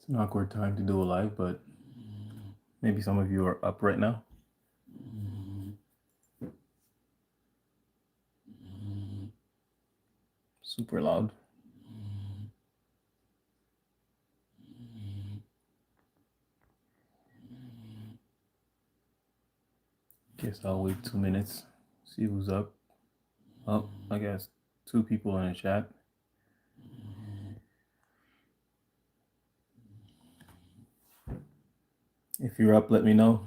An awkward time to do a live, but maybe some of you are up right now. Super loud. Guess I'll wait 2 minutes, see who's up. Oh, I guess 2 people in the chat. If you're up, let me know.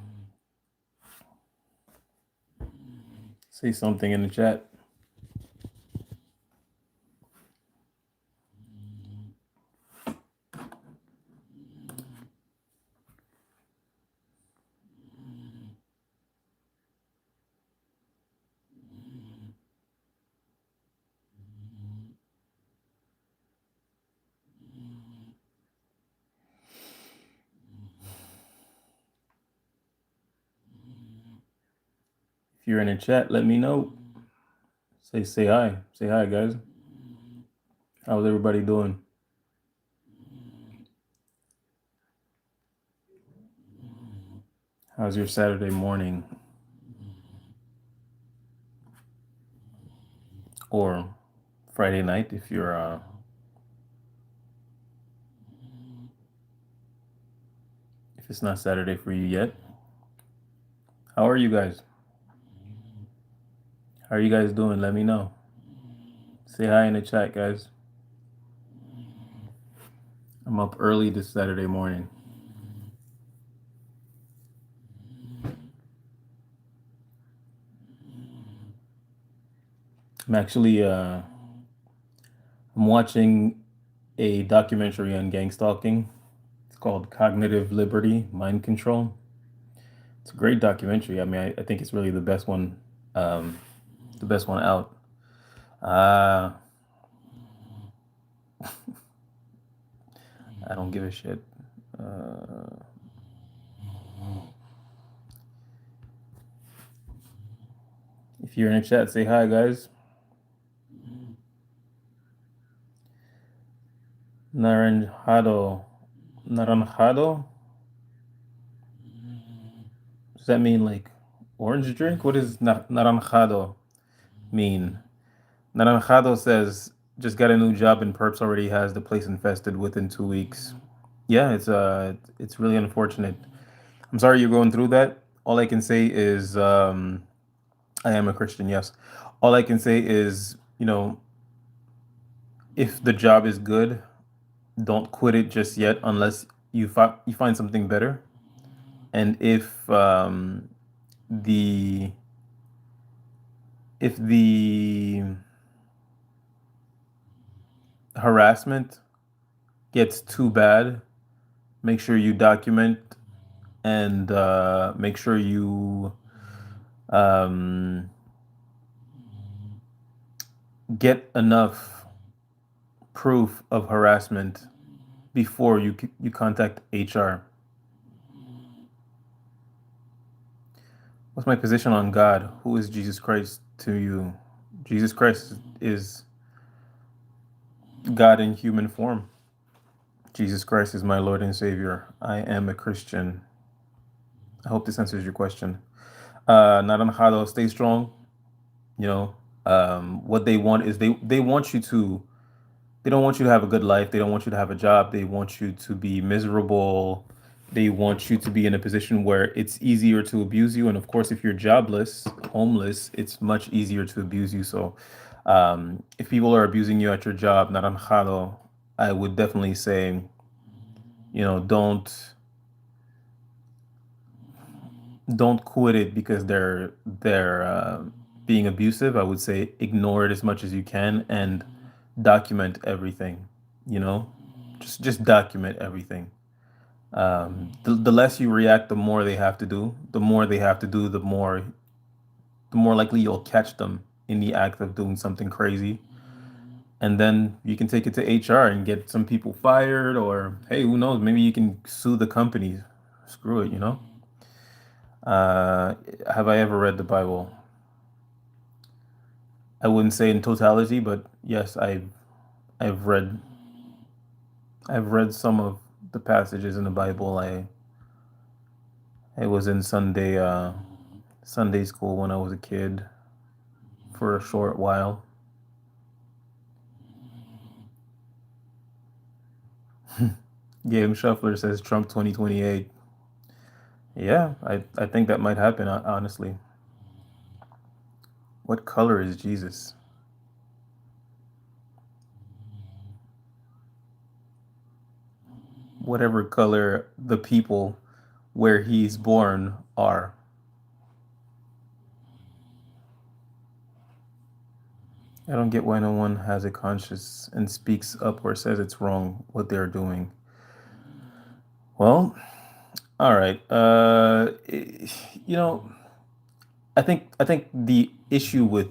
Say something in the chat. If you're in the chat, let me know. Say hi. Say hi, guys. How's everybody doing? How's your Saturday morning? Or Friday night if you're if it's not Saturday for you yet. How are you guys? How are you guys doing? Let me know. Say hi in the chat, guys. I'm up early this Saturday morning. I'm watching a documentary on gang stalking. It's called Cognitive Liberty, Mind Control. It's a great documentary. I mean, I think it's really the best one out. Uh, I don't give a shit. If you're in the chat, say hi, guys. Naranjado. Naranjado? Does that mean like orange drink? What does naranjado mean? Naranjado says, just got a new job and Perps already has the place infested within 2 weeks. Yeah, it's really unfortunate. I'm sorry you're going through that. All I can say is I am a Christian, yes. All I can say is, if the job is good, don't quit it just yet unless you find something better. And the if the harassment gets too bad, make sure you document and make sure you um, get enough proof of harassment before you contact HR. What's my position on God? Who is Jesus Christ to you? Jesus Christ is God in human form. Jesus Christ is my Lord and Savior. I am a Christian. I hope this answers your question. Naranjado, stay strong. What they want is they want you to. They don't want you to have a good life. They don't want you to have a job. They want you to be miserable. They want you to be in a position where it's easier to abuse you. And of course, if you're jobless, homeless, it's much easier to abuse you. So, if people are abusing you at your job, naranjado, I would definitely say, don't quit it because they're being abusive. I would say ignore it as much as you can and document everything. You know, just document everything. The less you react, the more they have to do. The more they have to do, the more likely you'll catch them in the act of doing something crazy. And then you can take it to HR and get some people fired, or hey, who knows? Maybe you can sue the company. Screw it, you know. Have I ever read the Bible? I wouldn't say in totality, but yes, I've read some of the passages in the Bible. I was in Sunday school when I was a kid for a short while. Game Shuffler says Trump 2028. Yeah, I think that might happen, honestly. What color is Jesus? Whatever color the people where he's born are. I don't get why no one has a conscience and speaks up or says it's wrong what they're doing. Well, all right. You know, I think the issue with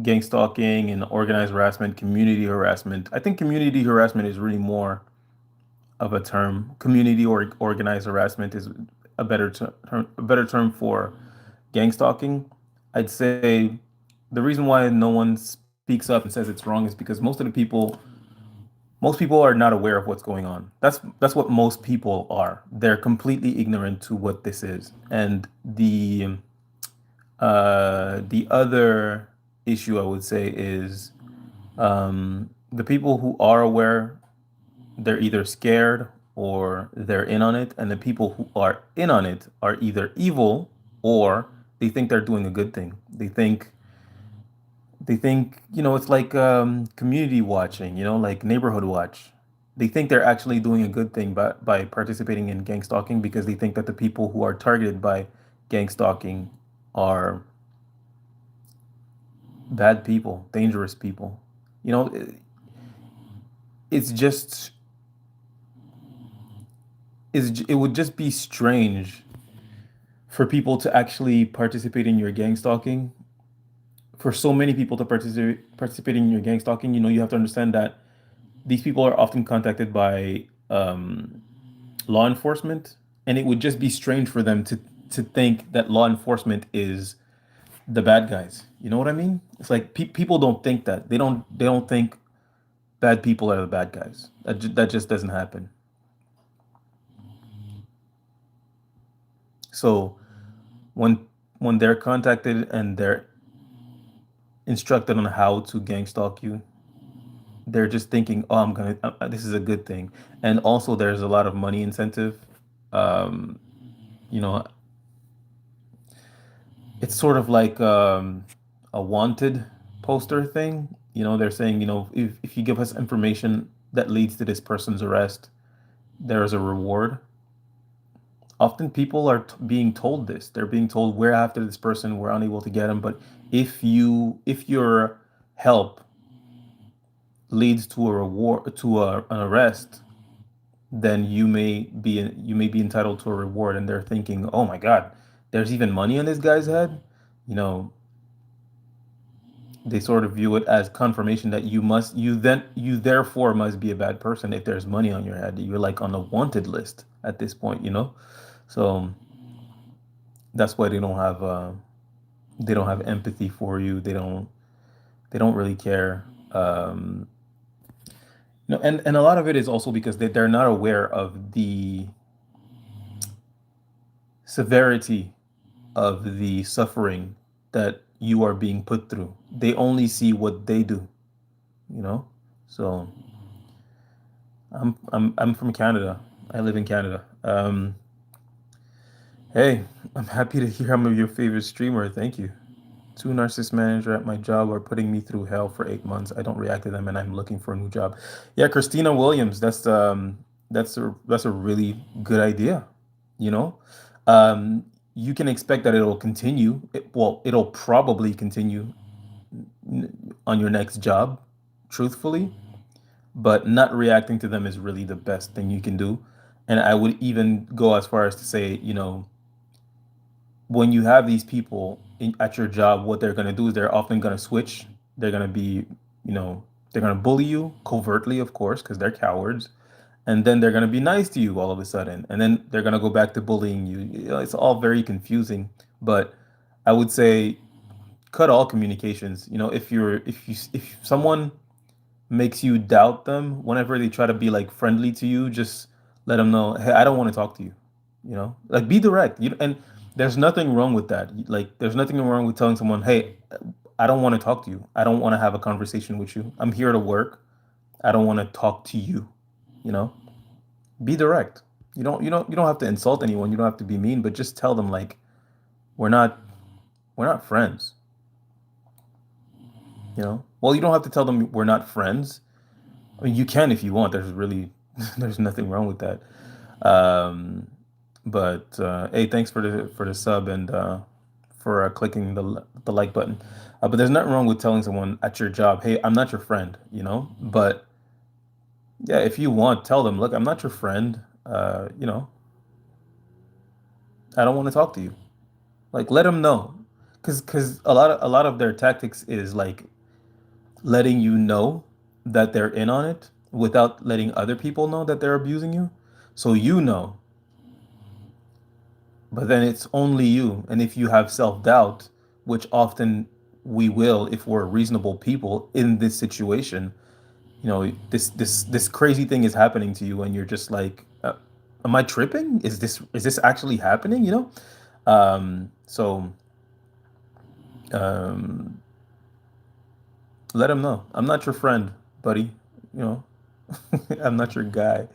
gang stalking and organized harassment, community harassment, I think community harassment is really more of a term. Community or organized harassment is a better term for gang stalking. I'd say the reason why no one speaks up and says it's wrong is because most people are not aware of what's going on. That's what most people are. They're completely ignorant to what this is. And the other issue I would say is the people who are aware, they're either scared or they're in on it, and the people who are in on it are either evil or they think they're doing a good thing. They think, it's like community watching, like neighborhood watch. They think they're actually doing a good thing by participating in gang stalking because they think that the people who are targeted by gang stalking are bad people, dangerous people. You know, it- it's just it would just be strange for people to actually participate in your gang stalking. For so many people to participate in your gang stalking, you have to understand that these people are often contacted by law enforcement, and it would just be strange for them to think that law enforcement is the bad guys. You know what I mean? It's like people don't think that. They don't think bad people are the bad guys. That just doesn't happen. So when when they're contacted and they're instructed on how to gang stalk you, they're just thinking, "Oh, this is a good thing." And also, there's a lot of money incentive. Um, you know, it's sort of like a wanted poster thing. They're saying, if you give us information that leads to this person's arrest, there is a reward. Often people are being told this. They're being told, we're after this person, we're unable to get him, but if your help leads to a reward, to an arrest, then you may be entitled to a reward. And they're thinking, oh my God, there's even money on this guy's head. You know, they sort of view it as confirmation that you therefore must be a bad person if there's money on your head. You're like on a wanted list at this point. So that's why they don't have empathy for you. They don't really care. And a lot of it is also because they're not aware of the severity of the suffering that you are being put through. They only see what they do, you know? So I'm from Canada. I live in Canada. Hey, I'm happy to hear I'm your favorite streamer. Thank you. Two narcissist manager at my job are putting me through hell for 8 months. I don't react to them, and I'm looking for a new job. Yeah, Christina Williams. That's a really good idea. You know, um, you can expect that it'll continue. It'll probably continue on your next job, truthfully. But not reacting to them is really the best thing you can do. And I would even go as far as to say, when you have these people at your job, what they're going to do is they're often going to switch. They're going to be, they're going to bully you covertly, of course, because they're cowards. And then they're going to be nice to you all of a sudden. And then they're going to go back to bullying you. It's all very confusing. But I would say cut all communications. If someone makes you doubt them whenever they try to be like friendly to you, just Let them know, hey, I don't want to talk to you. You know, like be direct. And there's nothing wrong with that. Like, there's nothing wrong with telling someone, hey, I don't want to talk to you. I don't want to have a conversation with you. I'm here to work. I don't want to talk to you. You know, be direct. You don't have to insult anyone. You don't have to be mean, but just tell them like we're not we're not friends. You know, well, you don't have to tell them we're not friends. I mean, you can if you want. There's really there's nothing wrong with that. Um, but hey, thanks for the sub and for clicking the like button. But there's nothing wrong with telling someone at your job, hey, I'm not your friend, you know? But yeah, if you want, tell them, look, I'm not your friend. You know, I don't want to talk to you. Like, let them know, because a lot of their tactics is like letting you know that they're in on it without letting other people know that they're abusing you. So you know, but then it's only you. And if you have self-doubt, which often we will if we're reasonable people in this situation, you know, this crazy thing is happening to you and you're just like, am I tripping? Is this actually happening, you know? So um let him know. I'm not your friend, buddy. You know, I'm not your guy.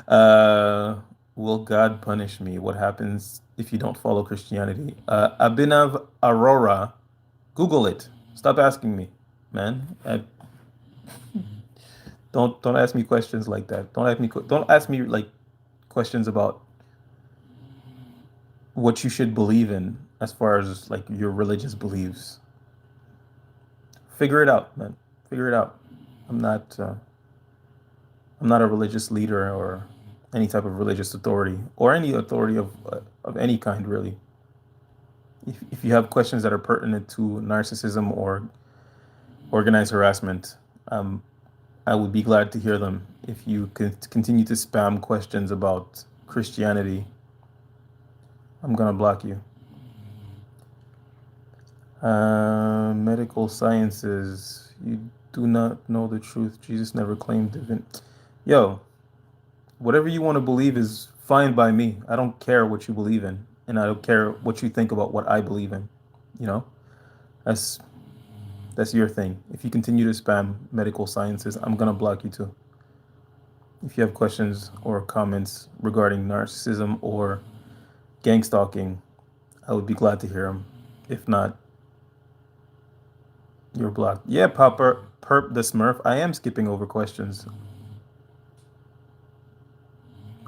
Uh, will God punish me? What happens if you don't follow Christianity? Abhinav Arora, Google it. Stop asking me, man. Don't ask me questions like that. Don't ask me like questions about what you should believe in as far as like your religious beliefs. Figure it out, man. Figure it out. I'm not. I'm not a religious leader or any type of religious authority or any authority of any kind, really. If you have questions that are pertinent to narcissism or organized harassment, um, I would be glad to hear them. If you continue to spam questions about Christianity, I'm gonna block you. Medical sciences, you do not know the truth. Jesus never claimed divine. Yo, whatever you want to believe is fine by me. I don't care what you believe in, and I don't care what you think about what I believe in. You know, that's that's your thing. If you continue to spam medical sciences, I'm gonna block you too. If you have questions or comments regarding narcissism or gang stalking, I would be glad to hear them. If not, you're blocked. Yeah, Popper, Perp the Smurf. I am skipping over questions.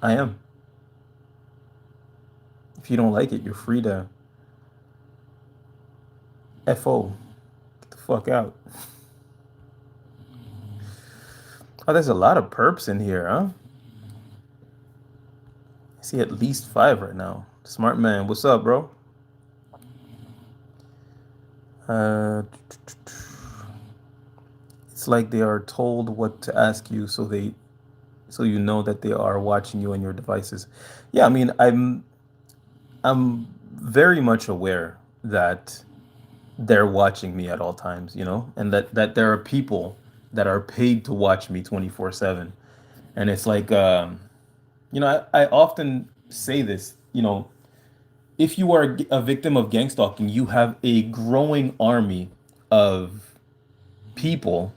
I am. If you don't like it, you're free to FO. Get the fuck out. Oh, there's a lot of perps in here, huh? I see at least 5 right now. Smart man, what's up, bro? Uh, it's like they are told what to ask you, so you know that they are watching you on your devices. Yeah, I mean, I'm very much aware that they're watching me at all times, you know, and that there are people that are paid to watch me 24/7. And it's like, you know, I often say this, you know, if you are a victim of gang stalking, you have a growing army of people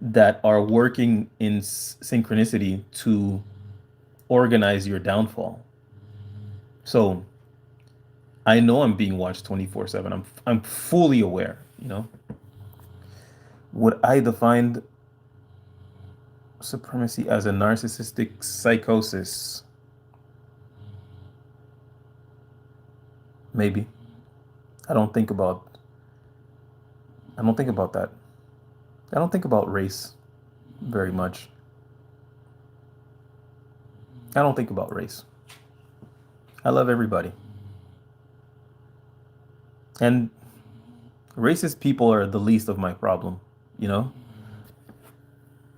that are working in synchronicity to organize your downfall. So I know I'm being watched 24/7. I'm fully aware, you know. Would I define supremacy as a narcissistic psychosis? Maybe. I don't think about I don't think about that. I don't think about race very much. I don't think about race. I love everybody. And racist people are the least of my problem, you know?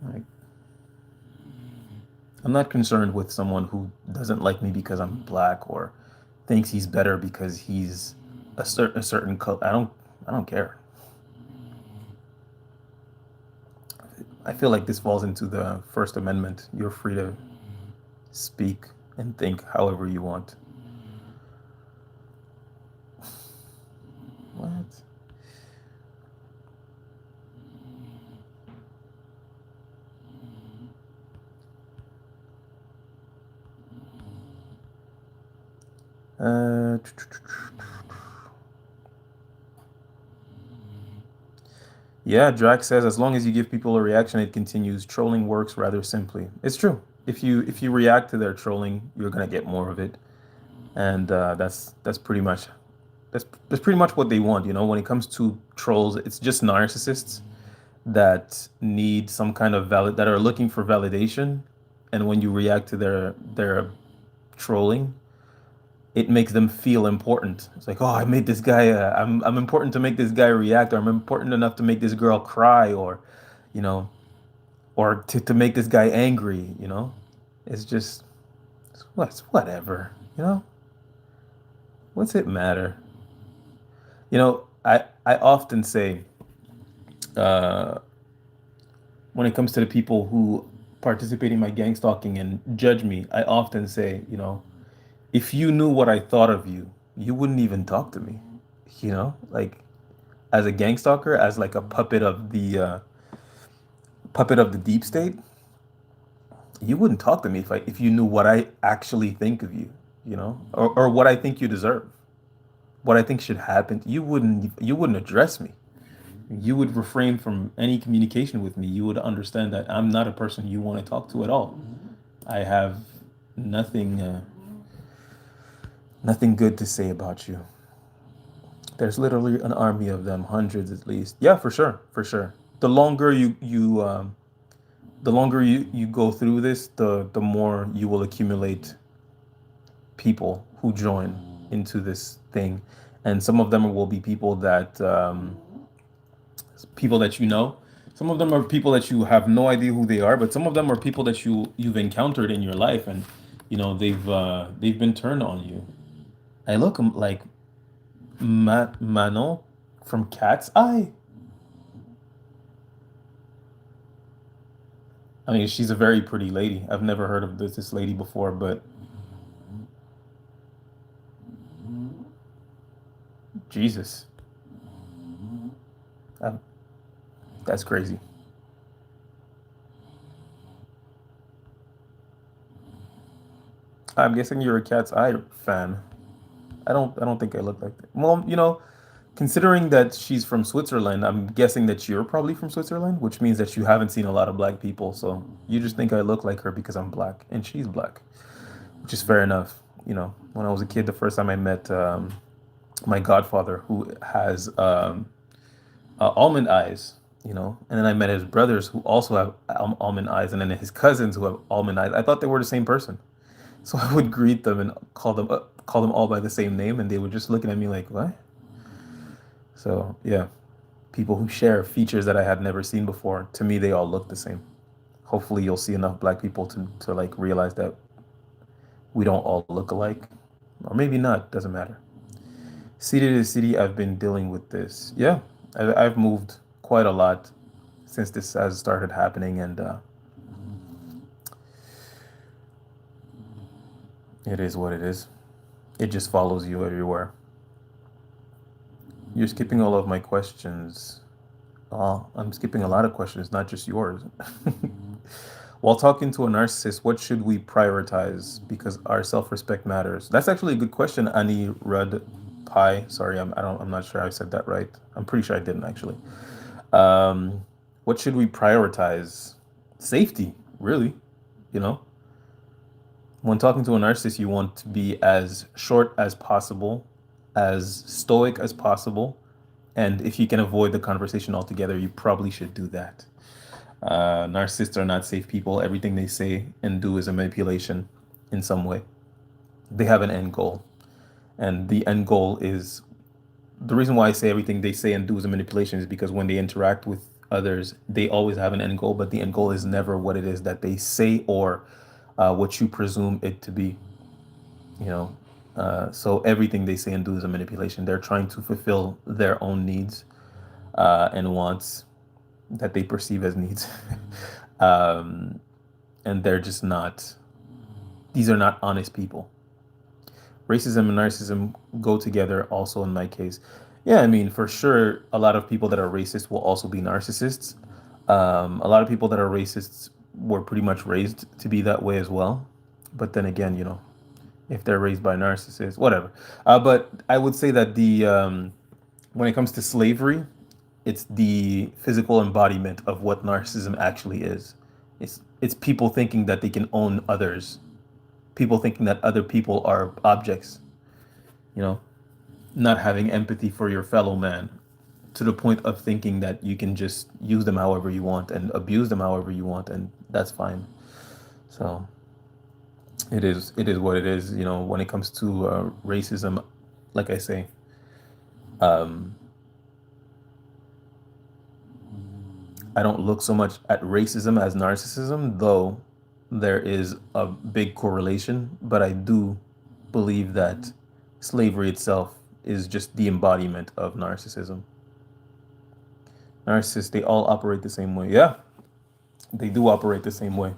Like, I'm not concerned with someone who doesn't like me because I'm black or thinks he's better because he's a certain color. I don't care. I feel like this falls into the First Amendment. You're free to speak and think however you want. What? Uh, yeah, Drax says as long as you give people a reaction, it continues. Trolling works rather simply. It's true. If you react to their trolling, you're gonna get more of it, and that's pretty much that's pretty much what they want. When it comes to trolls, it's just narcissists that need some kind of that are looking for validation, and when you react to their trolling, it makes them feel important. It's like, oh, I made this guy. I'm important to make this guy react, or I'm important enough to make this girl cry, or you know, or to make this guy angry. It's just it's whatever. What's it matter? I often say, uh, when it comes to the people who participate in my gang stalking and judge me, I often say, if you knew what I thought of you, you wouldn't even talk to me. Like as a gang stalker, as like a puppet of the deep state, you wouldn't talk to me if you knew what I actually think of you, or what I think you deserve, what I think should happen. You wouldn't address me. You would refrain from any communication with me. You would understand that I'm not a person you want to talk to at all. I have nothing nothing good to say about you. There's literally an army of them, hundreds at least. Yeah, for sure, for sure. The longer you go through this, the more you will accumulate people who join into this thing, and some of them will be people that you know. Some of them are people that you have no idea who they are, but some of them are people that you've encountered in your life, and they've been turned on you. I look like Manon from Cat's Eye. I mean, she's a very pretty lady. I've never heard of this lady before, but Jesus, uh, that's crazy. I'm guessing you're a Cat's Eye fan. I don't think I look like that. Well, considering that she's from Switzerland, I'm guessing that you're probably from Switzerland, which means that you haven't seen a lot of black people. So you just think I look like her because I'm black and she's black, which is fair enough. When I was a kid, the first time I met my godfather, who has almond eyes, and then I met his brothers who also have almond eyes, and then his cousins who have almond eyes. I thought they were the same person. So I would greet them and call them all by the same name, and they were just looking at me like, "What?" So yeah, people who share features that I had never seen before. To me, they all look the same. Hopefully, you'll see enough black people to like realize that we don't all look alike, or maybe not. Doesn't matter. City to city, I've been dealing with this. Yeah, I've moved quite a lot since this has started happening, and it is what it is. It just follows you everywhere. You're skipping all of my questions. Oh, I'm skipping a lot of questions, not just yours. While talking to a narcissist, what should we prioritize? Because our self-respect matters. That's actually a good question, Annie Rudd Pie. Sorry, I'm not sure I said that right. I'm pretty sure I didn't actually. Um, what should we prioritize? Safety, really. You know, when talking to a narcissist, you want to be as short as possible, as stoic as possible, and if you can avoid the conversation altogether, you probably should do that. Narcissists are not safe people. Everything they say and do is a manipulation in some way. They have an end goal. And the end goal is the reason why I say everything they say and do is a manipulation is because when they interact with others, they always have an end goal, but the end goal is never what it is that they say or what you presume it to be. You know, so everything they say and do is a manipulation. They're trying to fulfill their own needs and wants that they perceive as needs. um, and they're just not. These are not honest people. Racism and narcissism go together also in my case. Yeah, I mean, for sure, a lot of people that are racist will also be narcissists. A lot of people that are racists were pretty much raised to be that way as well. But then again, if they're raised by narcissists, whatever. But I would say that when it comes to slavery, it's the physical embodiment of what narcissism actually is. It's people thinking that they can own others, people thinking that other people are objects, you know, not having empathy for your fellow man to the point of thinking that you can just use them however you want and abuse them however you want, and that's fine. So it is what it is. When it comes to racism, like I say, um, I don't look so much at racism as narcissism, though there is a big correlation. But I do believe that slavery itself is just the embodiment of narcissism. Narcissists, they all operate the same way. Yeah, they do operate the same way.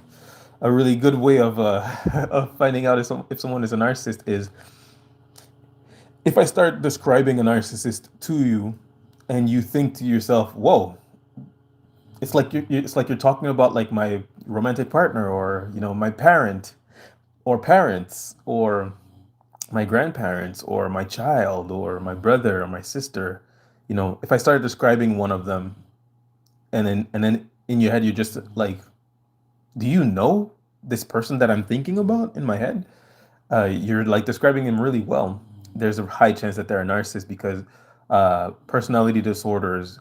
A really good way of of finding out if someone is a narcissist is if I start describing a narcissist to you, and you think to yourself, "Whoa, it's like you're talking about like my romantic partner, or my parent, or parents, or my grandparents, or my child, or my brother, or my sister." If I start describing one of them, and then in your head you're just like, "Do you know this person that I'm thinking about in my head?" You're like describing him really well. There's a high chance that they're a narcissist, because personality disorders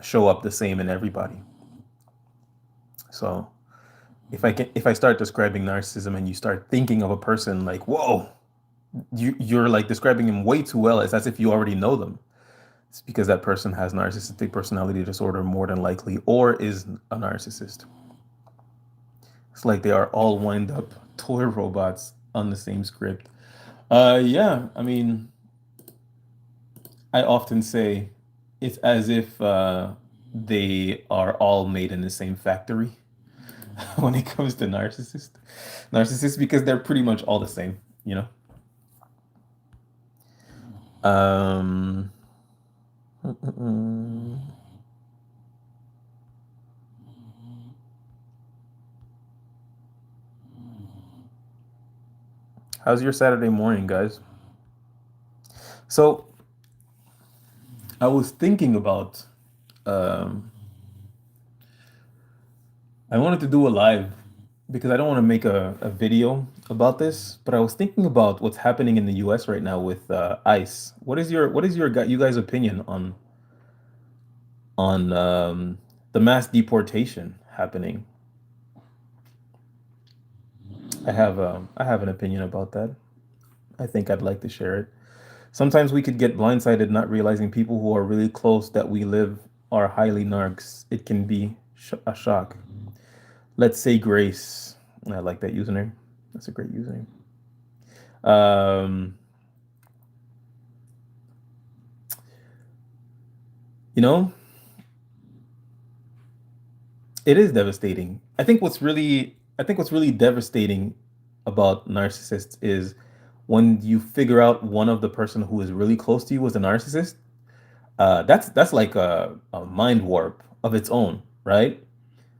show up the same in everybody. So if I start describing narcissism and you start thinking of a person like, "Whoa," you're like describing him way too well. It's as if you already know them. It's because that person has narcissistic personality disorder more than likely, or is a narcissist. It's like they are all wind up toy robots on the same script. Yeah, I mean, I often say it's as if they are all made in the same factory when it comes to narcissists, because they're pretty much all the same, you know. Um, mm, mm, mm. How's your Saturday morning, guys? So I was thinking about. Um, I wanted to do a live because I don't want to make a video about this, but I was thinking about what's happening in the U.S. right now with ICE. You guys' opinion on the mass deportation happening? I have an opinion about that. I think I'd like to share it. Sometimes we could get blindsided not realizing people who are really close that we live are highly narcs. It can be a shock. Let's say Grace. I like that username. That's a great username. Um, you know, it is devastating. I think what's really devastating about narcissists is when you figure out one of the person who is really close to you was a narcissist. That's like a mind warp of its own, right?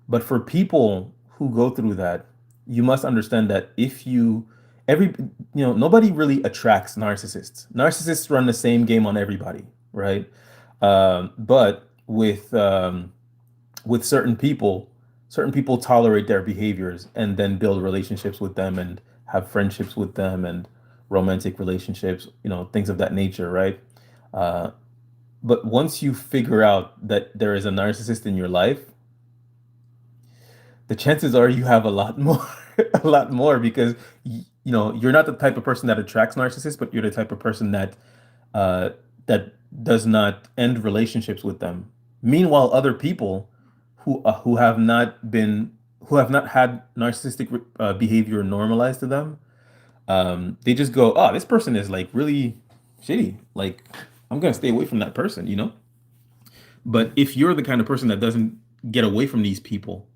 But for people who go through that, you must understand that if you every nobody really attracts narcissists. Narcissists run the same game on everybody, right? But with certain people tolerate their behaviors and then build relationships with them and have friendships with them and romantic relationships, things of that nature, right? Uh, but once you figure out that there is a narcissist in your life, the chances are you have a lot more, a lot more, because you're not the type of person that attracts narcissists, but you're the type of person uh, that does not end relationships with them. Meanwhile, other people who have not been who have not had narcissistic behavior normalized to them, they just go, "Oh, this person is like really shitty. Like, I'm gonna stay away from that person." But if you're the kind of person that doesn't get away from these people,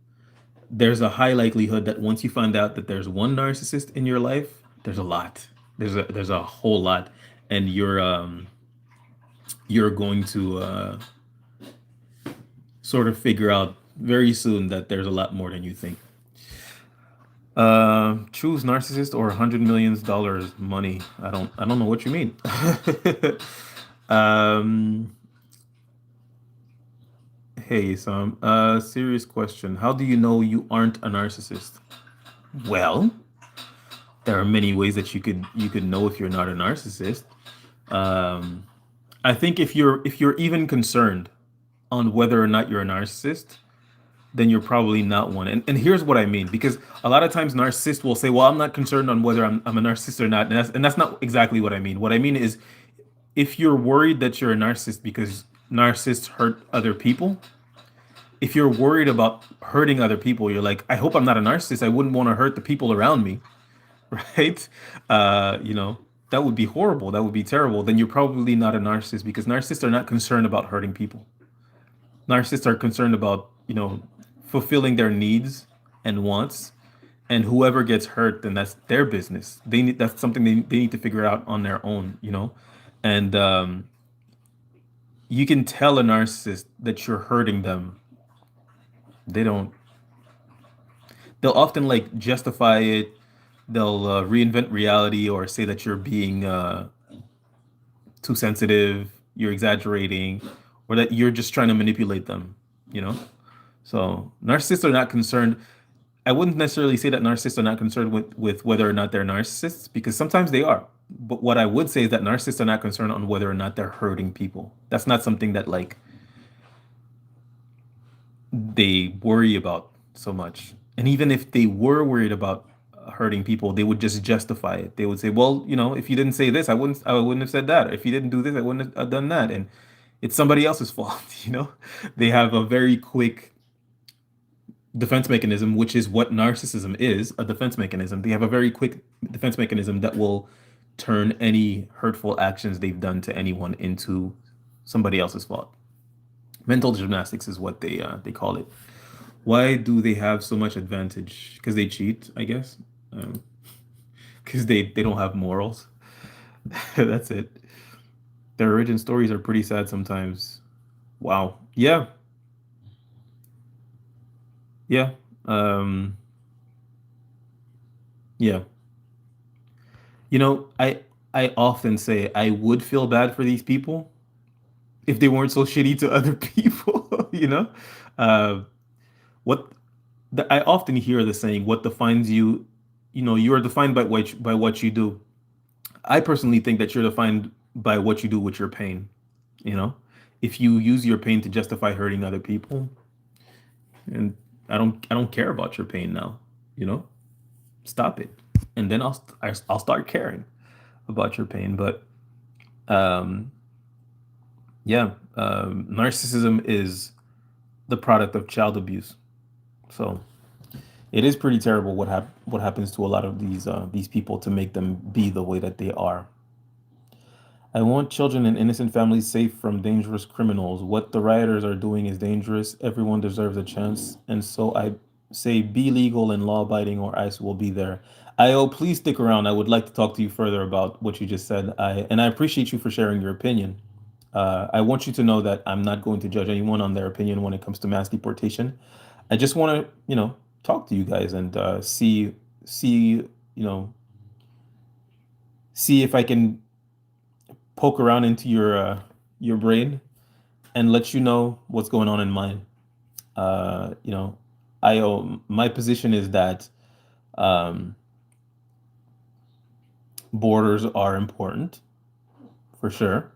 there's a high likelihood that once you find out that there's one narcissist in your life, there's a lot. There's a whole lot, and you're going to sort of figure out very soon that there's a lot more than you think. Choose narcissist or $100 million money. I don't know what you mean. um, hey, Sam. Serious question. How do you know you aren't a narcissist? Well, there are many ways that you could know if you're not a narcissist. Um, I think if you're even concerned on whether or not you're a narcissist, then you're probably not one. And here's what I mean, because a lot of times narcissists will say, "Well, I'm not concerned on whether I'm a narcissist or not," and that's not exactly what I mean. What I mean is, if you're worried that you're a narcissist because narcissists hurt other people, if you're worried about hurting other people, you're like, "I hope I'm not a narcissist. I wouldn't want to hurt the people around me." Right? You know, that would be horrible. That would be terrible. Then you're probably not a narcissist because narcissists are not concerned about hurting people. Narcissists are concerned about, fulfilling their needs and wants. And whoever gets hurt, then that's their business. That's something they need to figure out on their own. And you can tell a narcissist that you're hurting them. They don't, they'll often like justify it. They'll reinvent reality or say that you're being too sensitive, you're exaggerating, or that you're just trying to manipulate them, you know? So narcissists are not concerned. I wouldn't necessarily say that narcissists are not concerned with whether or not they're narcissists, because sometimes they are. But what I would say is that narcissists are not concerned on whether or not they're hurting people. That's not something that like they worry about so much. And even if they were worried about hurting people, they would just justify it. They would say, "Well, if you didn't say this, I wouldn't have said that. If you didn't do this, I wouldn't have done that." And it's somebody else's fault, you know? They have a very quick defense mechanism, which is what narcissism is, a defense mechanism. They have a very quick defense mechanism that will turn any hurtful actions they've done to anyone into somebody else's fault. Mental gymnastics is what they call it. Why do they have so much advantage? Because they cheat, I guess. Um, because they don't have morals. That's it. Their origin stories are pretty sad sometimes. Wow. Yeah. Yeah. Um, yeah. I often say I would feel bad for these people if they weren't so shitty to other people, you know? Uh, what I often hear the saying, "What defines you, you are defined by what you do." I personally think that you're defined by what you do with your pain, you know? If you use your pain to justify hurting other people, and I don't care about your pain now, you know? Stop it. And then I'll start caring about your pain. But um yeah, narcissism is the product of child abuse. So it is pretty terrible what happens to a lot of these people to make them be the way that they are. I want children and innocent families safe from dangerous criminals. What the rioters are doing is dangerous. Everyone deserves a chance. And so I say be legal and law abiding, or ICE will be there. IO, please stick around. I would like to talk to you further about what you just said. I appreciate you for sharing your opinion. I want you to know that I'm not going to judge anyone on their opinion when it comes to mass deportation. I just want to, talk to you guys and see, you know, see if I can poke around into your brain and let you know what's going on in mine. Uh, you know, my position is that um, borders are important for sure.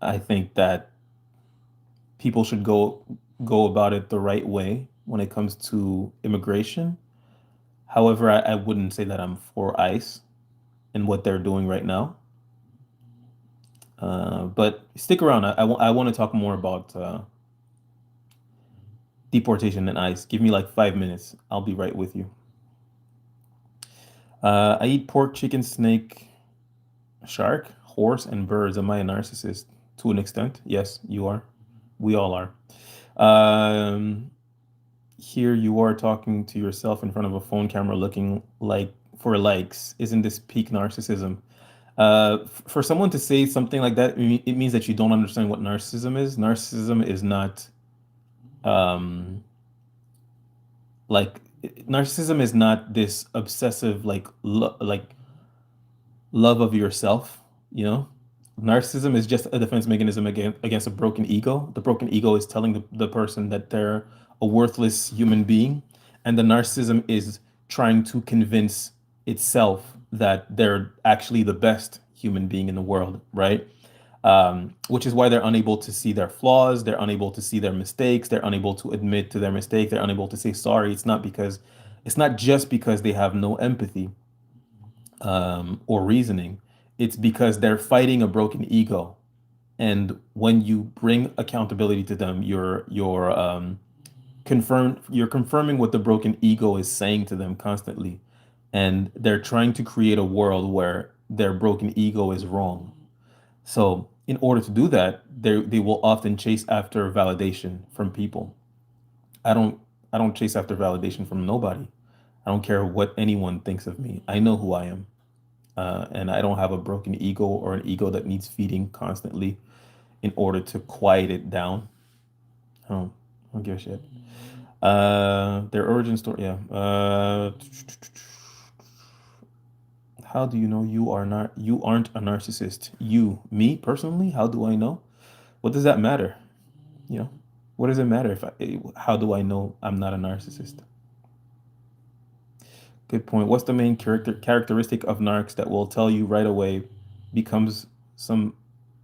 I think that people should go about it the right way when it comes to immigration. However, I wouldn't say that I'm for ICE and what they're doing right now. But stick around. I want to talk more about deportation and ICE. Give me like 5 minutes. I'll be right with you. I eat pork, chicken, snake, shark, horse, and birds. Am I a narcissist? To an extent, yes, you are. We all are. Um, Here you are talking to yourself in front of a phone camera looking like for likes. Isn't this peak narcissism? For someone to say something like that, it means that you don't understand what narcissism is. Narcissism is not um like narcissism is not this obsessive like love of yourself, you know? Narcissism is just a defense mechanism against a broken ego. The broken ego is telling the person that they're a worthless human being, and the narcissism is trying to convince itself that they're actually the best human being in the world, right? Which is why they're unable to see their flaws, they're unable to see their mistakes, they're unable to admit to their mistake, they're unable to say sorry. It's not just because they have no empathy or reasoning. It's because they're fighting a broken ego. And when you bring accountability to them, you're confirming what the broken ego is saying to them constantly. And they're trying to create a world where their broken ego is wrong. So in order to do that, they will often chase after validation from people. I don't I don't chase after validation from nobody. I don't care what anyone thinks of me. I know who I am. And I don't have a broken ego or an ego that needs feeding constantly in order to quiet it down. I don't give a shit. Their origin story, yeah. How do you know you aren't a narcissist? Me personally, how do I know? What does that matter? You know, what does it matter how do I know I'm not a narcissist? Good point. What's the main characteristic of narcs that will tell you right away becomes some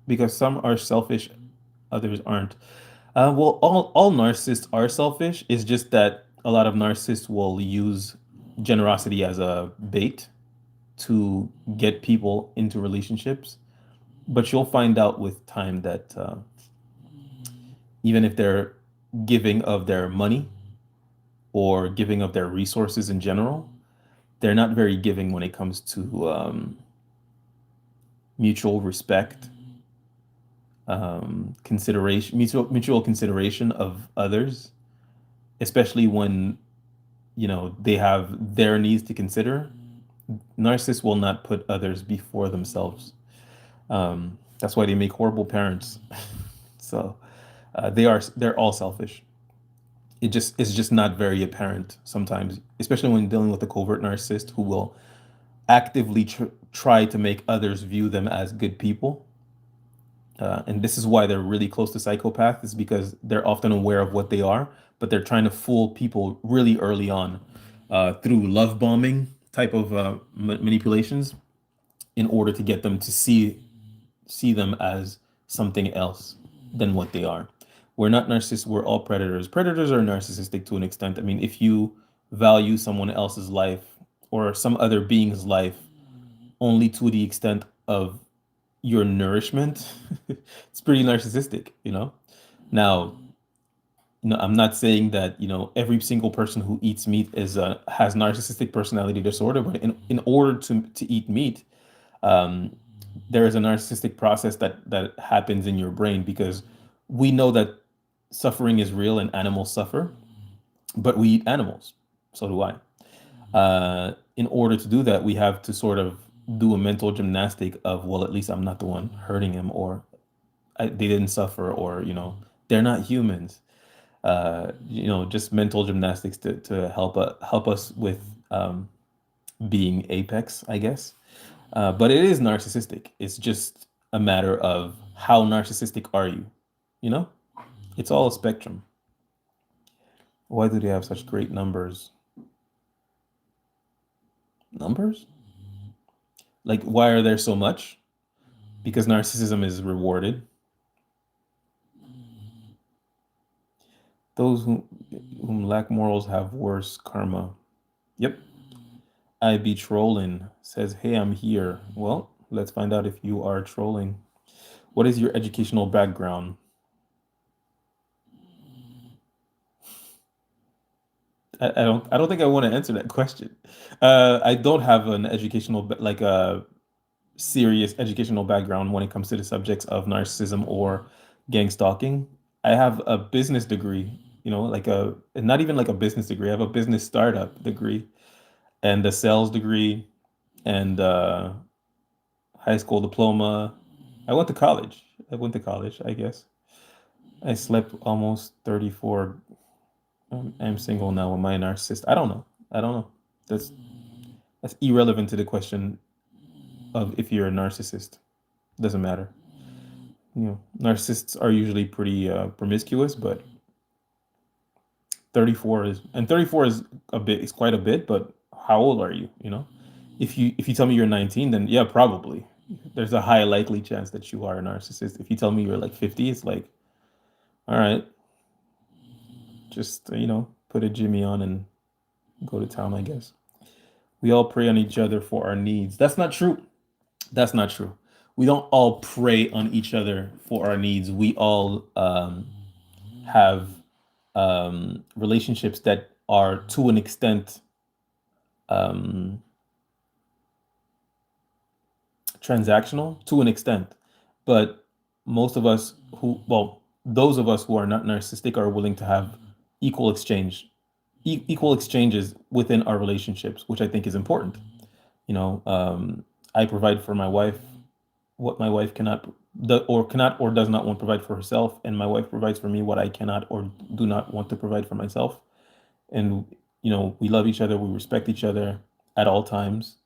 because some are selfish, others aren't. Well, all narcissists are selfish. It's just that a lot of narcissists will use generosity as a bait to get people into relationships. But you'll find out with time that even if they're giving of their money or giving of their resources in general, they're not very giving when it comes to mutual respect, mutual consideration of others, especially when they have their needs to consider. Narcissists will not put others before themselves. That's why they make horrible parents. So they're all selfish. It's just not very apparent sometimes, especially when dealing with a covert narcissist who will actively try to make others view them as good people. And this is why they're really close to psychopaths, is because they're often aware of what they are, but they're trying to fool people really early on through love bombing type of manipulations in order to get them to see them as something else than what they are. We're not narcissists, we're all predators. Predators are narcissistic to an extent. I mean, if you value someone else's life or some other being's life only to the extent of your nourishment, it's pretty narcissistic. Now, I'm not saying that, every single person who eats meat has narcissistic personality disorder, but in order to eat meat, um, there is a narcissistic process that happens in your brain because we know that suffering is real and animals suffer, but we eat animals. So do I. In order to do that, we have to sort of do a mental gymnastic of, well, at least I'm not the one hurting him, or they didn't suffer, or they're not humans. Just mental gymnastics to help us with being apex, I guess. But it is narcissistic. It's just a matter of how narcissistic are you? You know, it's all a spectrum. Why do they have such great numbers? Numbers? Like, why are there so much? Because narcissism is rewarded. Those whom lack morals have worse karma. Yep. I be trolling. Says, hey, I'm here. Well, let's find out if you are trolling. What is your educational background? I don't think I want to answer that question. I don't have an like a serious educational background when it comes to the subjects of narcissism or gang stalking. I have a business degree, like a not even like a business degree. I have a business startup degree and a sales degree and high school diploma. I went to college. I went to college, I guess. I slept almost 34. I'm single now. Am I a narcissist? I don't know. I don't know. That's that's irrelevant to the question of if you're a narcissist. Doesn't matter. Narcissists are usually pretty promiscuous, but 34 is a bit, it's quite a bit, but how old are you, you know? If you tell me you're 19, then yeah, probably. There's a high likely chance that you are a narcissist. If you tell me you're like 50, it's like, all right, just put a Jimmy on and go to town, I guess. We all prey on each other for our needs. That's not true. That's not true. We don't all prey on each other for our needs. We all have relationships that are to an extent um, transactional, to an extent. But most of us well, those of us who are not narcissistic are willing to have equal exchange, equal exchanges within our relationships, which I think is important. You know, I provide for my wife what my wife cannot or does not want to provide for herself, and my wife provides for me what I cannot or do not want to provide for myself. And we love each other, we respect each other at all times,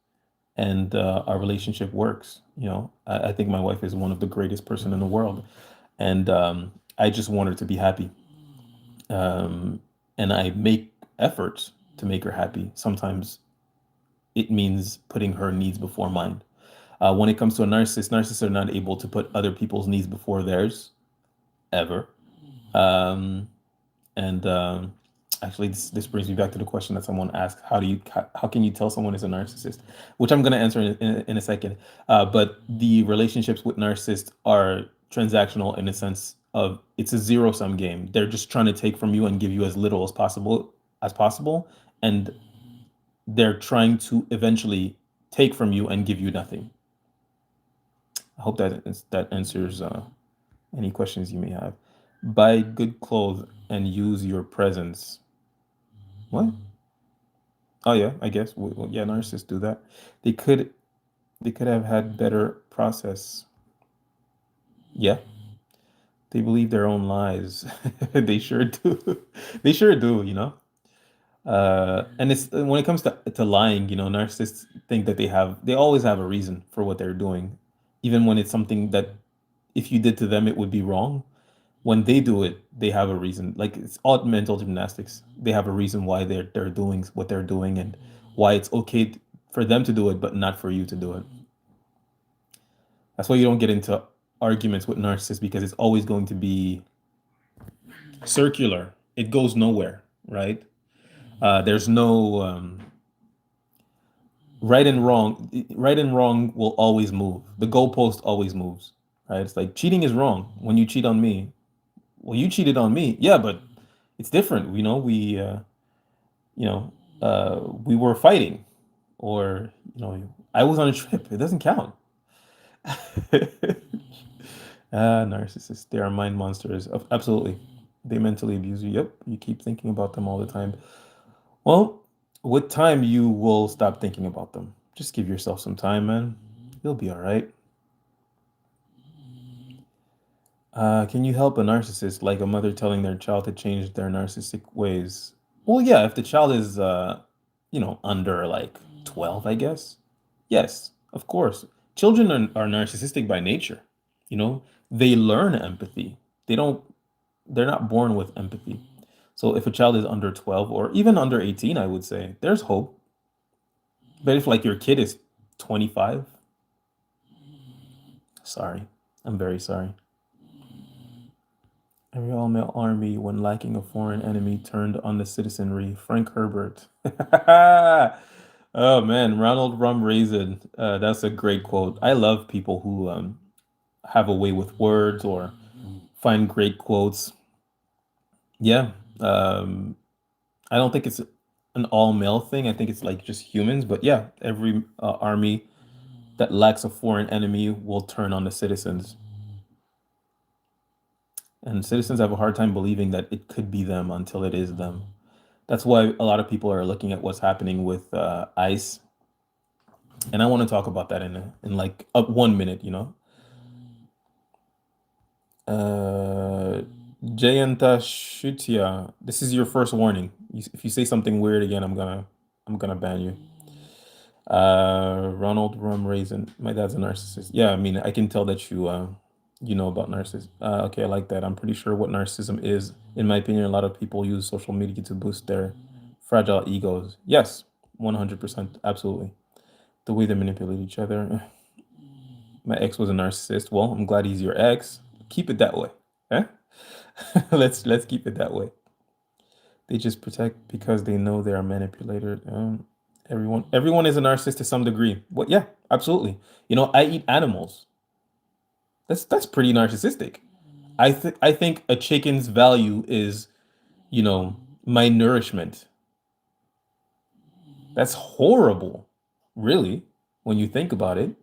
and our relationship works. I think my wife is one of the greatest person in the world, and I just want her to be happy. Um, and I make efforts to make her happy. Sometimes it means putting her needs before mine. When it comes to a narcissist, narcissists are not able to put other people's needs before theirs ever. Um, and Actually, this brings me back to the question that someone asked: how can you tell someone is a narcissist? Which I'm going to answer in a second. But the relationships with narcissists are transactional in a sense of it's a zero sum game. They're just trying to take from you and give you as little as possible, and they're trying to eventually take from you and give you nothing. I hope that answers any questions you may have. Buy good clothes and use your presence. What? Oh yeah, I guess. Well, yeah, narcissists do that. They could they could have had better process. Yeah, they believe their own lies. They sure do. They sure do, you know. And it's when it comes to lying, narcissists think that they always have a reason for what they're doing, even when it's something that if you did to them, it would be wrong. When they do it, they have a reason. Like it's all mental gymnastics. They have a reason why they're doing what they're doing and why it's okay for them to do it, but not for you to do it. That's why you don't get into arguments with narcissists because it's always going to be circular. It goes nowhere, right? There's no right and wrong. Right and wrong will always move. The goalpost always moves, right? It's like cheating is wrong when you cheat on me. Well, you cheated on me. Yeah, but it's different. You know, we were fighting, or I was on a trip. It doesn't count. Narcissists. They are mind monsters. Absolutely. They mentally abuse you. Yep. You keep thinking about them all the time. Well, with time, you will stop thinking about them. Just give yourself some time, man. You'll be all right. Can you help a narcissist, like a mother telling their child to change their narcissistic ways? Well, yeah, if the child is, under like 12, I guess. Yes, of course. Children are narcissistic by nature. You know, they learn empathy. They're not born with empathy. So if a child is under 12 or even under 18, I would say there's hope. But if like your kid is 25, sorry, I'm very sorry. Every all-male army, when lacking a foreign enemy, turned on the citizenry. Frank Herbert. Oh man, Ronald Rum Raisin. That's a great quote. I love people who have a way with words or find great quotes. Yeah. I don't think it's an all-male thing. I think it's like just humans. But yeah, every army that lacks a foreign enemy will turn on the citizens. And citizens have a hard time believing that it could be them until it is them. That's why a lot of people are looking at what's happening with ICE, and I want to talk about that in like 1 minute. Uh, Jayanta Shutya, this is your first warning. If you say something weird again, I'm gonna ban you. Ronald Rum Raisin. My dad's a narcissist. Yeah, I mean, I can tell that you know about narcissism. Okay, I like that. I'm pretty sure what narcissism is. In my opinion, a lot of people use social media to boost their fragile egos. Yes, 100%, absolutely. The way they manipulate each other. My ex was a narcissist. Well, I'm glad he's your ex. Keep it that way. Eh? Let's keep it that way. They just protect because they know they are manipulated. Everyone is a narcissist to some degree. Well, yeah, absolutely. I eat animals. That's pretty narcissistic. I think a chicken's value is, you know, my nourishment. That's horrible, really, when you think about it.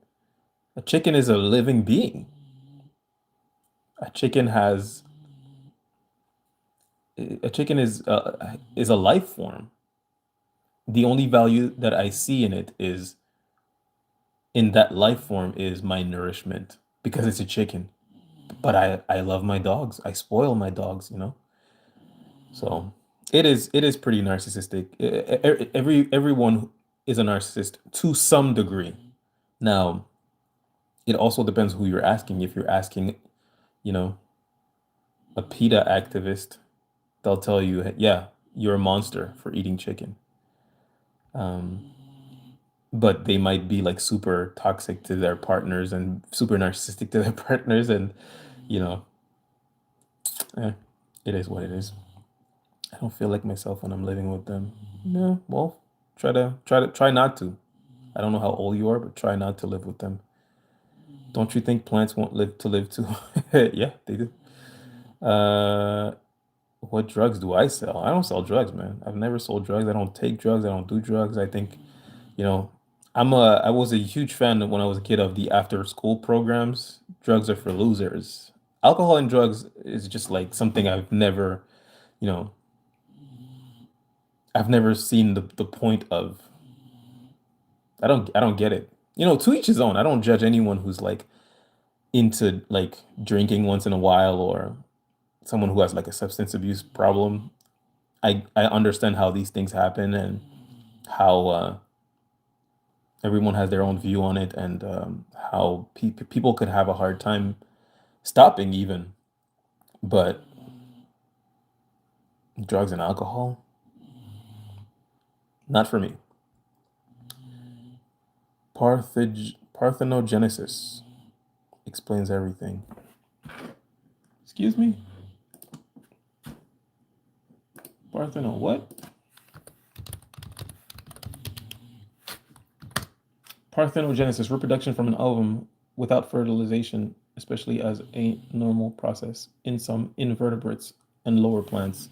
A chicken is a living being. A chicken has a chicken is a life form. The only value that I see in that life form is my nourishment because it's a chicken. But I love my dogs. I spoil my dogs. So it is pretty narcissistic. Everyone is a narcissist to some degree. Now, it also depends who you're asking. If you're asking, you know, a PETA activist, they'll tell you, yeah, you're a monster for eating chicken. Um, but they might be like super toxic to their partners and super narcissistic to their partners, and you know, eh, it is what it is. I don't feel like myself when I'm living with them. No, well, try not to. I don't know how old you are, but try not to live with them. Don't you think plants won't live to live too? Yeah, they do. Uh, what drugs do I sell? I don't sell drugs, man. I've never sold drugs. I don't take drugs. I don't do drugs. I think, you know, I was a huge fan when I was a kid of the after school programs. Drugs are for losers. Alcohol and drugs is just like something you know, I've never seen the point of. I don't get it. To each his own. I don't judge anyone who's like into like drinking once in a while or someone who has like a substance abuse problem. I understand how these things happen and how everyone has their own view on it and how people could have a hard time stopping even. But drugs and alcohol, not for me. Parthenogenesis explains everything. Excuse me? Partheno what? Parthenogenesis, reproduction from an ovum without fertilization, especially as a normal process in some invertebrates and lower plants.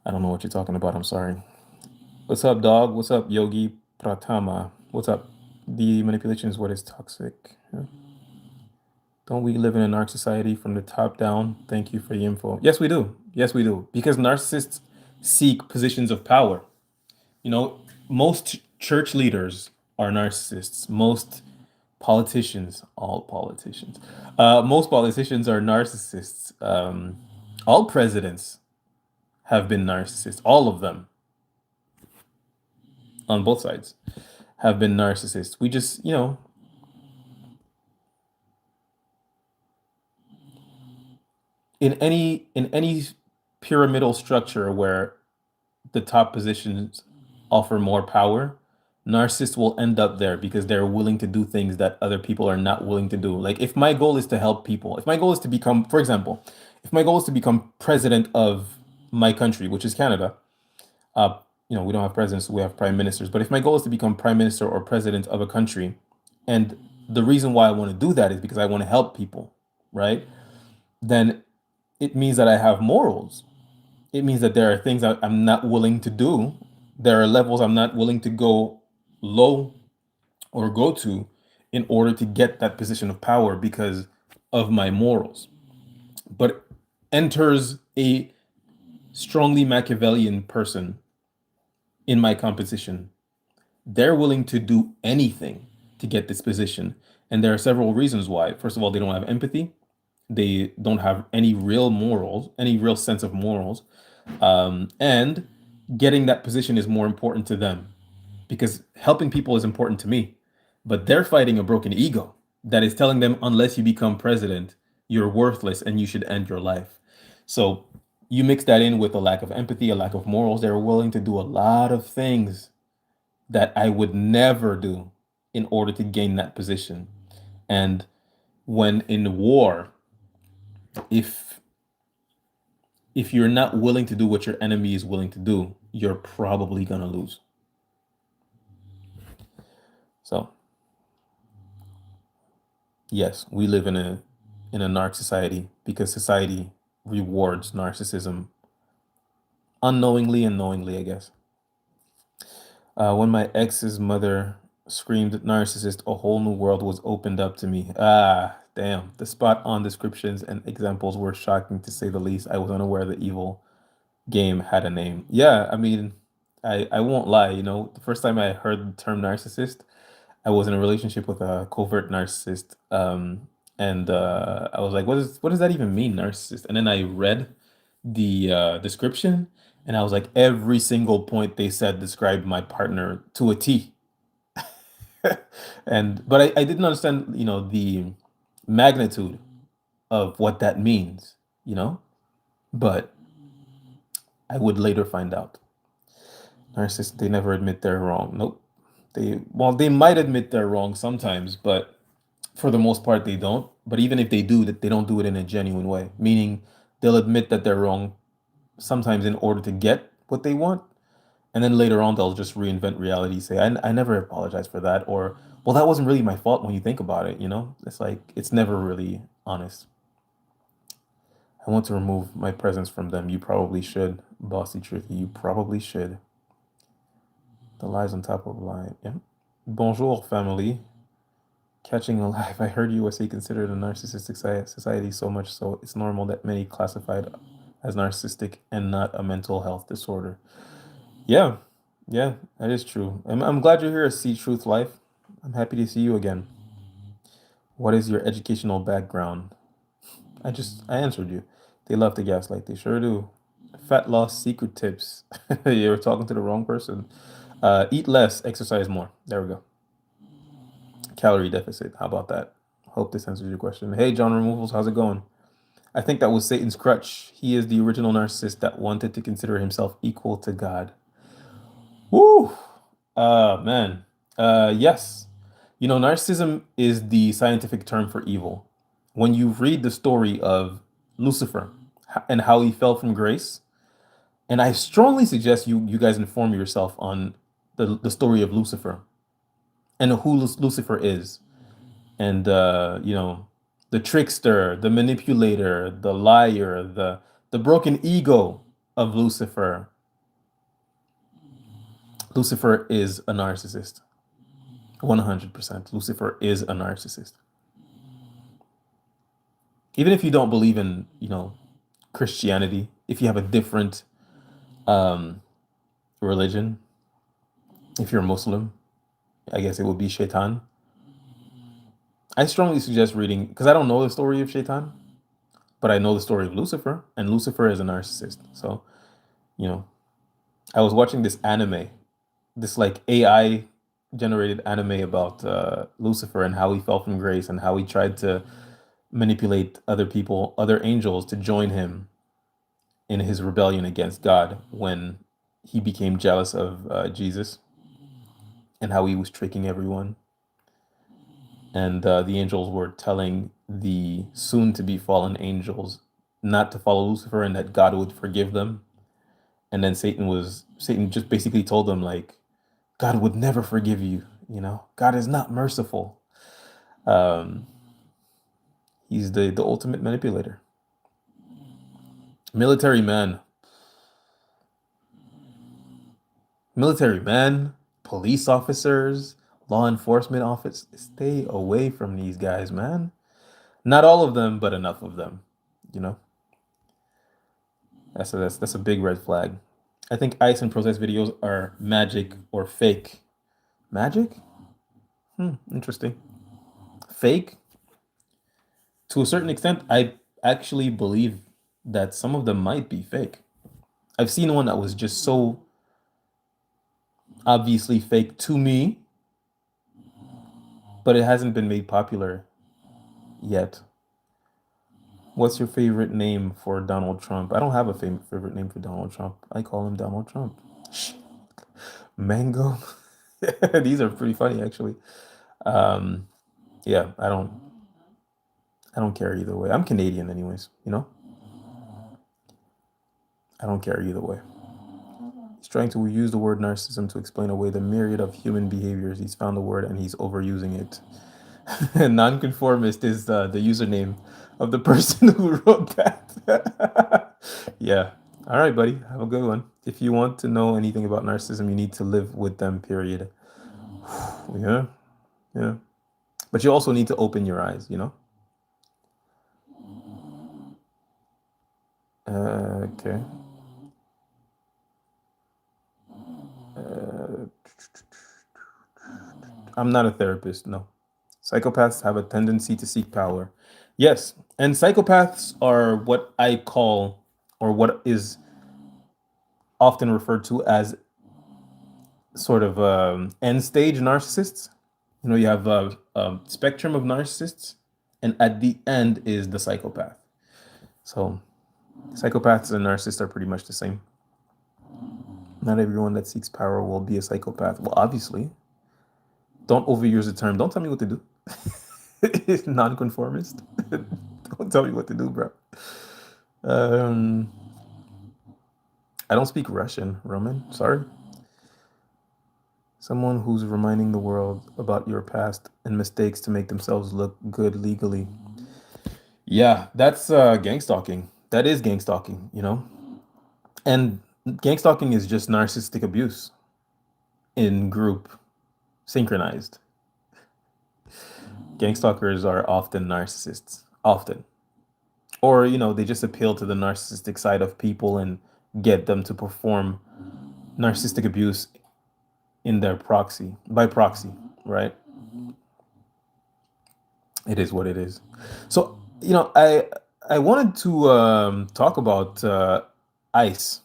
I don't know what you're talking about. I'm sorry. What's up, dog? What's up, Yogi Pratama? What's up? The manipulation is what is toxic. Yeah. Don't we live in a narc society from the top down? Thank you for the info. Yes, we do. Yes, we do. Because narcissists seek positions of power. Most church leaders are narcissists. Most politicians are narcissists. All presidents have been narcissists. All of them on both sides have been narcissists. We just, in any pyramidal structure where the top positions offer more power, narcissists will end up there because they're willing to do things that other people are not willing to do. Like if my goal is to help people, if my goal is to become, for example, if my goal is to become president of my country, which is Canada, uh, we don't have presidents, we have prime ministers. But if my goal is to become prime minister or president of a country, and the reason why I want to do that is because I want to help people, right? Then it means that I have morals. It means that there are things that I'm not willing to do. There are levels I'm not willing to go low or go to in order to get that position of power because of my morals. But enters a strongly Machiavellian person in my competition, they're willing to do anything to get this position. And there are several reasons why. First of all, they don't have empathy. They don't have any real morals, any real sense of morals. And getting that position is more important to them because helping people is important to me. But they're fighting a broken ego that is telling them, unless you become president, you're worthless and you should end your life. So you mix that in with a lack of empathy, a lack of morals. They're willing to do a lot of things that I would never do in order to gain that position. And when in war, if you're not willing to do what your enemy is willing to do, you're probably gonna lose. So yes, we live in a narc society because society rewards narcissism unknowingly and knowingly, I guess. When my ex's mother screamed narcissist, a whole new world was opened up to me. Ah, damn. The spot on descriptions and examples were shocking to say the least. I was unaware the evil game had a name. Yeah, I mean, I won't lie, the first time I heard the term narcissist, I was in a relationship with a covert narcissist. And I was like, what does that even mean, narcissist? And then I read the description, and I was like, every single point they said described my partner to a T. And but I didn't understand, the magnitude of what that means, you know. But I would later find out. Narcissists, they never admit they're wrong. Nope. They might admit they're wrong sometimes, but for the most part they don't. But even if they do, that they don't do it in a genuine way. Meaning they'll admit that they're wrong sometimes in order to get what they want. And then later on, they'll just reinvent reality, say, I never apologized for that. Or, well, that wasn't really my fault when you think about it, It's like, it's never really honest. I want to remove my presence from them. You probably should. Bossy Truthy, you probably should. The lies on top of a lie. Yeah. Bonjour, family. Catching alive. I heard USA considered a narcissistic society so much so it's normal that many classified as narcissistic and not a mental health disorder. Yeah, yeah, that is true. I'm glad you're here, See Truth Life. I'm happy to see you again. What is your educational background? I answered you. They love to gaslight. They sure do. Fat loss secret tips. You're talking to the wrong person. Eat less, exercise more. There we go. Calorie deficit. How about that? Hope this answers your question. Hey, John Removals, how's it going? I think that was Satan's crutch. He is the original narcissist that wanted to consider himself equal to God. Woo! Man. Yes. Narcissism is the scientific term for evil. When you read the story of Lucifer and how he fell from grace, and I strongly suggest you guys inform yourself on the story of Lucifer and who Lucifer is, and the trickster, the manipulator, the liar, the broken ego of Lucifer. Lucifer is a narcissist. 100%. Lucifer is a narcissist. Even if you don't believe in, Christianity, if you have a different religion, if you're a Muslim, I guess it would be Shaitan. I strongly suggest reading, because I don't know the story of Shaitan, but I know the story of Lucifer, and Lucifer is a narcissist. So, I was watching this anime, this like AI generated anime about Lucifer and how he fell from grace and how he tried to manipulate other people, other angels to join him in his rebellion against God when he became jealous of Jesus and how he was tricking everyone. And the angels were telling the soon to be fallen angels not to follow Lucifer and that God would forgive them. And then Satan just basically told them like, God would never forgive you. God is not merciful. Um, he's the ultimate manipulator. Military man. Military men, police officers, law enforcement officers. Stay away from these guys, man. Not all of them, but enough of them, you know? That's a big red flag. I think ice and protest videos are magic or fake. Magic? Interesting. Fake? To a certain extent, I actually believe that some of them might be fake. I've seen one that was just so obviously fake to me, but it hasn't been made popular yet. What's your favorite name for Donald Trump? I don't have a favorite name for Donald Trump. I call him Donald Trump. Mango. These are pretty funny, actually. Um, yeah, I don't care either way. I'm Canadian anyways, you know? I don't care either way. He's trying to use the word narcissism to explain away the myriad of human behaviors. He's found the word and he's overusing it. Nonconformist is the username of the person who wrote that. Yeah. All right, buddy. Have a good one. If you want to know anything about narcissism, you need to live with them, period. Yeah. Yeah. But you also need to open your eyes, you know? Okay. Uh, I'm not a therapist, no. Psychopaths have a tendency to seek power. Yes, and psychopaths are what I call, or what is often referred to as sort of end stage narcissists. You know, you have a spectrum of narcissists, and at the end is the psychopath. So, psychopaths and narcissists are pretty much the same. Not everyone that seeks power will be a psychopath. Well, obviously, don't overuse the term. Don't tell me what to do. Nonconformist. Don't tell me what to do, bro. Um, I don't speak Russian, Roman. Sorry. Someone who's reminding the world about your past and mistakes to make themselves look good legally. Yeah, that's gang stalking. That is gang stalking, you know? And gang stalking is just narcissistic abuse in group, synchronized. Gang stalkers are often narcissists, often. Or, you know, they just appeal to the narcissistic side of people and get them to perform narcissistic abuse in their proxy, by proxy, right? It is what it is. So, you know, I wanted to talk about ICE,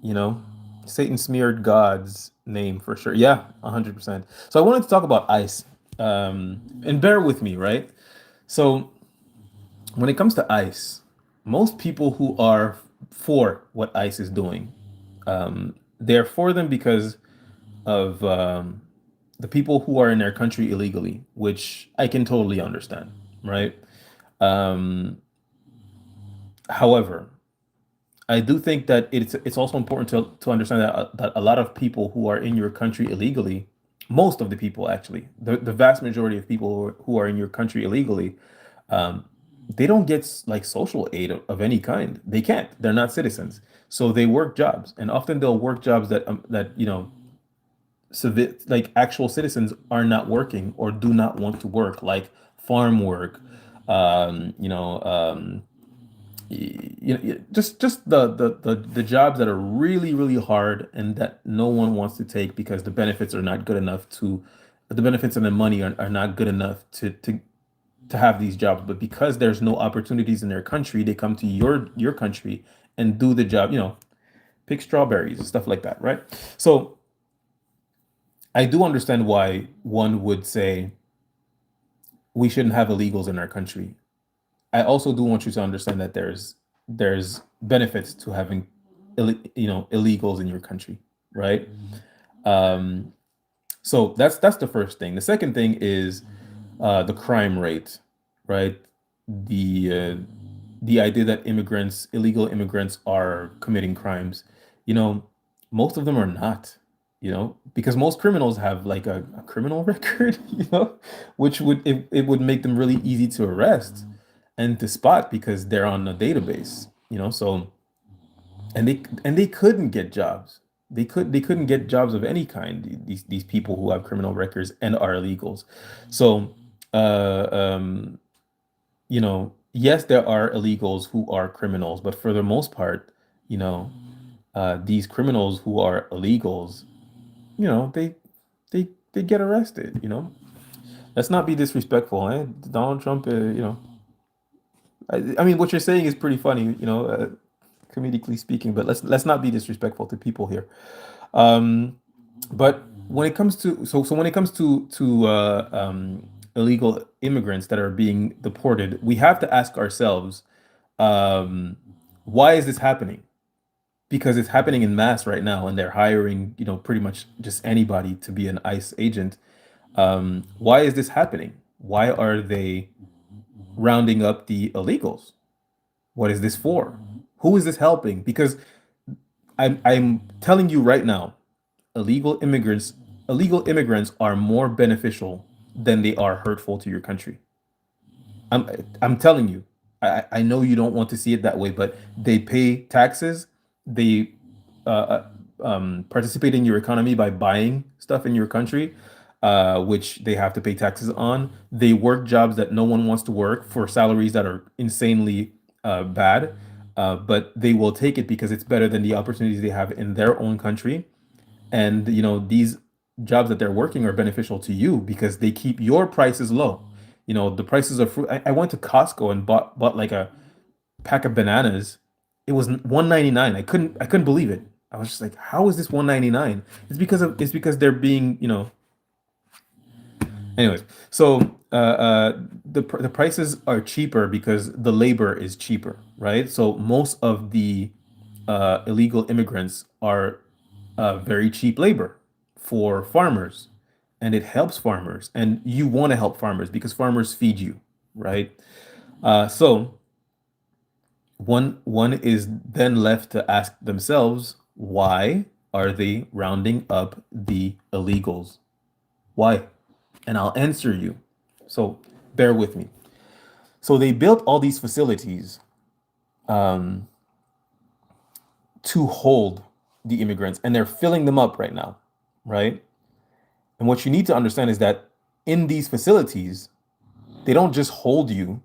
you know, Satan smeared God's name for sure. Yeah, 100%. So I wanted to talk about ICE, and bear with me, right? So when it comes to ICE, most people who are for what ICE is doing, they're for them because of the people who are in their country illegally, which I can totally understand, right? Um, However, I do think that it's also important to understand that a lot of people who are in your country illegally, most of the people actually, the vast majority of people who are in your country illegally, um, they don't get like social aid of any kind. They can't. They're not citizens, so they work jobs, and often they'll work jobs that you know like actual citizens are not working or do not want to work, like farm work, you know, just the jobs that are really really hard and that no one wants to take because the benefits are not good enough to the benefits and the money are not good enough to have these jobs, but because there's no opportunities in their country, they come to your country and do the job, you know, pick strawberries and stuff like that, right? So I do understand why one would say we shouldn't have illegals in our country. I also do want you to understand that there's benefits to having you know, illegals in your country, right? Um, so that's the first thing. The second thing is the crime rate, right? The idea that illegal immigrants are committing crimes. You know, most of them are not, you know, because most criminals have like a criminal record, you know, which it would make them really easy to arrest and to spot because they're on a database, you know. So and they couldn't get jobs. They couldn't get jobs of any kind. These people who have criminal records and are illegals. So uh, um, you know, yes, there are illegals who are criminals, but for the most part, you know, these criminals who are illegals, they get arrested. Let's not be disrespectful, eh? Donald Trump, I mean, what you're saying is pretty funny, comedically speaking, but let's not be disrespectful to people here. Um, but when it comes to when it comes to illegal immigrants that are being deported, we have to ask ourselves, um, why is this happening? Because it's happening in mass right now, and they're hiring, pretty much just anybody to be an ICE agent. Why is this happening? Why are they rounding up the illegals? What is this for? Who is this helping? Because I'm telling you right now, illegal immigrants illegal immigrants are more beneficial than they are hurtful to your country. I'm telling you. I know you don't want to see it that way, but they pay taxes. They participate in your economy by buying stuff in your country, which they have to pay taxes on. They work jobs that no one wants to work for salaries that are insanely bad, but they will take it because it's better than the opportunities they have in their own country. And these jobs that they're working are beneficial to you because they keep your prices low. The prices of fruit. I went to Costco and bought like a pack of bananas. It was 1.99. I couldn't believe it. I was just like, how is this 1.99? It's because they're being, anyways. So the prices are cheaper because the labor is cheaper, right? So most of the illegal immigrants are very cheap labor for farmers, and it helps farmers. And you want to help farmers because farmers feed you, right? So one is then left to ask themselves, why are they rounding up the illegals? Why? And I'll answer you. So bear with me. So they built all these facilities um, to hold the immigrants, and they're filling them up right now, right? And what you need to understand is that in these facilities, they don't just hold you,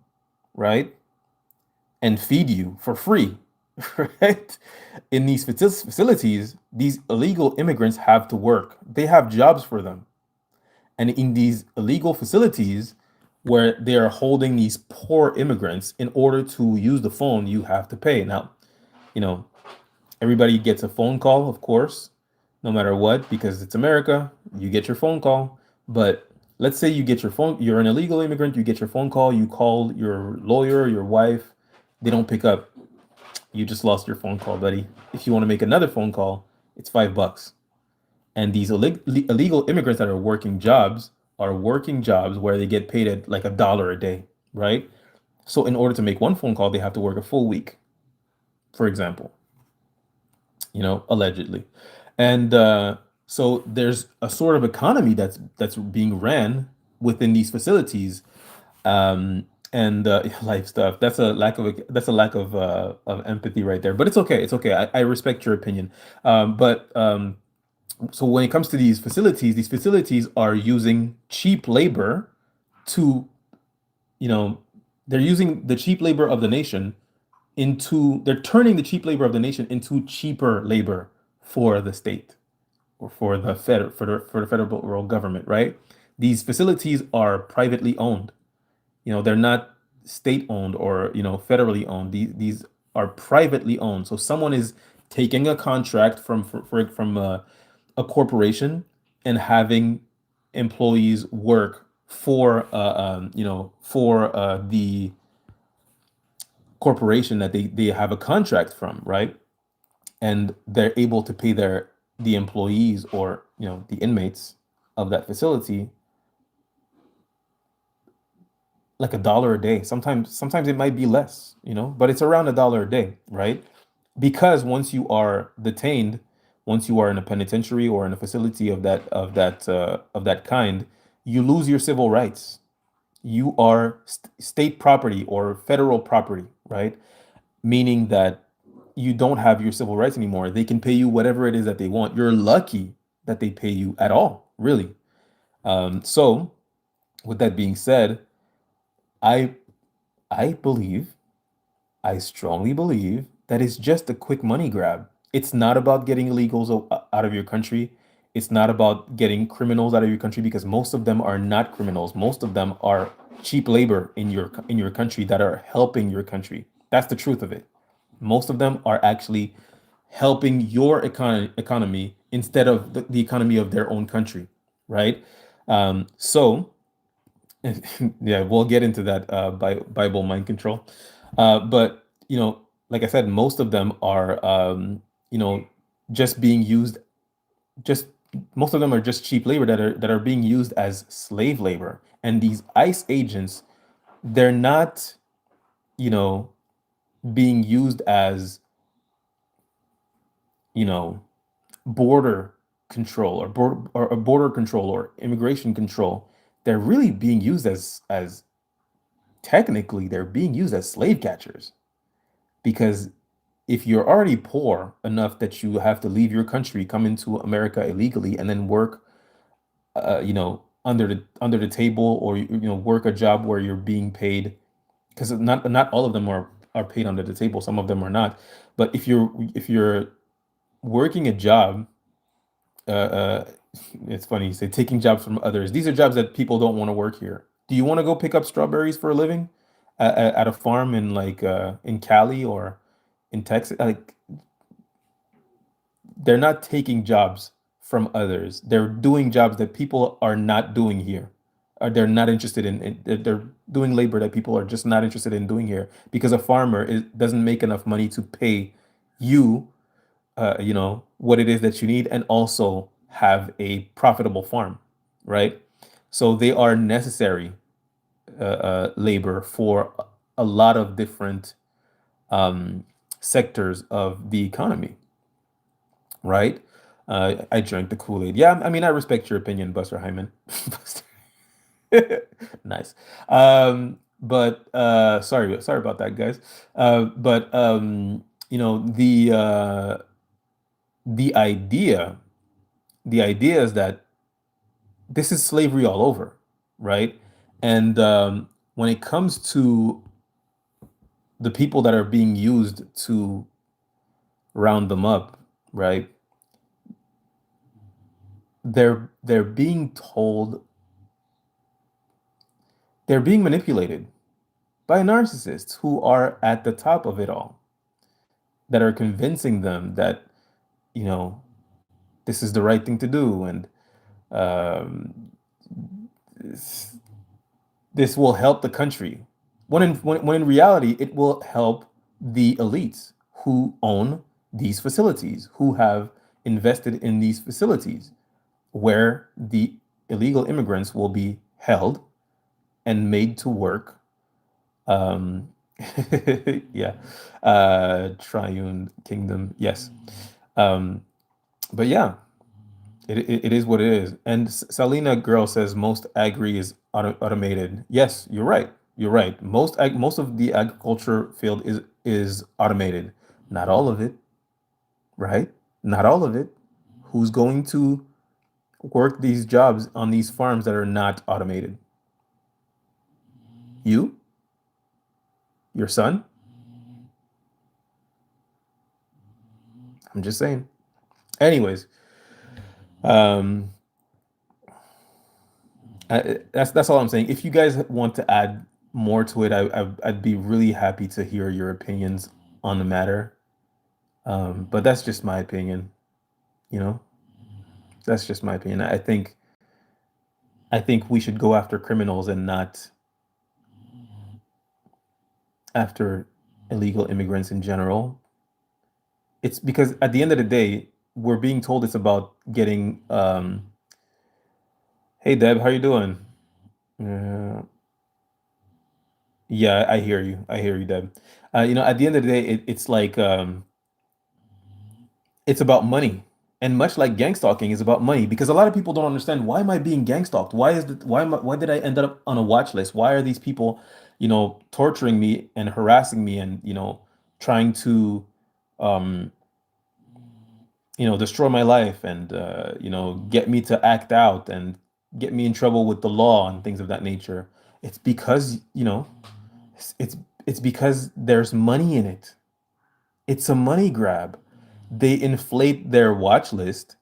right, and feed you for free, right? In these facilities, these illegal immigrants have to work. They have jobs for them. And in these illegal facilities where they are holding these poor immigrants, in order to use the phone, you have to pay. Now, you know, everybody gets a phone call, of course, no matter what, because it's America. You get your phone call. But let's say you're an illegal immigrant, you get your phone call, you call your lawyer, your wife, they don't pick up. You just lost your phone call, buddy. If you want to make another phone call, it's $5. And these illegal immigrants that are working jobs where they get paid at like $1 a day, right? So in order to make one phone call, they have to work a full week, for example, allegedly. And so there's a sort of economy that's being ran within these facilities, and life stuff. That's a lack of empathy right there. But it's okay. It's okay. I respect your opinion. But so when it comes to these facilities are using cheap labor to, you know, they're using the cheap labor of the nation they're turning the cheap labor of the nation into cheaper labor for the state, or for the federal government, right? These facilities are privately owned. They're not state owned or, federally owned. These are privately owned. So someone is taking a contract from a corporation and having employees work for the corporation that they have a contract from, right? And they're able to pay the employees, or the inmates of that facility, like $1 a day. Sometimes it might be less, but it's around $1 a day, right? Because once you are in a penitentiary or in a facility of that kind, you lose your civil rights. You are state property or federal property, right? Meaning that you don't have your civil rights anymore. They can pay you whatever it is that they want. You're lucky that they pay you at all, really. So, with that being said, I I believe, I strongly believe that is just a quick money grab. It's not about getting illegals out of your country. It's not about getting criminals out of your country because most of them are not criminals. Most of them are cheap labor in your country that are helping your country. That's the truth of it. Most of them are actually helping your economy instead of the economy of their own country, right? So yeah, we'll get into that Bible mind control. But like I said, most of them are you know, just being used just most of them are just cheap labor that are being used as slave labor. And these ICE agents, they're not, you know, being used as, you know, border control or border control or immigration control. They're really being used as technically they're being used as slave catchers because if you're already poor enough that you have to leave your country, come into America illegally, and then work, under the table, or work a job where you're being paid, because not all of them are paid under the table. Some of them are not. But if you're working a job, uh, uh, it's funny you say taking jobs from others. These are jobs that people don't want to work here. Do you want to go pick up strawberries for a living at a farm in in Cali or in Texas? Like they're not taking jobs from others. They're doing jobs that people are not doing here. Or they're not interested they're doing labor that people are just not interested in doing here because a farmer doesn't make enough money to pay you, what it is that you need and also have a profitable farm, right? So they are necessary labor for a lot of different um, sectors of the economy, right? I drank the Kool-Aid. Yeah, I mean, I respect your opinion, Buster Hyman. Buster- Nice. But sorry about that, guys. But the idea, the idea is that this is slavery all over, right? And when it comes to the people that are being used to round them up, right? They're being told, they're being manipulated by narcissists who are at the top of it all, that are convincing them that, you know, this is the right thing to do, and um, this, this will help the country. When in reality, it will help the elites who own these facilities, who have invested in these facilities, where the illegal immigrants will be held and made to work. Um, yeah, Triune Kingdom, yes. Um, but yeah, it is what it is. And Salina Girl says most agri is automated. Yes, you're right. You're right. Most of the agriculture field is automated. Not all of it, right? Not all of it. Who's going to work these jobs on these farms that are not automated? You, your son? I'm just saying. Anyways, um, that's all I'm saying. If you guys want to add more to it, I'd be really happy to hear your opinions on the matter. But that's just my opinion, you know. That's just my opinion. I think we should go after criminals and not after illegal immigrants in general. It's because at the end of the day, we're being told it's about getting. Hey Deb, how you doing? Uh, yeah, I hear you. I hear you, Deb. At the end of the day, it's like it's about money. And much like gang stalking is about money, because a lot of people don't understand, why am I being gang stalked? Why did I end up on a watch list? Why are these people, torturing me and harassing me and, trying to um, destroy my life and get me to act out and get me in trouble with the law and things of that nature? It's because, it's because there's money in it. It's a money grab. They inflate their watch list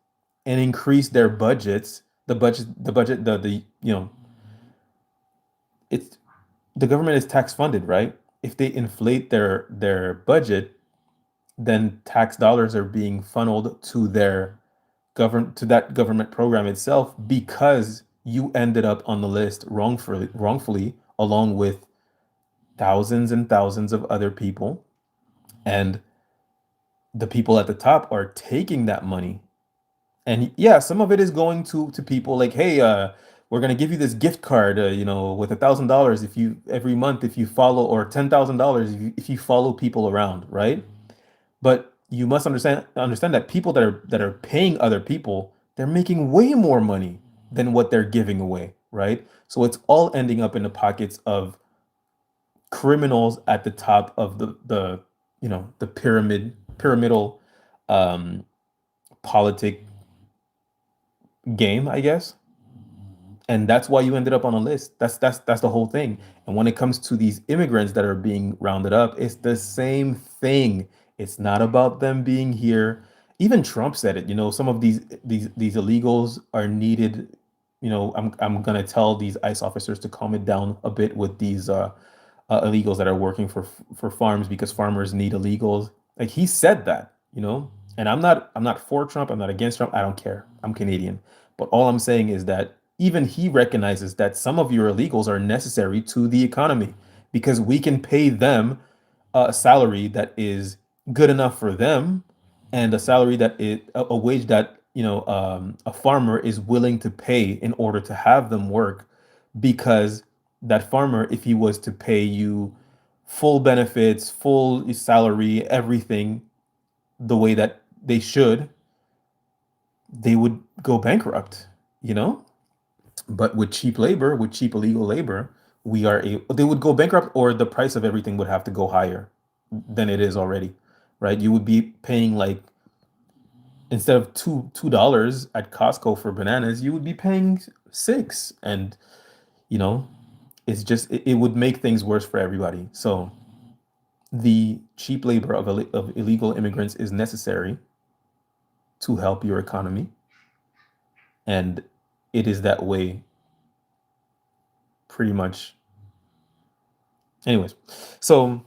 and increase their budgets. The it's the government is tax funded, right? If they inflate their budget, then tax dollars are being funneled to their to that government program itself because you ended up on the list wrongfully along with thousands and thousands of other people, and the people at the top are taking that money. And yeah, some of it is going to people like, hey, we're gonna give you this gift card, with $1,000 if you every month if you follow, or $10,000 if you follow people around, right? But you must understand that people that are paying other people, they're making way more money than what they're giving away, right? So it's all ending up in the pockets of criminals at the top of the pyramidal um politic game, I guess. And that's why you ended up on a list. That's the whole thing. And when it comes to these immigrants that are being rounded up, it's the same thing. It's not about them being here. Even Trump said it. Some of these illegals are needed. I'm gonna tell these ICE officers to calm it down a bit with these illegals that are working for farms, because farmers need illegals. Like, he said that. And I'm not for Trump. I'm not against Trump. I don't care. I'm Canadian. But all I'm saying is that even he recognizes that some of your illegals are necessary to the economy, because we can pay them a salary that is good enough for them, and a salary that is a wage that a farmer is willing to pay in order to have them work. Because that farmer, if he was to pay you full benefits, full salary, everything the way that they should, they would go bankrupt, you know? But with cheap labor, with cheap illegal labor, they would go bankrupt, or the price of everything would have to go higher than it is already, right? You would be paying, like, instead of $2 at Costco for bananas, you would be paying six. And you know, it would make things worse for everybody. So the cheap labor of illegal immigrants is necessary to help your economy, and it is that way pretty much. Anyways, so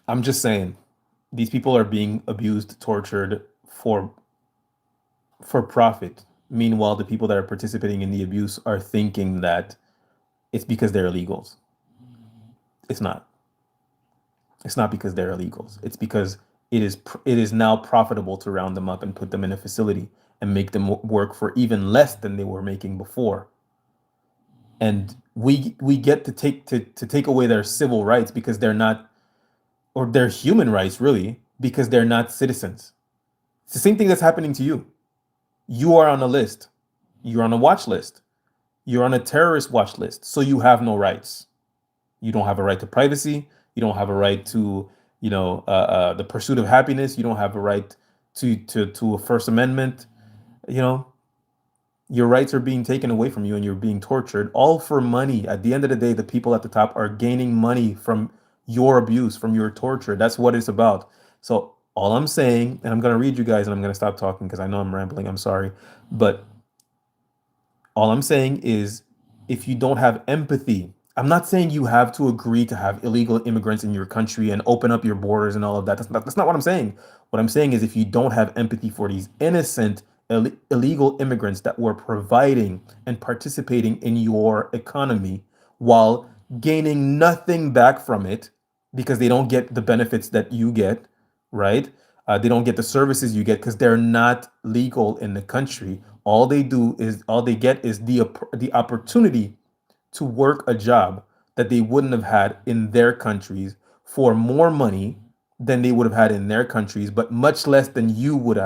I'm just saying, these people are being abused, tortured for profit. Meanwhile, the people that are participating in the abuse are thinking that it's because they're illegals. It's not. It's not because they're illegals. It's because it is now profitable to round them up and put them in a facility and make them work for even less than they were making before. And we get to take away their civil rights, because they're not, or their human rights, really, because they're not citizens. It's the same thing that's happening to you. You are on a list. You're on a watch list. You're on a terrorist watch list. So you have no rights. You don't have a right to privacy. You don't have a right to, the pursuit of happiness. You don't have a right to a First Amendment. You know, your rights are being taken away from you, and you're being tortured, all for money. At the end of the day, the people at the top are gaining money from your abuse, from your torture. That's what it's about. So all I'm saying, and I'm gonna read you guys, and I'm gonna stop talking because I know I'm rambling. I'm sorry, but all I'm saying is, if you don't have empathy, I'm not saying you have to agree to have illegal immigrants in your country and open up your borders and all of that. That's not what I'm saying. What I'm saying is, if you don't have empathy for these innocent illegal immigrants that were providing and participating in your economy while gaining nothing back from it, because they don't get the benefits that you get, right? They don't get the services you get because they're not legal in the country. All they get is the opportunity to work a job that they wouldn't have had in their countries for more money than they would have had in their countries, but much less than you would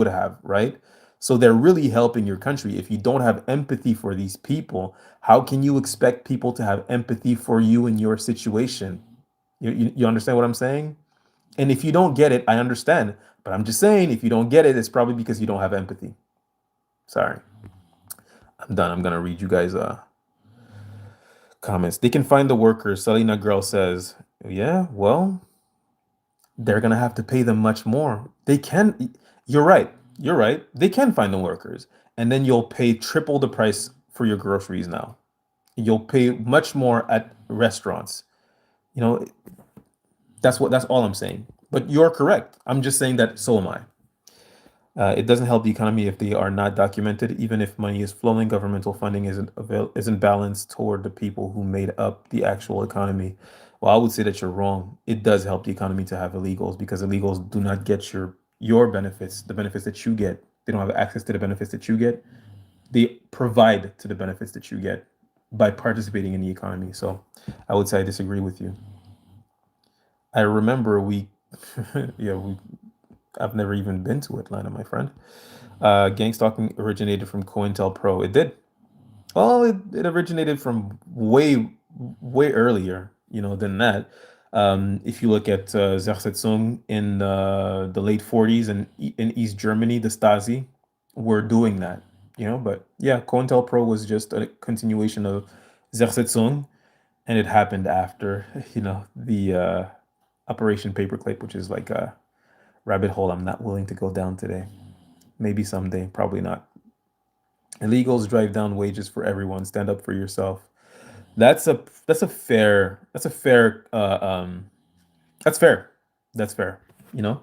have, right? So they're really helping your country. If you don't have empathy for these people, how can you expect people to have empathy for you in your situation? You understand what I'm saying? And if you don't get it, I understand. But I'm just saying, if you don't get it, it's probably because you don't have empathy. Sorry. I'm done. I'm gonna read you guys comments. They can find the workers. Selena Girl says, yeah, well, they're gonna have to pay them much more. They can, you're right, you're right. They can find the workers, and then you'll pay triple the price for your groceries now. You'll pay much more at restaurants. You know, that's all I'm saying. But you're correct. I'm just saying that so am I. It doesn't help the economy if they are not documented. Even if money is flowing, governmental funding isn't balanced toward the people who made up the actual economy. Well, I would say that you're wrong. It does help the economy to have illegals because illegals do not get your benefits, the benefits that you get. They don't have access to the benefits that you get. They provide to the benefits that you get by participating in the economy. So I would say I disagree with you. I remember yeah, I've never even been to Atlanta, my friend. Gang stalking originated from COINTELPRO. It did. Well, it originated from way earlier, than that. If you look at Zersetzung in the late 40s and in East Germany, the Stasi were doing that, But yeah, COINTELPRO was just a continuation of Zersetzung, and it happened after, the Operation Paperclip, which is like a rabbit hole I'm not willing to go down today. Maybe someday, probably not. Illegals drive down wages for everyone. Stand up for yourself. That's fair. That's fair. You know,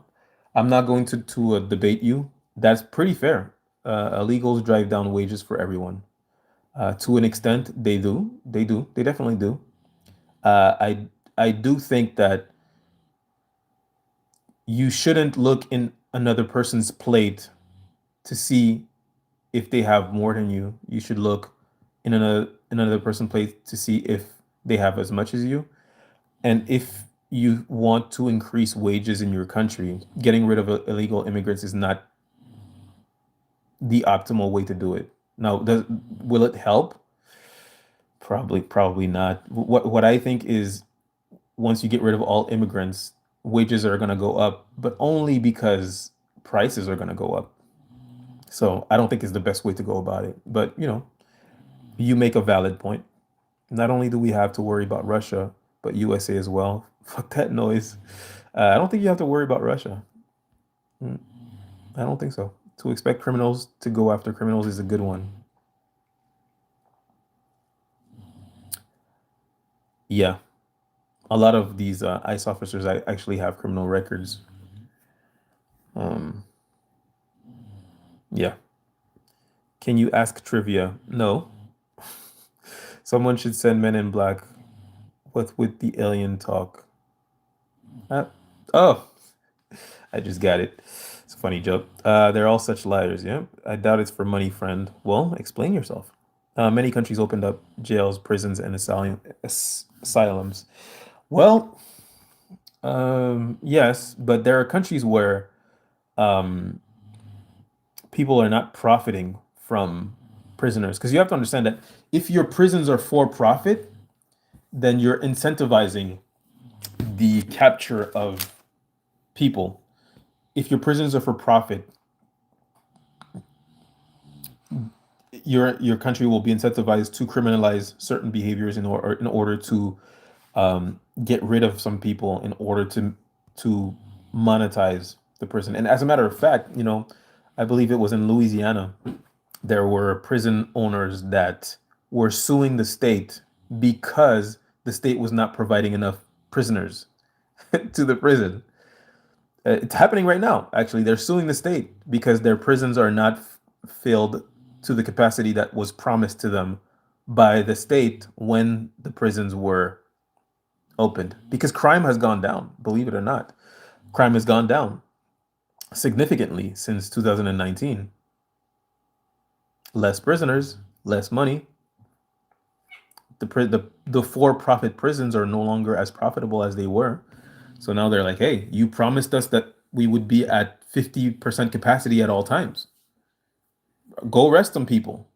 I'm not going to debate you. That's pretty fair. Illegals drive down wages for everyone. To an extent, they do. They do. They definitely do. I do think that you shouldn't look in another person's plate to see if they have more than you. You should look in another person's plate to see if they have as much as you. And if you want to increase wages in your country, getting rid of illegal immigrants is not the optimal way to do it. Now, will it help? Probably not. What I think is once you get rid of all immigrants, wages are going to go up, but only because prices are going to go up. So I don't think it's the best way to go about it. But you make a valid point. Not only do we have to worry about Russia, but USA as well. Fuck that noise. I don't think you have to worry about Russia. Mm, I don't think so. To expect criminals to go after criminals is a good one. Yeah, a lot of these ICE officers actually have criminal records. Um, yeah. Can you ask trivia? No. Someone should send Men in Black. What with the alien talk? Uh, oh, I just got it. It's a funny joke. They're all such liars. Yeah, I doubt it's for money, friend. Well, explain yourself. Many countries opened up jails, prisons, and asylums. Well, yes, but there are countries where um, people are not profiting from prisoners. Because you have to understand that if your prisons are for profit, then you're incentivizing the capture of people. If your prisons are for profit, your country will be incentivized to criminalize certain behaviors in order to get rid of some people in order to monetize the prison. And as a matter of fact, I believe it was in Louisiana, there were prison owners that were suing the state because the state was not providing enough prisoners to the prison. It's happening right now. Actually, they're suing the state because their prisons are not filled to the capacity that was promised to them by the state when the prisons were opened. Because crime has gone down, believe it or not. Crime has gone down significantly since 2019. Less prisoners, less money. The for-profit prisons are no longer as profitable as they were. So now they're like, hey, you promised us that we would be at 50% capacity at all times. Go arrest some people.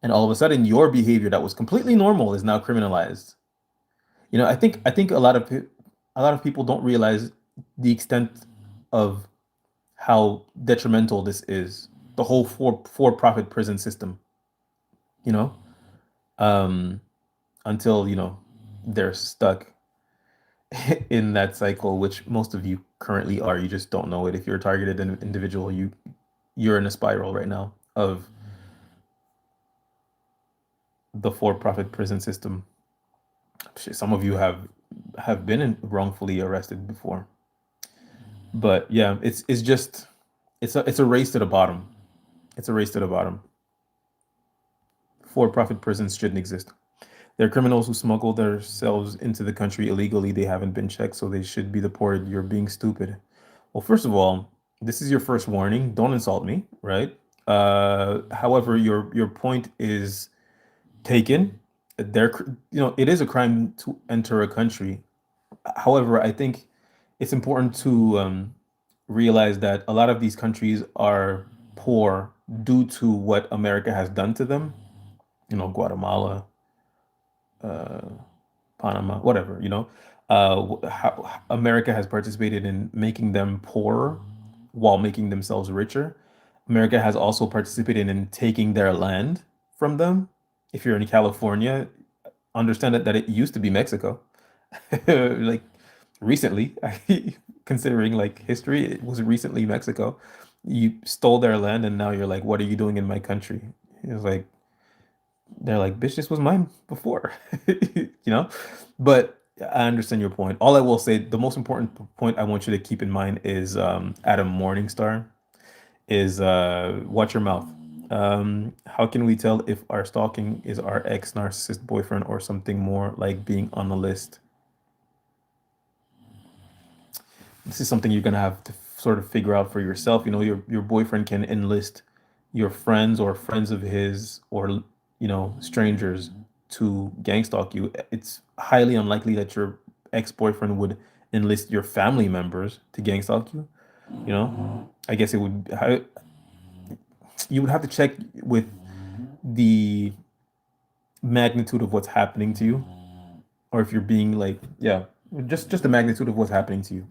And all of a sudden, your behavior that was completely normal is now criminalized. I think a lot of people don't realize the extent of how detrimental this is. The whole for-profit prison system, you know, um, until they're stuck. in that cycle, which most of you currently are. You just don't know it. If you're a targeted individual, you're in a spiral right now of the for-profit prison system. Shit, some of you have been wrongfully arrested before, but yeah, it's just it's a race to the bottom. It's a race to the bottom. For-profit prisons shouldn't exist. They're criminals who smuggle themselves into the country illegally. They haven't been checked, so they should be deported. You're being stupid. Well, first of all, this is your first warning. Don't insult me, right? However, your point is taken. It is a crime to enter a country. However, I think it's important to realize that a lot of these countries are poor due to what America has done to them. Guatemala, uh, Panama, whatever. How America has participated in making them poorer while making themselves richer. America has also participated in taking their land from them. If you're in California, understand that it used to be Mexico. Like recently, considering like history, it was recently Mexico. You stole their land and now you're like, what are you doing in my country? It's like they're like, bitch, this was mine before, you know? But I understand your point. All I will say, the most important point I want you to keep in mind is Adam Morningstar is watch your mouth. How can we tell if our stalking is our ex narcissist boyfriend or something more like being on the list? This is something you're gonna have to sort of figure out for yourself. Your boyfriend can enlist your friends or friends of his or strangers to gang stalk you. It's highly unlikely that your ex-boyfriend would enlist your family members to gang stalk you. I guess you would have to check with the magnitude of what's happening to you, or if you're being like, yeah, just the magnitude of what's happening to you.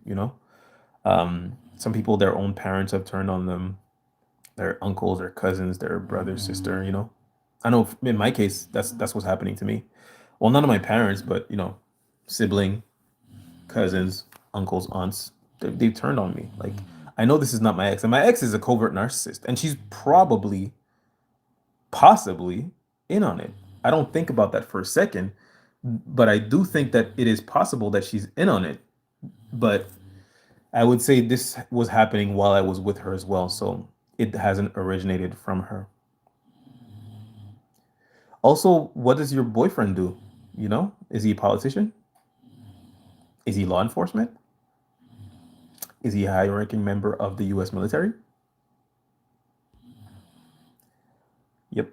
Some people, their own parents have turned on them, their uncles, their cousins, their brother, sister. I know in my case, that's what's happening to me. Well, none of my parents, but sibling, cousins, uncles, aunts, they've turned on me. Like, I know this is not my ex, and my ex is a covert narcissist, and she's probably, possibly in on it. I don't think about that for a second, but I do think that it is possible that she's in on it. But I would say this was happening while I was with her as well, so it hasn't originated from her. Also, what does your boyfriend do? Is he a politician? Is he law enforcement? Is he a high-ranking member of the U.S. military? Yep.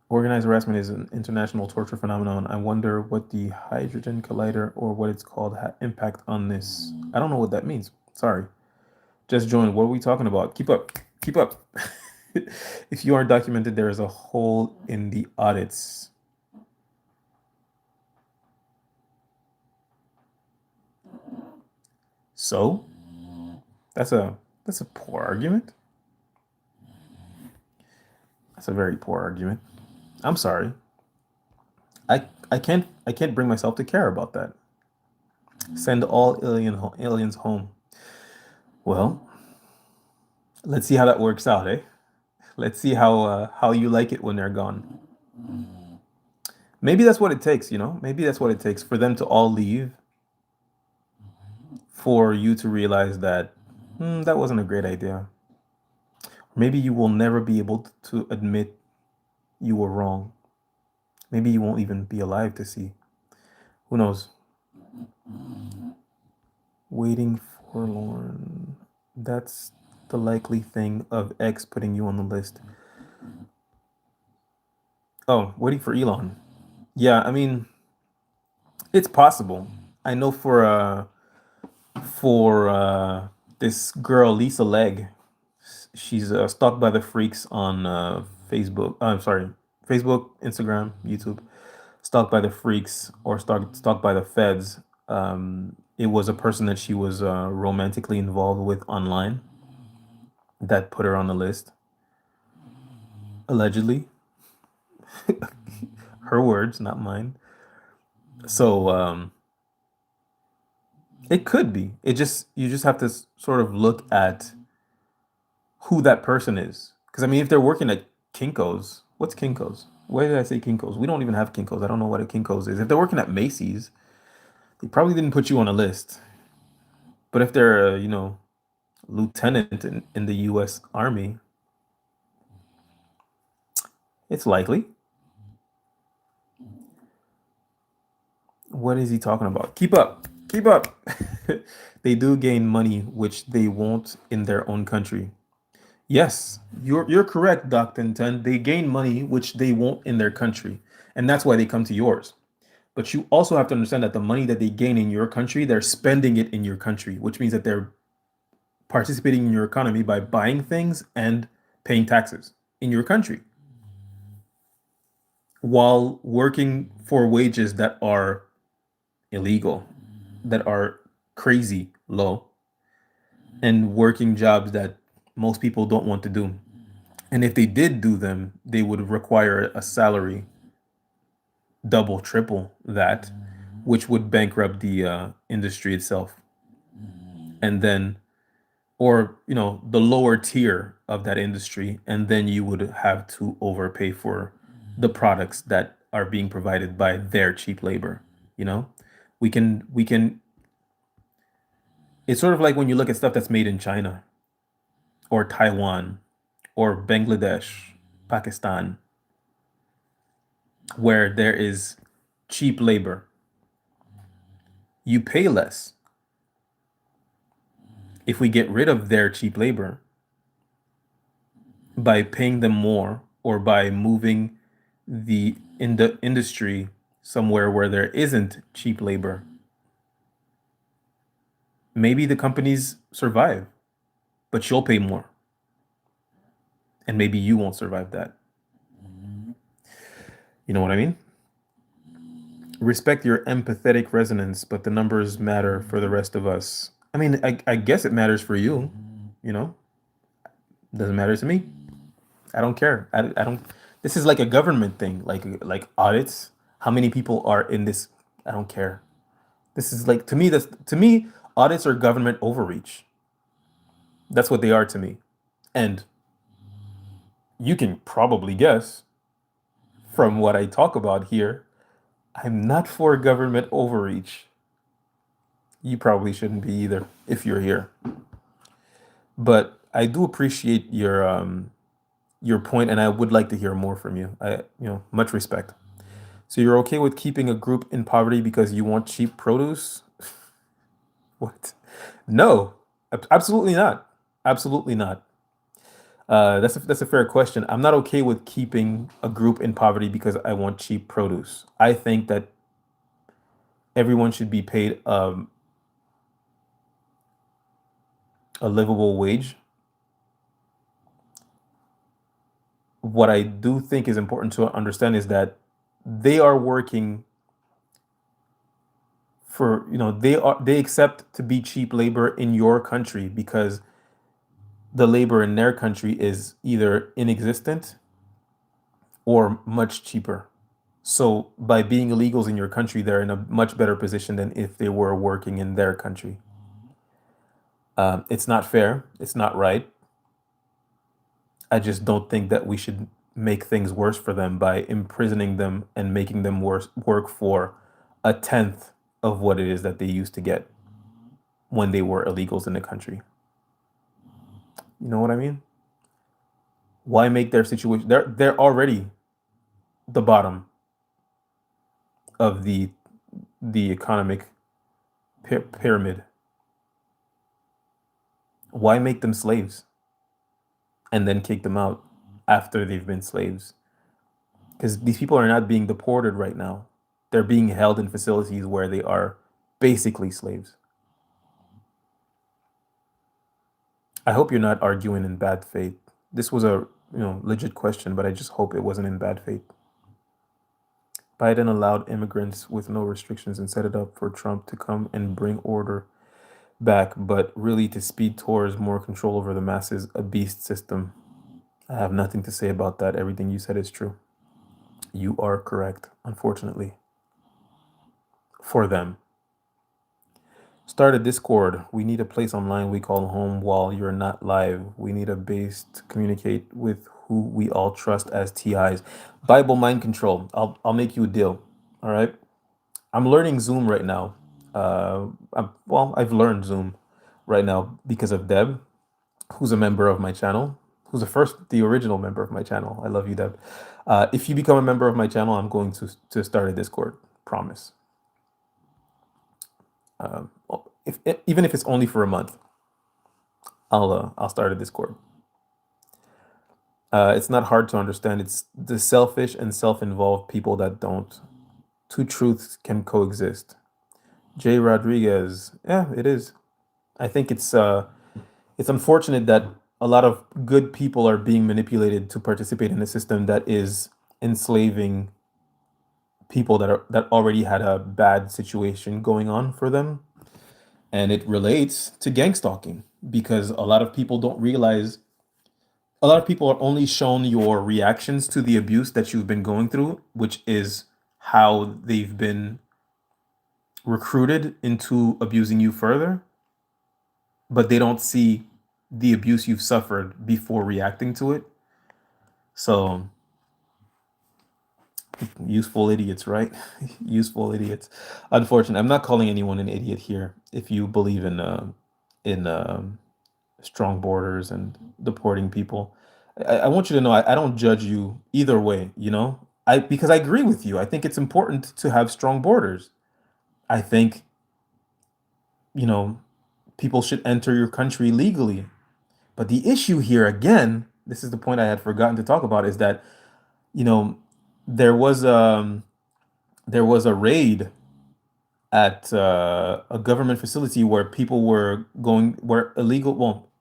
Organized harassment is an international torture phenomenon. I wonder what the hydrogen collider or what it's called impact on this. I don't know what that means. Sorry. Just joined. What are we talking about? Keep up. Keep up. If you aren't documented, there is a hole in the audits. So that's a poor argument. That's a very poor argument. I'm sorry. I can't bring myself to care about that. Send all aliens home. Well, let's see how that works out, eh? Let's see how you like it when they're gone. Maybe that's what it takes. Maybe that's what it takes for them to all leave, for you to realize that that wasn't a great idea. Maybe you will never be able to admit you were wrong. Maybe you won't even be alive to see. Who knows? Waiting forlorn. That's the likely thing of X putting you on the list. Oh, waiting for Elon. Yeah, I mean, it's possible. I know for this girl Lisa Legg, she's stalked by the freaks on Facebook. I'm sorry, Facebook, Instagram, YouTube. Stalked by the freaks or stalked by the feds. It was a person that she was romantically involved with online that put her on the list, allegedly. Her words, not mine. So it could be. It just you just have to sort of look at who that person is. Because I mean, if they're working at Kinko's, what's Kinko's? Why did I say Kinko's? We don't even have Kinko's. I don't know what a Kinko's is. If they're working at Macy's, they probably didn't put you on a list. But if they're a, lieutenant in the U.S. Army, it's likely. What is he talking about? Keep up. Keep up. They do gain money which they won't in their own country. Yes, you're correct, Dr. Ten. They gain money which they won't in their country, and that's why they come to yours. But you also have to understand that the money that they gain in your country, they're spending it in your country, which means that they're participating in your economy by buying things and paying taxes in your country while working for wages that are illegal, that are crazy low, and working jobs that most people don't want to do. And if they did do them, they would require a salary double, triple that, which would bankrupt the industry itself. And then, or, the lower tier of that industry. And then you would have to overpay for the products that are being provided by their cheap labor. You know, we can, it's sort of like when you look at stuff that's made in China or Taiwan or Bangladesh, Pakistan, where there is cheap labor, you pay less. If we get rid of their cheap labor by paying them more or by moving the industry somewhere where there isn't cheap labor, maybe the companies survive, but you'll pay more, and maybe you won't survive that. You know what I mean? Respect your empathetic resonance, but the numbers matter for the rest of us. I mean, I guess it matters for you, you know? Doesn't matter to me. I don't care. I don't. This is like a government thing, like audits. How many people are in this? I don't care. This is like to me, audits are government overreach. That's what they are to me. And you can probably guess from what I talk about here, I'm not for government overreach. You probably shouldn't be either if you're here. But I do appreciate your point, and I would like to hear more from you. Much respect. So you're okay with keeping a group in poverty because you want cheap produce? What? No, absolutely not. Absolutely not. That's a fair question. I'm not okay with keeping a group in poverty because I want cheap produce. I think that everyone should be paid a livable wage. What I do think is important to understand is that they are working for, they accept to be cheap labor in your country because the labor in their country is either inexistent or much cheaper. So by being illegals in your country, they're in a much better position than if they were working in their country. It's not fair. It's not right. I just don't think that we should make things worse for them by imprisoning them and making them work for a tenth of what it is that they used to get when they were illegals in the country. You know what I mean? Why make their situation? They're already the bottom of the economic pyramid. Why make them slaves and then kick them out after they've been slaves? Because these people are not being deported right now. They're being held in facilities where they are basically slaves. I hope you're not arguing in bad faith. This was a legit question, but I just hope it wasn't in bad faith. Biden allowed immigrants with no restrictions and set it up for Trump to come and bring order back, but really to speed towards more control over the masses, a beast system. I have nothing to say about that. Everything you said is true. You are correct, unfortunately. for them. Start a Discord. We need a place online we call home while you're not live. We need a base to communicate with who we all trust as TIs. Bible mind control. I'll make you a deal. All right. I'm learning Zoom right now. I've learned Zoom right now because of Deb, who's a member of my channel, who's the original member of my channel. I love you, Deb. If you become a member of my channel, I'm going to start a Discord. Promise. Um, if even if it's only for a month, I'll start a Discord. It's not hard to understand. It's the selfish and self-involved people that don't. Two truths can coexist. Jay Rodriguez. Yeah, it is. I think it's unfortunate that a lot of good people are being manipulated to participate in a system that is enslaving people that already had a bad situation going on for them. And it relates to gang stalking because a lot of people are only shown your reactions to the abuse that you've been going through, which is how they've been recruited into abusing you further, but they don't see the abuse you've suffered before reacting to it. So, useful idiots, right? Useful idiots. Unfortunately, I'm not calling anyone an idiot here. If you believe in strong borders and deporting people, I want you to know I don't judge you either way. Because I agree with you. I think it's important to have strong borders. I think you know people should enter your country legally. But the issue here, again, this is the point I had forgotten to talk about, is that you know there was there was a raid at a government facility where people were going, where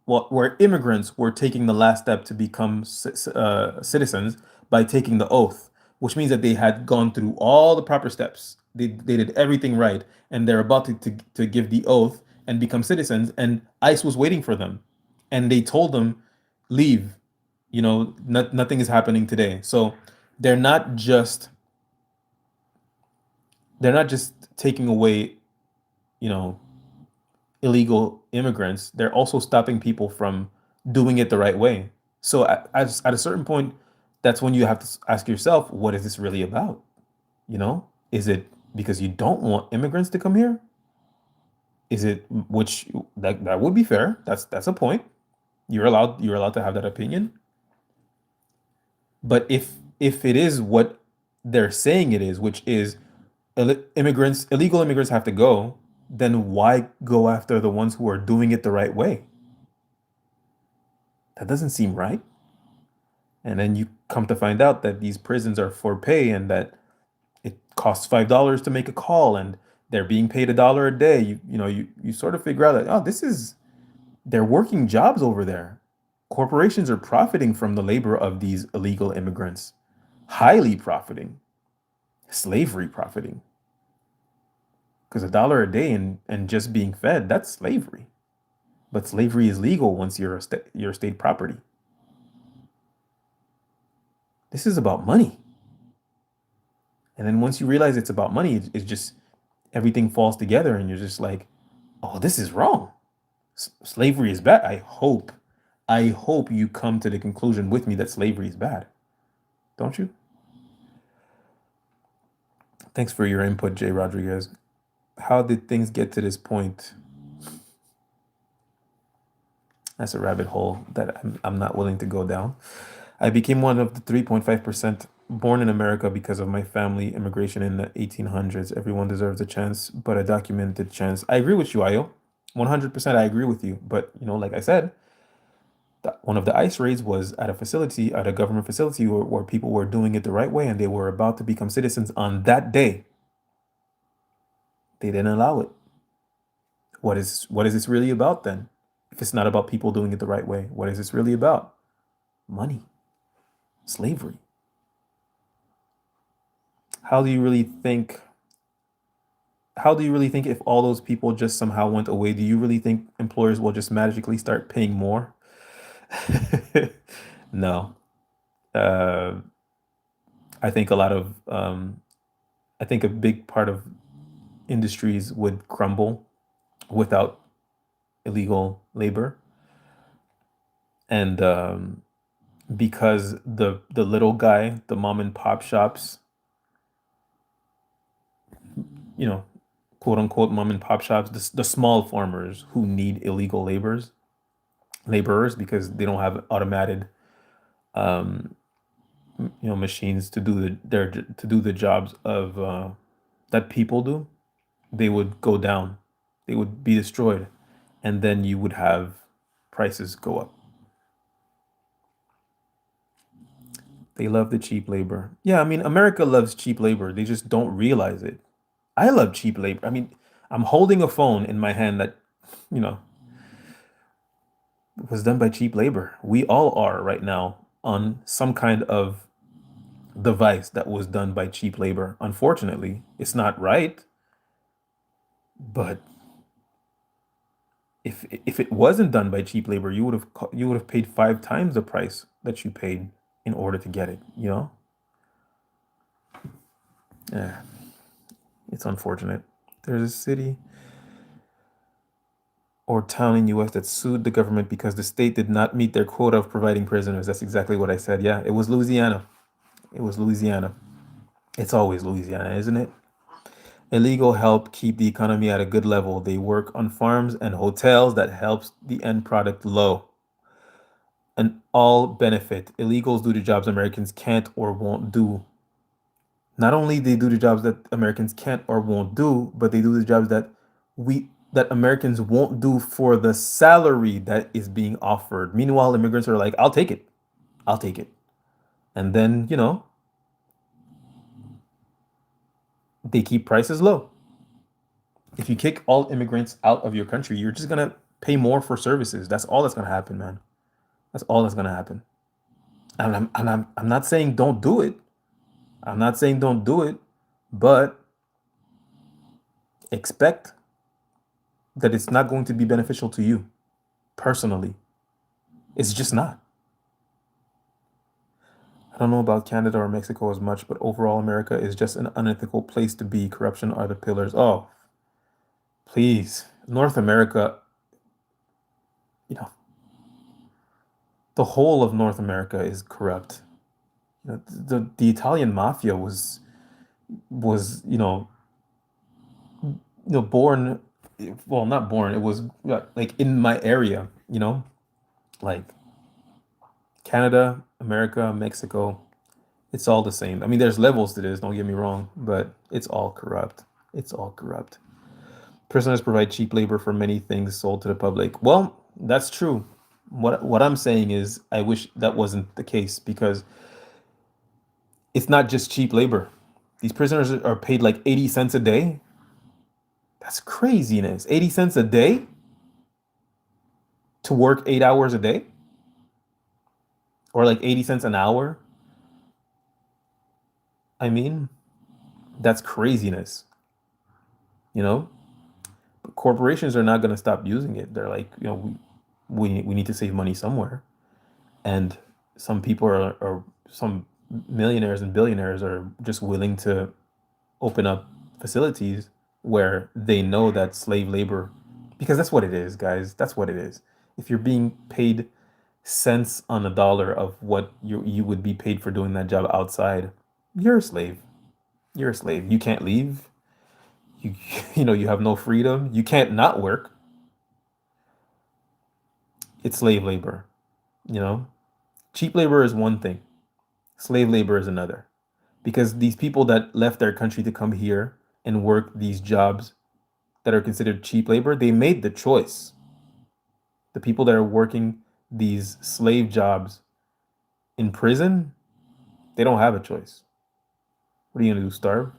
where immigrants were taking the last step to become citizens by taking the oath, which means that they had gone through all the proper steps. They did everything right, and they're about to give the oath and become citizens. And ICE was waiting for them, and they told them, leave. Nothing is happening today. So they're not just they're not just taking away, you know, illegal immigrants, they're also stopping people from doing it the right way. So at a certain point, that's when you have to ask yourself, what is this really about? Is it because you don't want immigrants to come here? Is it which that would be fair? That's a point. You're allowed to have that opinion. But if it is what they're saying it is, which is illegal immigrants have to go, then why go after the ones who are doing it the right way? That doesn't seem right. And then you come to find out that these prisons are for pay and that it costs $5 to make a call and they're being paid $1 a day. You sort of figure out that, oh, they're working jobs over there. Corporations are profiting from the labor of these illegal immigrants, highly profiting, slavery profiting. Because $1 a day and just being fed, that's slavery. But slavery is legal once you're state property. This is about money. And then once you realize it's about money, it's just everything falls together and you're just like, oh, this is wrong. Slavery is bad. I hope you come to the conclusion with me that slavery is bad. Don't you? Thanks for your input, Jay Rodriguez. How did things get to this point? That's a rabbit hole that I'm not willing to go down. I became one of the 3.5% born in America because of my family immigration in the 1800s. Everyone deserves a chance, but a documented chance. I agree with you, Ayo. 100% I agree with you. But, like I said, one of the ICE raids was at a government facility where people were doing it the right way and they were about to become citizens on that day. They didn't allow it. What is this really about then? If it's not about people doing it the right way, what is this really about? Money, slavery. How do you really think? How do you really think if all those people just somehow went away, do you really think employers will just magically start paying more? No. Uh, I think a lot of I think a big part of industries would crumble without illegal labor. And because the little guy, the mom and pop shops, you know, quote unquote mom and pop shops, the small farmers who need illegal laborers because they don't have automated um, machines to do to do the jobs of that people do, they would go down, they would be destroyed, and then you would have prices go up. They love the cheap labor. Yeah, I mean, America loves cheap labor. They just don't realize it. I love cheap labor. I mean, I'm holding a phone in my hand that, you know, was done by cheap labor. We all are right now on some kind of device that was done by cheap labor. Unfortunately, it's not right, but if it wasn't done by cheap labor, you would have paid 5 times the price that you paid in order to get it, you know? Yeah, it's unfortunate. There's a city or town in US that sued the government because the state did not meet their quota of providing prisoners. That's exactly what I said. Yeah, it was Louisiana. It was Louisiana. It's always Louisiana, isn't it? Illegal help keep the economy at a good level. They work on farms and hotels that helps the end product low. And all benefit. Illegals do the jobs Americans can't or won't do. Not only they do the jobs that Americans can't or won't do, but they do the jobs that Americans won't do for the salary that is being offered. Meanwhile, immigrants are like, I'll take it. I'll take it. And then, they keep prices low. If you kick all immigrants out of your country, you're just gonna pay more for services. That's all that's gonna happen, man. That's all that's gonna happen. And I'm not saying don't do it. I'm not saying don't do it, but expect that it's not going to be beneficial to you personally. It's just not. I don't know about Canada or Mexico as much, but overall, America is just an unethical place to be. Corruption are the pillars. Oh, please. North America, you know, the whole of North America is corrupt. The Italian mafia was born, well, not born, it was like in my area, like Canada, America, Mexico, it's all the same. I mean, there's levels to this, don't get me wrong, but it's all corrupt. It's all corrupt. Prisoners provide cheap labor for many things sold to the public. Well, that's true. What I'm saying is I wish that wasn't the case because it's not just cheap labor. These prisoners are paid like 80 cents a day. That's craziness. 80 cents a day to work 8 hours a day, or like 80 cents an hour. I mean, that's craziness, you know? But corporations are not going to stop using it. They're like, we need to save money somewhere. And some people some millionaires and billionaires are just willing to open up facilities where they know that slave labor, because that's what it is, guys. That's what it is. If you're being paid cents on a dollar of what you would be paid for doing that job outside, you're a slave. You're a slave. You can't leave. You you have no freedom. You can't not work. It's slave labor, you know? Cheap labor is one thing. Slave labor is another. Because these people that left their country to come here and work these jobs that are considered cheap labor, they made the choice. The people that are working these slave jobs in prison, they don't have a choice. What are you gonna do, starve?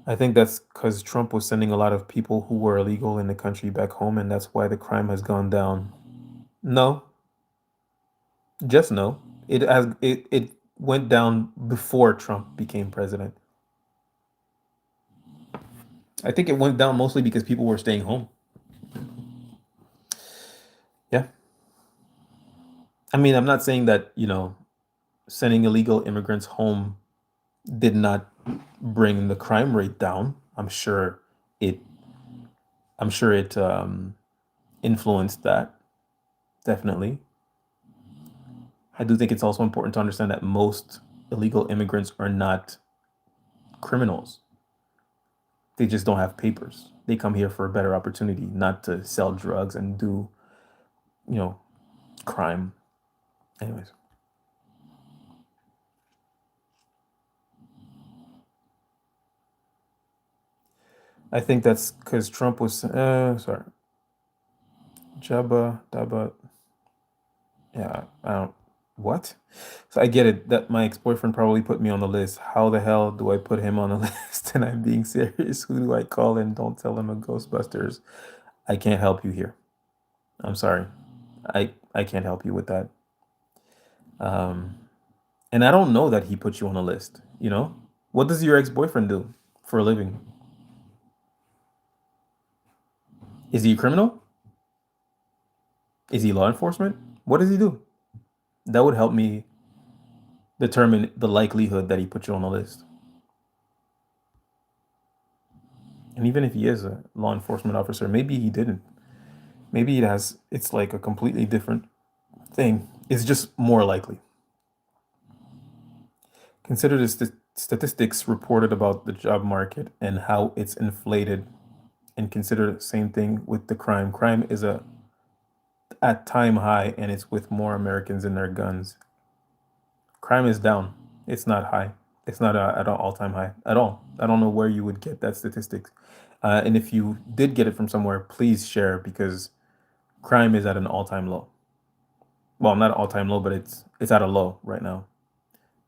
I think that's because Trump was sending a lot of people who were illegal in the country back home, and that's why the crime has gone down. No, just no. It went down before Trump became president. I think it went down mostly because people were staying home. Yeah. I mean, I'm not saying that, sending illegal immigrants home did not bring the crime rate down. It I'm sure it influenced that, definitely. I do think it's also important to understand that most illegal immigrants are not criminals. They just don't have papers. They come here for a better opportunity, not to sell drugs and do, you know, crime. Anyways, I think that's because Trump was, sorry, Jabba, Daba, yeah, I don't, what? So I get it that my ex-boyfriend probably put me on the list. How the hell do I put him on the list? And I'm being serious. Who do I call and don't tell him a Ghostbusters? I can't help you here. I'm sorry. I can't help you with that. Um, and I don't know that he put you on a list, you know? What does your ex-boyfriend do for a living? Is he a criminal? Is he law enforcement? What does he do? That would help me determine the likelihood that he put you on the list. And even if he is a law enforcement officer, maybe he didn't. Maybe it's like a completely different thing. It's just more likely. Consider the statistics reported about the job market and how it's inflated, and consider the same thing with the crime. Crime is a at time high, and it's with more Americans in their guns. Crime is down. It's not high. It's not at an all-time high at all. I don't know where you would get that statistics. And if you did get it from somewhere, please share because crime is at an all-time low. Well, not all-time low, but it's at a low right now.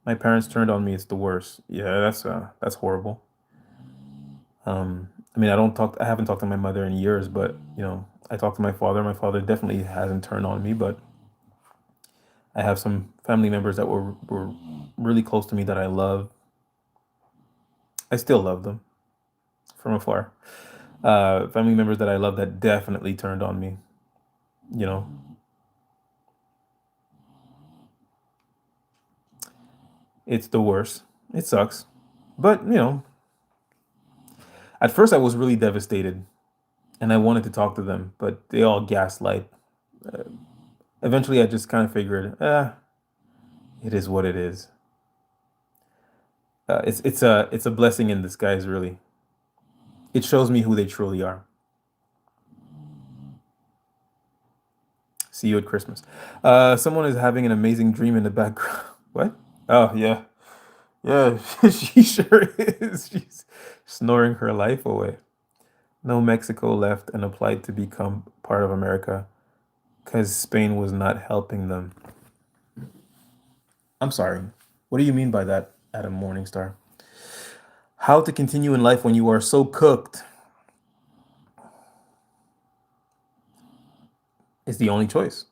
My parents turned on me. It's the worst. Yeah, that's horrible. I mean, I haven't talked to my mother in years, but I talked to my father. My father definitely hasn't turned on me, but I have some family members that were really close to me that I love. I still love them from afar. Family members that I love that definitely turned on me. You know, it's the worst. It sucks, but at first I was really devastated, and I wanted to talk to them, but they all gaslight. Uh, Eventually, I just kind of figured, it is what it is. It's a blessing in disguise, really. It shows me who they truly are. See you at Christmas. Someone is having an amazing dream in the background. What? Oh yeah, yeah. She sure is. She's snoring her life away. No, Mexico left and applied to become part of America because Spain was not helping them. I'm sorry. What do you mean by that, Adam Morningstar? How to continue in life when you are so cooked is the only choice.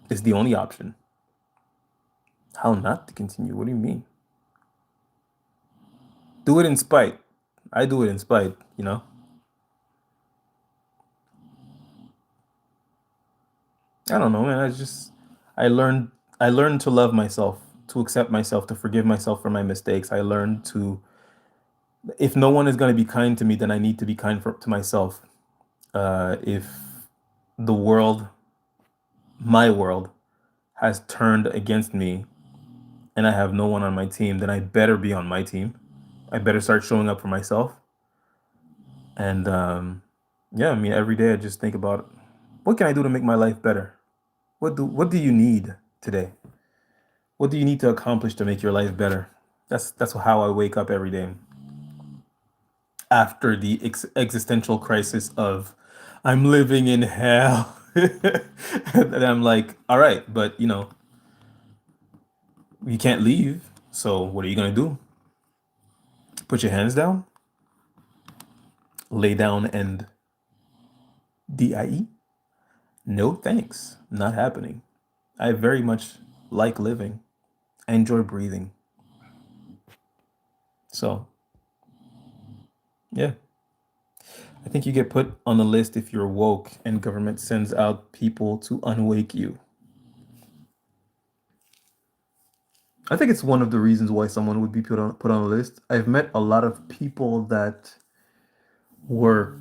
It's the only option. How not to continue? What do you mean? Do it in spite. I do it in spite. I don't know, man. I learned I learned to love myself, to accept myself, to forgive myself for my mistakes. I learned to if no one is going to be kind to me, then I need to be to myself. If the world, my world, has turned against me and I have no one on my team, then I better be on my team. I better start showing up for myself. And yeah, I mean, every day I just think about what can I do to make my life better? What do you need today? What do you need to accomplish to make your life better? That's how I wake up every day after the existential crisis of I'm living in hell. And I'm like, all right, but you can't leave. So what are you gonna do? Put your hands down, lay down and die? No thanks. Not happening. I very much like living. I enjoy breathing. So yeah. I think you get put on the list if you're woke and government sends out people to unwake you. I think it's one of the reasons why someone would be put on a list. I've met a lot of people that were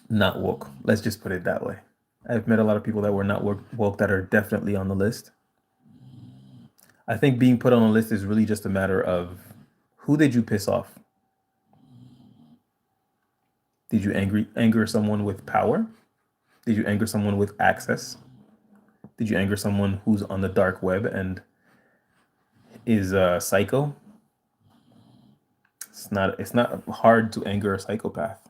not woke. Let's just put it that way. I've met a lot of people that were not woke that are definitely on the list. I think being put on a list is really just a matter of who did you piss off? Did you anger someone with power? Did you anger someone with access? Did you anger someone who's on the dark web and is a psycho? It's not hard to anger a psychopath.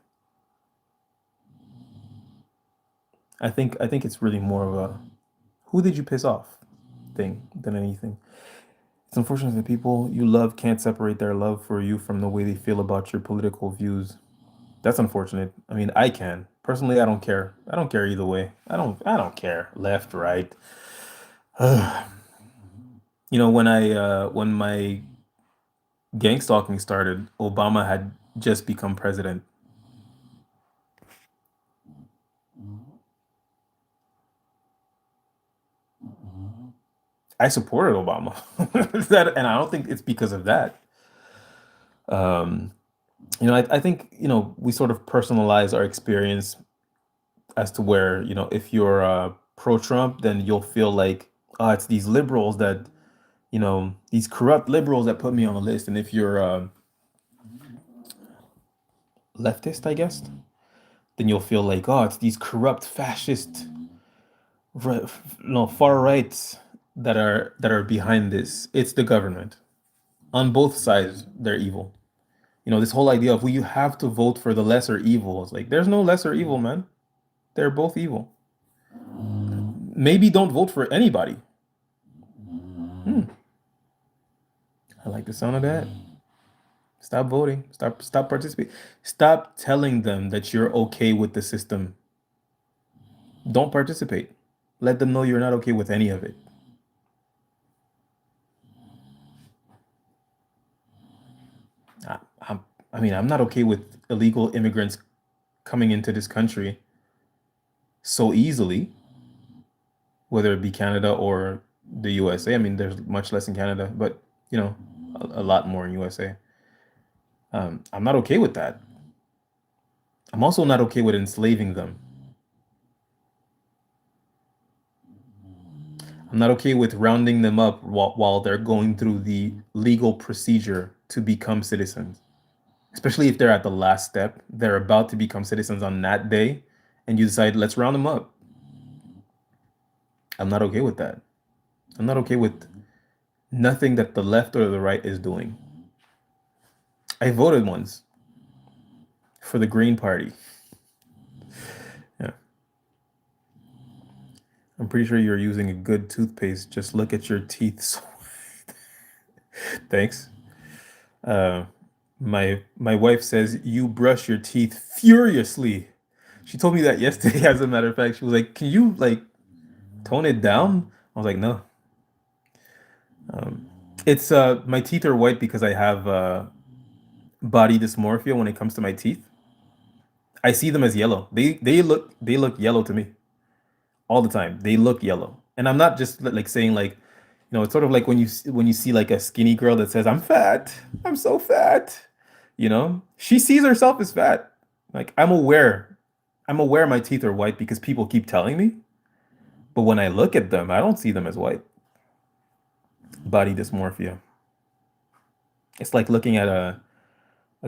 I think it's really more of a who did you piss off thing than anything. It's unfortunate that people you love can't separate their love for you from the way they feel about your political views. That's unfortunate. I mean, I can. Personally, I don't care. I don't care either way. I don't care. Left, right. When my gang stalking started, Obama had just become president. I supported Obama. And I don't think it's because of that. Um, I think, we sort of personalize our experience as to where, if you're pro-Trump, then you'll feel like, oh, it's these liberals that, these corrupt liberals that put me on the list. And if you're leftist, I guess, then you'll feel like, oh, it's these corrupt fascist, ri- far rights that are behind this. It's the government. On both sides, they're evil. This whole idea of, well, you have to vote for the lesser evil. It's like, there's no lesser evil, man. They're both evil. Maybe don't vote for anybody. Hmm, I like the sound of that. Stop voting. Stop participating. Stop telling them that you're okay with the system. Don't participate. Let them know you're not okay with any of it. I, I'm, I mean, I'm not okay with illegal immigrants coming into this country so easily, whether it be Canada or the USA. I mean, there's much less in Canada, but a lot more in USA. I'm not okay with that. I'm also not okay with enslaving them. I'm not okay with rounding them up while they're going through the legal procedure to become citizens, especially if they're at the last step. They're about to become citizens on that day, and you decide, let's round them up. I'm not okay with that. I'm not okay with nothing that the left or the right is doing. I voted once for the Green Party. Yeah. I'm pretty sure you're using a good toothpaste. Just look at your teeth. Thanks. Uh, my wife says you brush your teeth furiously. She told me that yesterday, as a matter of fact. She was like, "Can you like tone it down?" I was like, "No." It's my teeth are white because I have body dysmorphia when it comes to my teeth. I see them as yellow. They look yellow to me all the time. They look yellow. And I'm not just like saying like, it's sort of like when you see like a skinny girl that says, "I'm fat. I'm so fat." She sees herself as fat. Like I'm aware. I'm aware my teeth are white because people keep telling me, but when I look at them, I don't see them as white. Body dysmorphia. It's like looking at a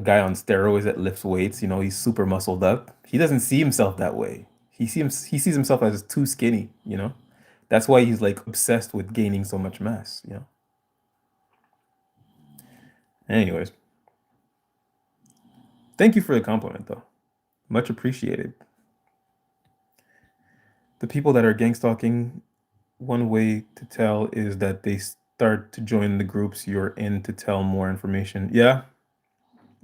guy on steroids that lifts weights. He's super muscled up. He doesn't see himself that way. He sees himself as too skinny. That's why he's like obsessed with gaining so much mass. Anyways, thank you for the compliment though. Much appreciated. The people that are gang stalking, one way to tell is that they start to join the groups you're in to tell more information. Yeah,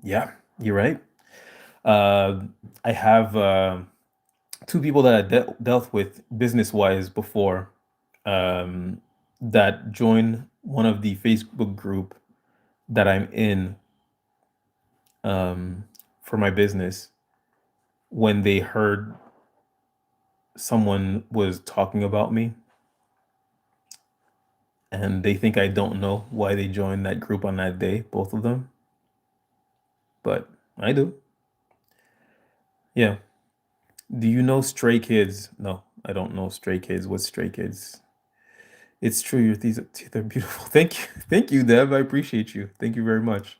yeah, you're right. Uh, I have two people that I dealt with business wise before, um, that join one of the Facebook group that I'm in, um, for my business when they heard someone was talking about me. and they think I don't know why they joined that group on that day, both of them, but I do. Yeah. Do you know Stray Kids? No, I don't know Stray Kids. What's Stray Kids? It's true, your teeth are beautiful. Thank you. Thank you, Deb. I appreciate you. Thank you very much.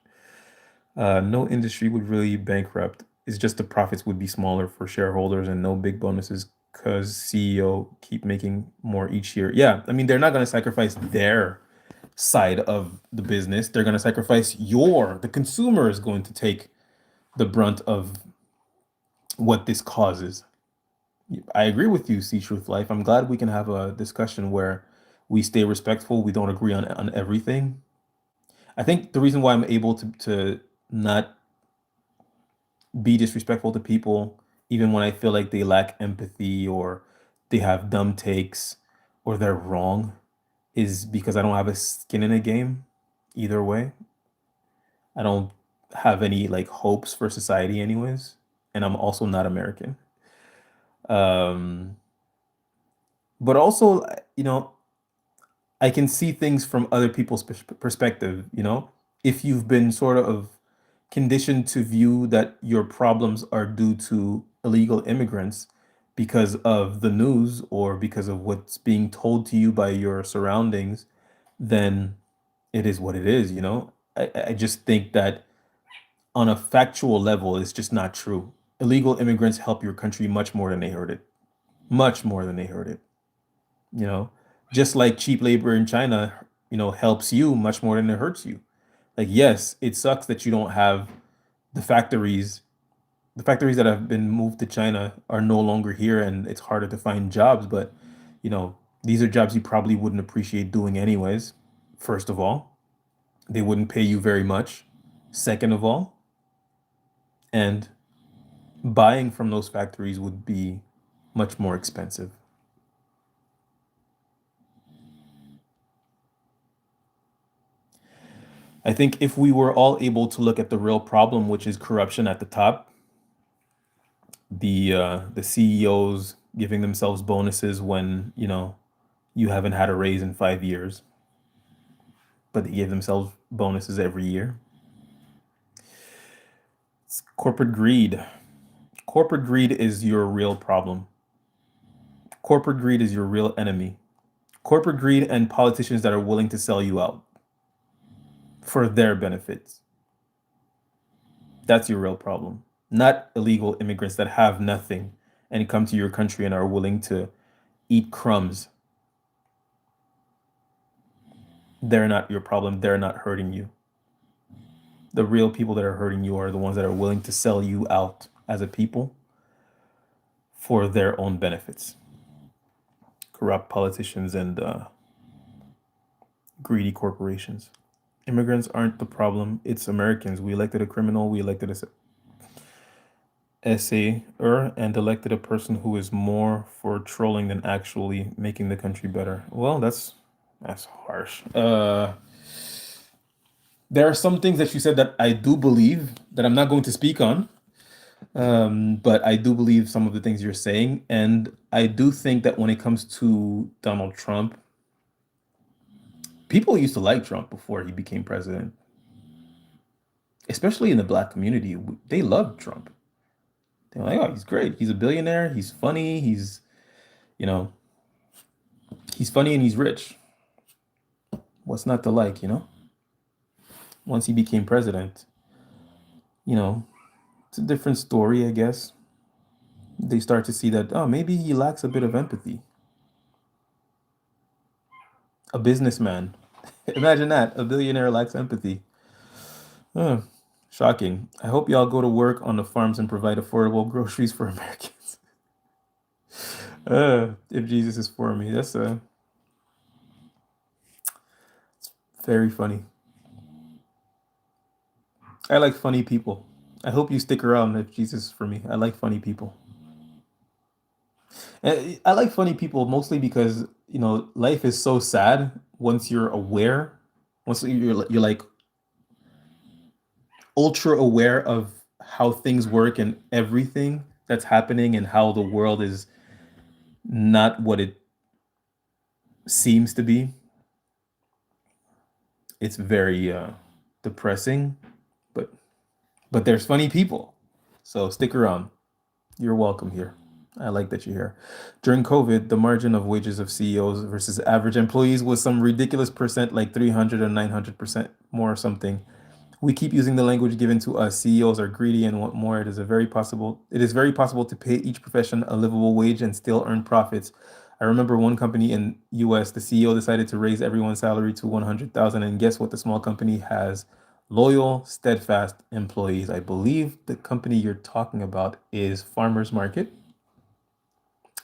No industry would really bankrupt. It's just the profits would be smaller for shareholders and no big bonuses because CEO keep making more each year. Yeah, I mean, they're not going to sacrifice their side of the business. They're going to sacrifice the consumer is going to take the brunt of what this causes. I agree with you, See Truth Life. I'm glad we can have a discussion where we stay respectful. We don't agree on everything. I think the reason why I'm able to not be disrespectful to people, even when I feel like they lack empathy or they have dumb takes or they're wrong, is because I don't have a skin in the game either way. I don't have any like hopes for society, anyways. And I'm also not American. Um, but also, I can see things from other people's perspective, if you've been sort of conditioned to view that your problems are due to illegal immigrants because of the news or because of what's being told to you by your surroundings, then it is what it is. I just think that on a factual level, it's just not true. Illegal immigrants help your country much more than they hurt it. Much more than they hurt it. you know just like cheap labor in China helps you much more than it hurts you. Like, yes, it sucks that you don't have the factories. The factories that have been moved to China are no longer here and it's harder to find jobs, but these are jobs you probably wouldn't appreciate doing anyways. First of all, they wouldn't pay you very much. Second of all, and buying from those factories would be much more expensive. I think if we were all able to look at the real problem, which is corruption at the top, the CEOs giving themselves bonuses when, you haven't had a raise in 5 years, but they give themselves bonuses every year. It's corporate greed. Corporate greed is your real problem. Corporate greed is your real enemy. Corporate greed and politicians that are willing to sell you out for their benefits. That's your real problem. Not illegal immigrants that have nothing and come to your country and are willing to eat crumbs. They're not your problem. They're not hurting you. The real people that are hurting you are the ones that are willing to sell you out as a people for their own benefits. Corrupt politicians and greedy corporations. Immigrants aren't the problem. It's Americans. We elected a criminal. We elected a essayer and elected a person who is more for trolling than actually making the country better. Well, that's harsh. There are some things that you said that I do believe that I'm not going to speak on. But I do believe some of the things you're saying, and I do think that when it comes to Donald Trump, people used to like Trump before he became president, especially in the black community. They loved Trump. They're like, oh, he's great. He's a billionaire. He's funny. You know, he's funny and he's rich. What's not to like? Once he became president, you know, it's a different story, I guess. They start to see that, oh, maybe he lacks a bit of empathy. A businessman. Imagine that. A billionaire lacks empathy. Huh. Shocking. I hope y'all go to work on the farms and provide affordable groceries for Americans. If Jesus is for me, that's very funny. I like funny people. I hope you stick around if Jesus is for me. I like funny people. I like funny people mostly because, life is so sad once you're aware, once you're like ultra aware of how things work and everything that's happening and how the world is not what it seems to be. it's very depressing, but there's funny people. So stick around. You're welcome here. I like that you're here. During COVID, the margin of wages of CEOs versus average employees was some ridiculous percent, like 300 or 900% more or something. We keep using the language given to us. CEOs are greedy and want more. It is very possible to pay each profession a livable wage and still earn profits. I remember one company in US, the CEO decided to raise everyone's salary to 100,000, and guess what the small company has? Loyal, steadfast employees. I believe the company you're talking about is Farmers Market.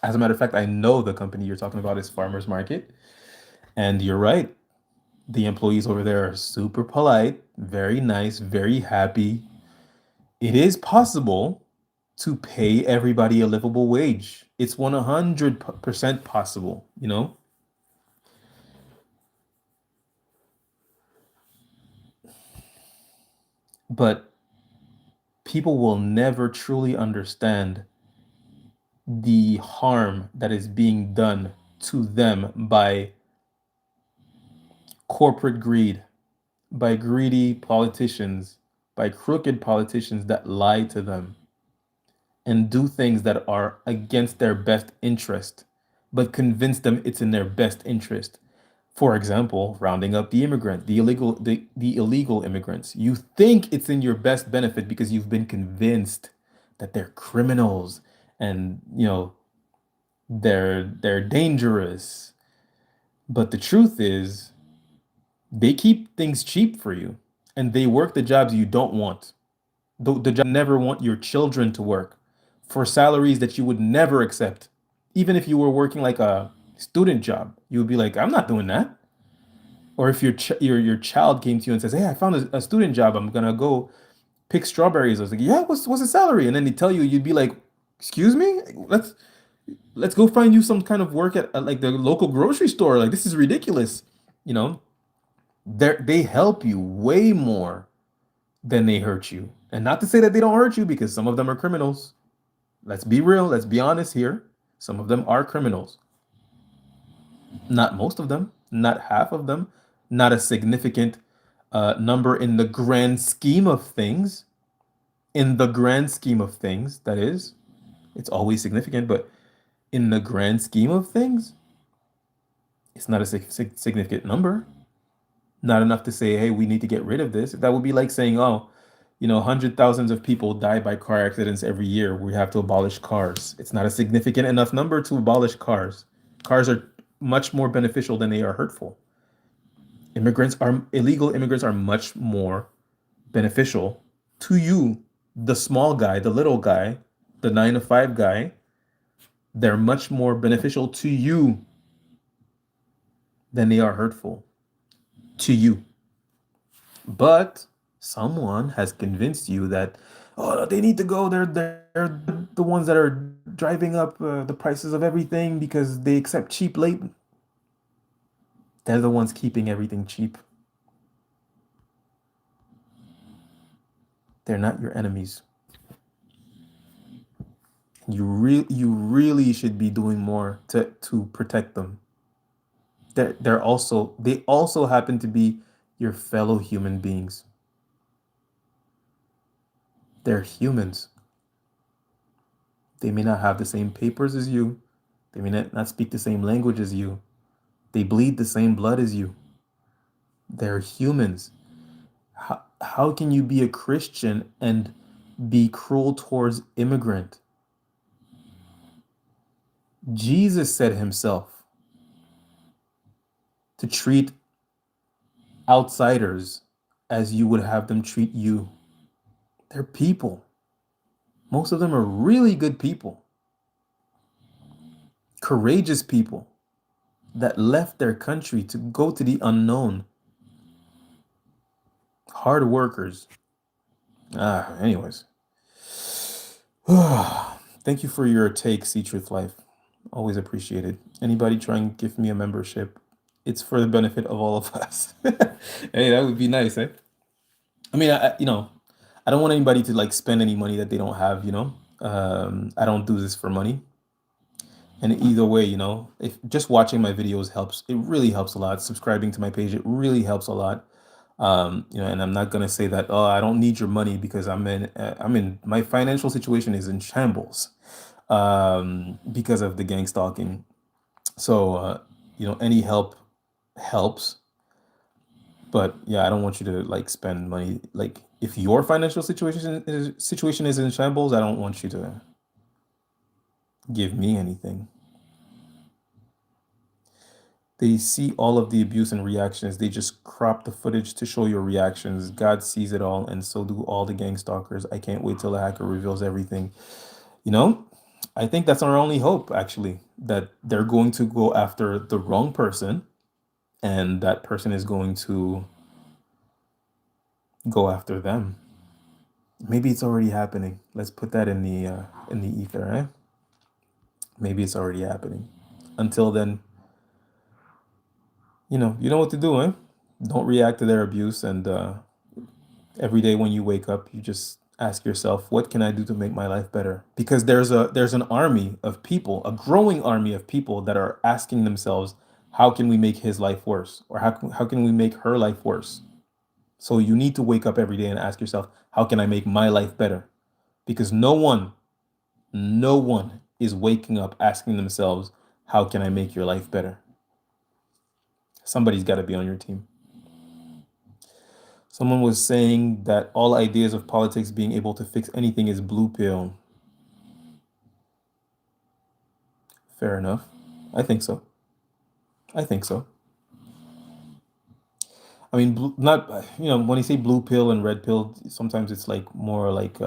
As a matter of fact, I know the company you're talking about is Farmers Market. And you're right. The employees over there are super polite, very nice, very happy. It is possible to pay everybody a livable wage. It's 100% possible, you know? But people will never truly understand the harm that is being done to them by corporate greed, by greedy politicians, by crooked politicians that lie to them and do things that are against their best interest, but convince them it's in their best interest. For example, rounding up the illegal immigrants. You think it's in your best benefit because you've been convinced that they're criminals and they're dangerous. But the truth is they keep things cheap for you and they work the jobs you don't want. The job you never want your children to work for salaries that you would never accept. Even if you were working like a student job, you would be like, I'm not doing that. Or if your child came to you and says, "Hey, I found a student job. I'm gonna go pick strawberries." I was like, "Yeah, what's the salary?" And then they tell you, you'd be like, "Excuse me? Let's go find you some kind of work at like the local grocery store. Like this is ridiculous." You know, they help you way more than they hurt you. And not to say that they don't hurt you because some of them are criminals. Let's be real, let's be honest here. Some of them are criminals. Not most of them, not half of them, not a significant number in the grand scheme of things. In the grand scheme of things, that is, it's always significant, but in the grand scheme of things, it's not a significant number. Not enough to say, hey, we need to get rid of this. That would be like saying, oh, hundred thousands of people die by car accidents every year. We have to abolish cars. It's not a significant enough number to abolish cars. Cars are much more beneficial than they are hurtful. Illegal immigrants are much more beneficial to you, the small guy, the little guy, the 9 to 5 guy. They're much more beneficial to you than they are hurtful to you. But someone has convinced you that, oh, they need to go. They're the ones that are driving up the prices of everything because they accept cheap labor. They're the ones keeping everything cheap. They're not your enemies. You really should be doing more to protect them. They also happen to be your fellow human beings. They're humans. They may not have the same papers as you. They may not speak the same language as you. They bleed the same blood as you. They're humans. How can you be a Christian and be cruel towards immigrant? Jesus said himself to treat outsiders as you would have them treat you. They're people. Most of them are really good people, courageous people that left their country to go to the unknown. Hard workers. Anyways. Thank you for your take, See Truth Life. Always appreciated. Anybody try and give me a membership? It's for the benefit of all of us. Hey, that would be nice, eh? I mean, I don't want anybody to like spend any money that they don't have, I don't do this for money. And either way, if just watching my videos helps, it really helps a lot. Subscribing to my page, it really helps a lot. And I'm not gonna say that, oh, I don't need your money because I'm in my financial situation is in shambles, because of the gang stalking. So, any help helps, but yeah, I don't want you to like spend money. Like, if your financial situation is in shambles, I don't want you to give me anything. They see all of the abuse and reactions. They just crop the footage to show your reactions. God sees it all, and so do all the gang stalkers. I can't wait till the hacker reveals everything. You know, I think that's our only hope, actually, that they're going to go after the wrong person, and that person is going to go after them. Maybe it's already happening. Let's put that in the ether, right? Maybe it's already happening. Until then, you know what to do, eh? Don't react to their abuse, and every day when you wake up, you just ask yourself, what can I do to make my life better? Because there's an army of people, a growing army of people that are asking themselves, how can we make his life worse? Or how can we make her life worse? So you need to wake up every day and ask yourself, how can I make my life better? Because no one is waking up asking themselves, how can I make your life better? Somebody's got to be on your team. Someone was saying that all ideas of politics being able to fix anything is blue pill. Fair enough. I think so. I think so. I mean, not, when you say blue pill and red pill, sometimes it's like more like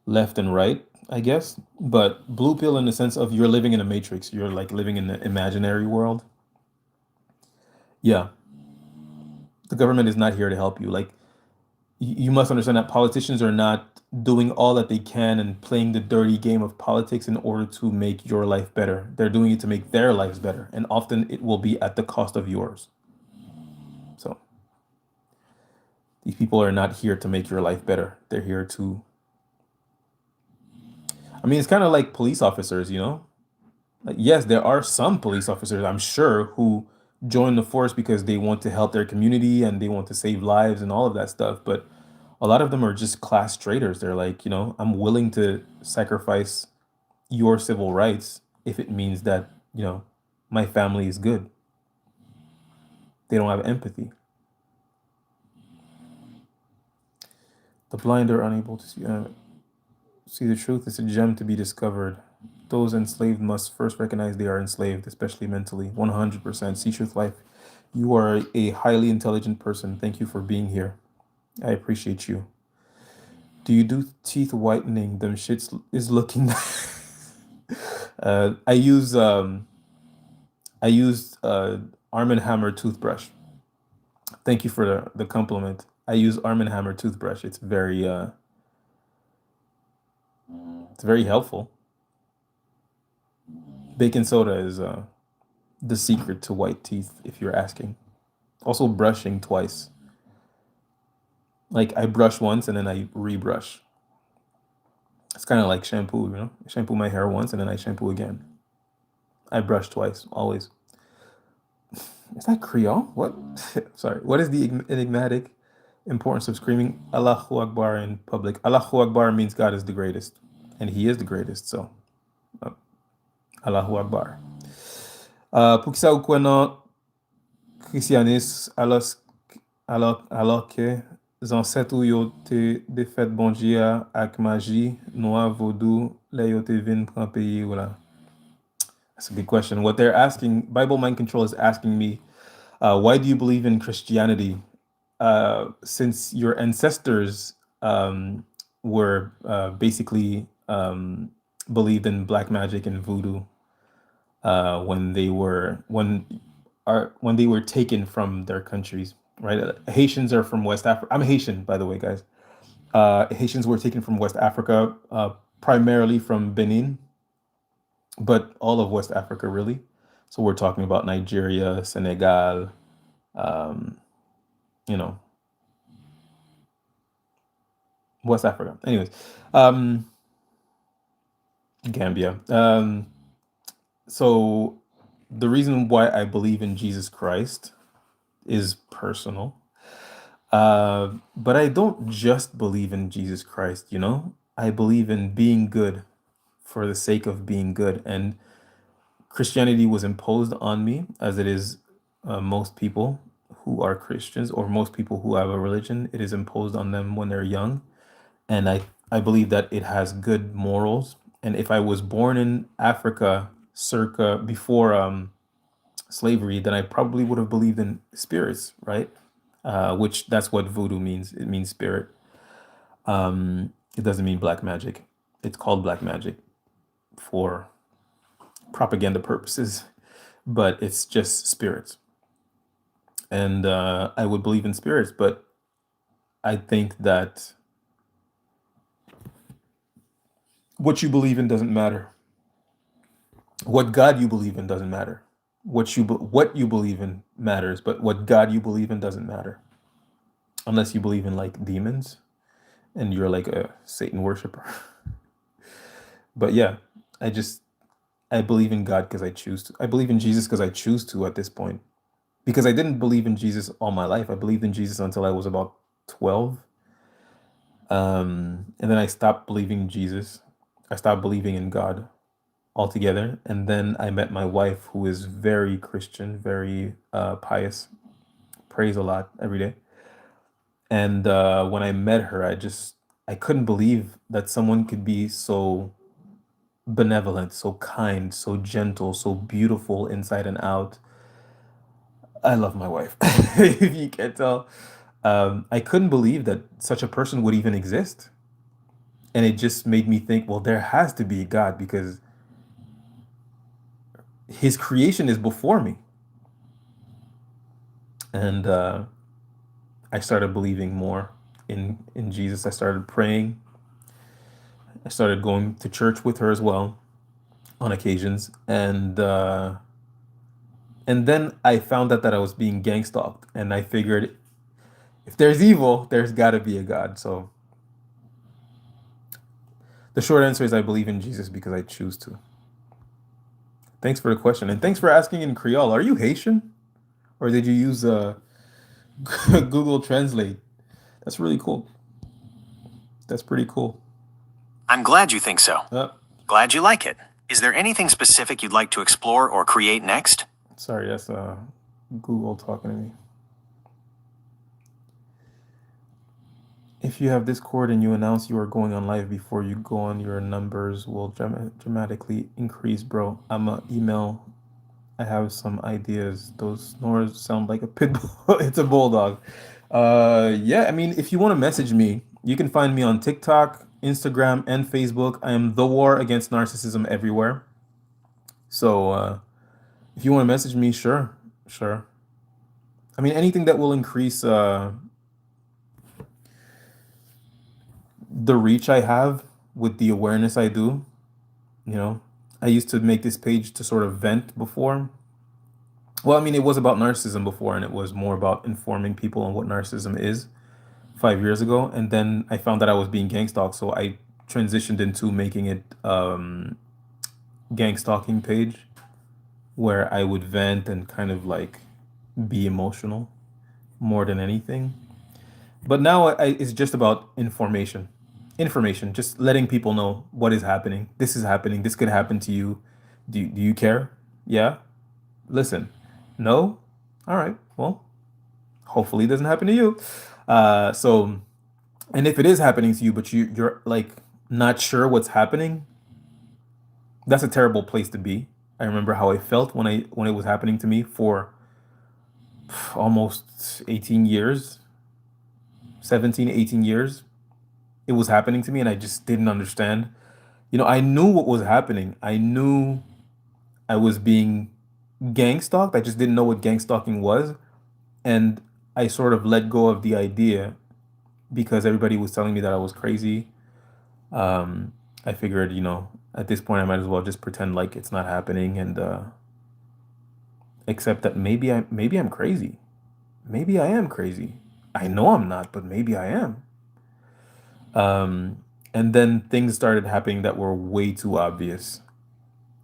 left and right, I guess. But blue pill in the sense of you're living in a matrix, you're like living in the imaginary world. Yeah, the government is not here to help you. Like, you must understand that politicians are not doing all that they can and playing the dirty game of politics in order to make your life better. They're doing it to make their lives better, and often it will be at the cost of yours. So these people are not here to make your life better. They're here to, I mean, it's kind of like police officers, you know? Like, yes, there are some police officers, I'm sure, who join the force because they want to help their community and they want to save lives and all of that stuff. But a lot of them are just class traitors. They're like, I'm willing to sacrifice your civil rights if it means that, my family is good. They don't have empathy. The blind are unable to see the truth. It's a gem to be discovered. Those enslaved must first recognize they are enslaved, especially mentally. 100%. See truth life. You are a highly intelligent person. Thank you for being here. I appreciate you. Do you do teeth whitening? Them shits is looking. I use Arm& and Hammer toothbrush. Thank you for the compliment. I use Arm& and Hammer toothbrush. It's very helpful. Baking soda is the secret to white teeth, if you're asking. Also, brushing twice. Like, I brush once and then I rebrush. It's kind of like shampoo, I shampoo my hair once and then I shampoo again. I brush twice, always. Is that Creole? What? Sorry. What is the enigmatic importance of screaming Allahu Akbar in public? Allahu Akbar means God is the greatest, and He is the greatest. So, uh, Allahu Akbar. Pou ki sa ou kwen nan Christianisme alors que zanset ou yo te defet bonjia ak maji, noa, vodou, le yo te vin pran peyi ou la? That's a good question. What they're asking, Bible Mind Control is asking me, why do you believe in Christianity? Since your ancestors were basically believed in black magic and voodoo when they were taken from their countries, right? Haitians are from West Africa. I'm Haitian, by the way, guys. Haitians were taken from West Africa, primarily from Benin, but all of West Africa, really. So we're talking about Nigeria, Senegal, um, you know, West Africa. Anyways, um, Gambia. So the reason why I believe in Jesus Christ is personal. But I don't just believe in Jesus Christ, you know? I believe in being good for the sake of being good. And Christianity was imposed on me, as it is most people who are Christians or most people who have a religion. It is imposed on them when they're young. And I believe that it has good morals. And if I was born in Africa circa before slavery, then I probably would have believed in spirits, right? Which that's what voodoo means. It means spirit. It doesn't mean black magic. It's called black magic for propaganda purposes, but it's just spirits. And I would believe in spirits, but I think that what you believe in doesn't matter. What God you believe in doesn't matter. What you believe in matters, but what God you believe in doesn't matter. Unless you believe in like demons and you're like a Satan worshiper. But yeah, I just I believe in God because I choose to. I believe in Jesus because I choose to at this point. Because I didn't believe in Jesus all my life. I believed in Jesus until I was about 12. And then I stopped believing in Jesus. I stopped believing in God altogether. And then I met my wife, who is very Christian, very pious, prays a lot every day. And when I met her, I couldn't believe that someone could be so benevolent, so kind, so gentle, so beautiful inside and out. I love my wife. If you can't tell, I couldn't believe that such a person would even exist. And it just made me think, well, there has to be a God because his creation is before me. And I started believing more in Jesus. I started praying. I started going to church with her as well on occasions. And then I found out that I was being gang stalked. And I figured if there's evil, there's got to be a God. So the short answer is I believe in Jesus because I choose to. Thanks for the question. And thanks for asking in Creole. Are you Haitian? Or did you use Google Translate? That's really cool. That's pretty cool. I'm glad you think so. Uh, Glad you like it. Is there anything specific you'd like to explore or create next? Sorry, that's Google talking to me. If you have Discord and you announce you are going on live before you go on, your numbers will dramatically increase, bro. I'm a email. I have some ideas. Those snores sound like a pit bull. It's a bulldog. Yeah, I mean, if you want to message me, you can find me on TikTok, Instagram, and Facebook. I am the War Against Narcissism everywhere. So if you want to message me, sure, sure. I mean, anything that will increase the reach I have with the awareness I do. You know, I used to make this page to sort of vent before. Well, I mean, it was about narcissism before, and it was more about informing people on what narcissism is 5 years ago. And then I found that I was being gang stalked, so I transitioned into making it gang stalking page where I would vent and kind of like be emotional more than anything. But now it's just about information. Information, just letting people know what is happening. This is happening. This could happen to you. Do you care? Yeah? Listen. No? All right. Well, hopefully it doesn't happen to you. So, and if it is happening to you, but you're like not sure what's happening, that's a terrible place to be. I remember how I felt when it was happening to me for almost 18 years, 17, 18 years. It was happening to me and I just didn't understand. You know, I knew what was happening. I knew I was being gang stalked. I just didn't know what gang stalking was. And I sort of let go of the idea because everybody was telling me that I was crazy. I figured, you know, at this point I might as well just pretend like it's not happening and accept that maybe I'm crazy. Maybe I am crazy. I know I'm not, but maybe I am. And then things started happening that were way too obvious.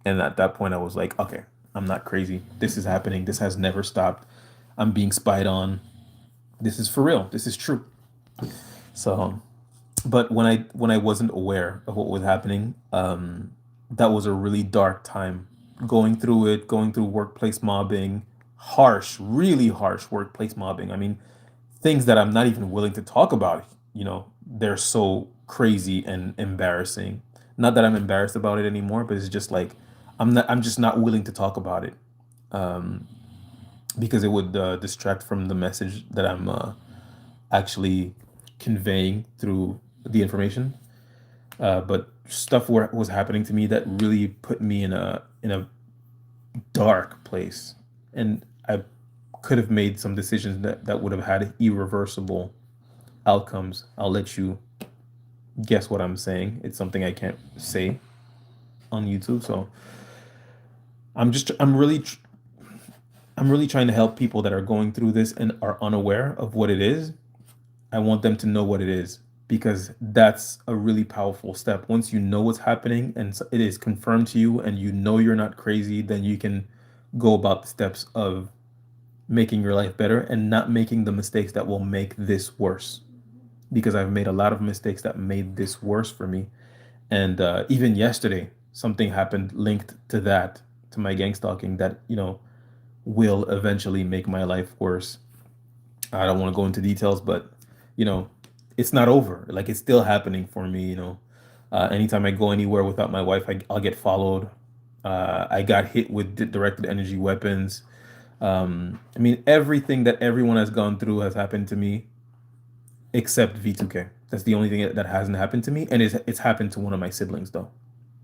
And at that point, I was like, okay, I'm not crazy. This is happening. This has never stopped. I'm being spied on. This is for real. This is true. So, but when I wasn't aware of what was happening, that was a really dark time. Going through workplace mobbing, harsh, really harsh workplace mobbing. I mean, things that I'm not even willing to talk about. They're so crazy and embarrassing. Not that I'm embarrassed about it anymore, but it's just like I'm just not willing to talk about it, um, because it would distract from the message that I'm actually conveying through the information. But stuff was happening to me that really put me in a dark place, and I could have made some decisions that would have had irreversible outcomes. I'll let you guess what I'm saying. It's something I can't say on YouTube, so I'm just I'm really trying to help people that are going through this and are unaware of what it is. I want them to know what it is, because that's a really powerful step. Once you know what's happening and it is confirmed to you and you know you're not crazy, then you can go about the steps of making your life better and not making the mistakes that will make this worse. Because I've made a lot of mistakes that made this worse for me. And even yesterday, something happened linked to that, to my gang stalking, that, will eventually make my life worse. I don't want to go into details, but you know, it's not over. Like, it's still happening for me. Anytime I go anywhere without my wife, I'll get followed. I got hit with directed energy weapons. I mean, everything that everyone has gone through has happened to me except V2K. That's the only thing that hasn't happened to me, and it's happened to one of my siblings though.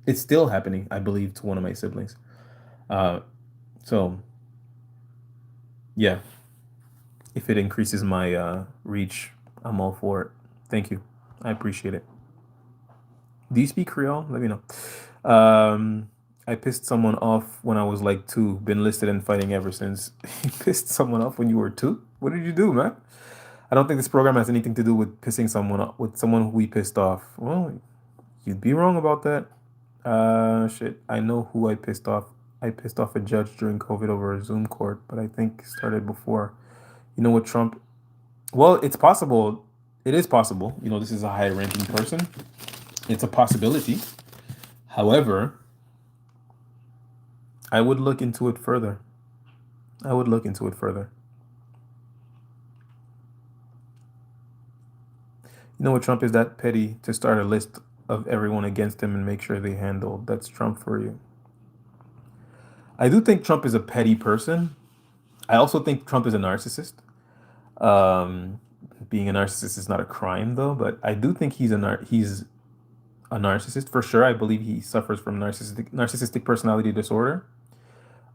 It's still happening, I believe, to one of my siblings. Uh, so yeah, if it increases my reach, I'm all for it. Thank you. I appreciate it. Do you speak Creole? Let me know. I pissed someone off when I was like 2. Been listed and fighting ever since. You pissed someone off when you were 2? What did you do, man? I don't think this program has anything to do with pissing someone off, with someone who we pissed off. Well, you'd be wrong about that. Shit. I know who I pissed off. I pissed off a judge during COVID over a Zoom court, but I think it started before. You know what, Trump? Well, it's possible. It is possible. This is a high-ranking person. It's a possibility. However, I would look into it further. I would look into it further. You know what, Trump is that petty to start a list of everyone against him and make sure they handled. That's Trump for you. I do think Trump is a petty person. I also think Trump is a narcissist. Um, Being a narcissist is not a crime, though, but I do think he's a narcissist for sure. I believe he suffers from narcissistic personality disorder.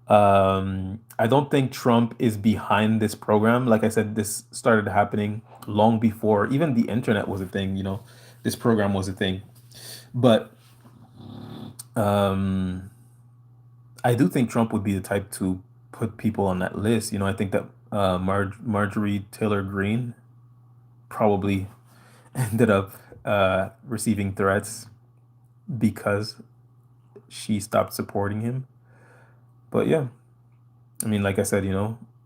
I don't think Trump is behind this program. Like I said, this started happening long before even the internet was a thing. This program was a thing. But um, I do think Trump would be the type to put people on that list. I think that Marjorie Taylor Greene probably ended up receiving threats because she stopped supporting him. But yeah, I mean, like I said,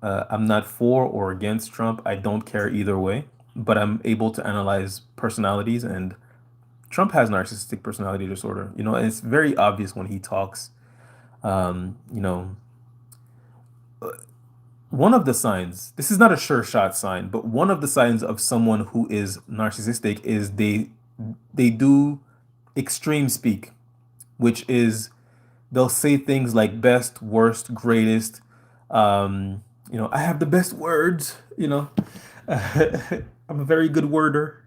I'm not for or against Trump. I don't care either way, but I'm able to analyze personalities, and Trump has narcissistic personality disorder, and it's very obvious when he talks. Um, you know, one of the signs, this is not a sure shot sign, but one of the signs of someone who is narcissistic is they do extreme speak, which is they'll say things like best, worst, greatest. I have the best words. I'm a very good worder.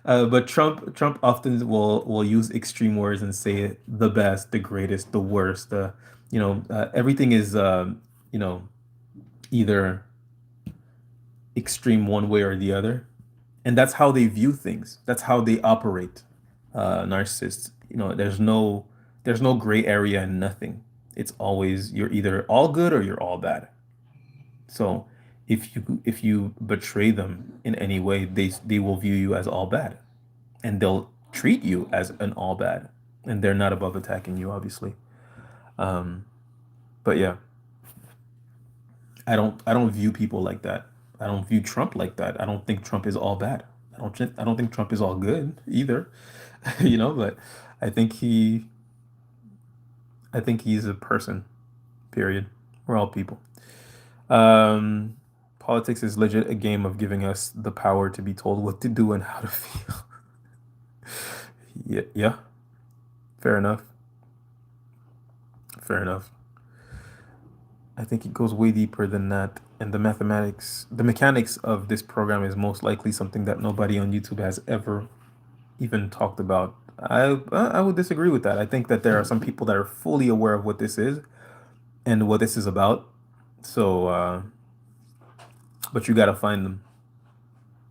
But Trump often will use extreme words and say the best, the greatest, the worst. Everything is you know either extreme one way or the other, and that's how they view things. That's how they operate. Narcissists. There's no gray area and nothing. It's always you're either all good or you're all bad. So if you betray them in any way, they will view you as all bad, and they'll treat you as an all bad, and they're not above attacking you, obviously. Um, but yeah, I don't view people like that. I don't view Trump like that. I don't think Trump is all bad. I don't think Trump is all good either. But I think he I think he's a person, period. We're all people. Um, Politics is legit a game of giving us the power to be told what to do and how to feel. Yeah, yeah, fair enough. Fair enough. I think it goes way deeper than that. And the mechanics of this program is most likely something that nobody on YouTube has ever even talked about. I would disagree with that. I think that there are some people that are fully aware of what this is and what this is about. So, but you gotta find them.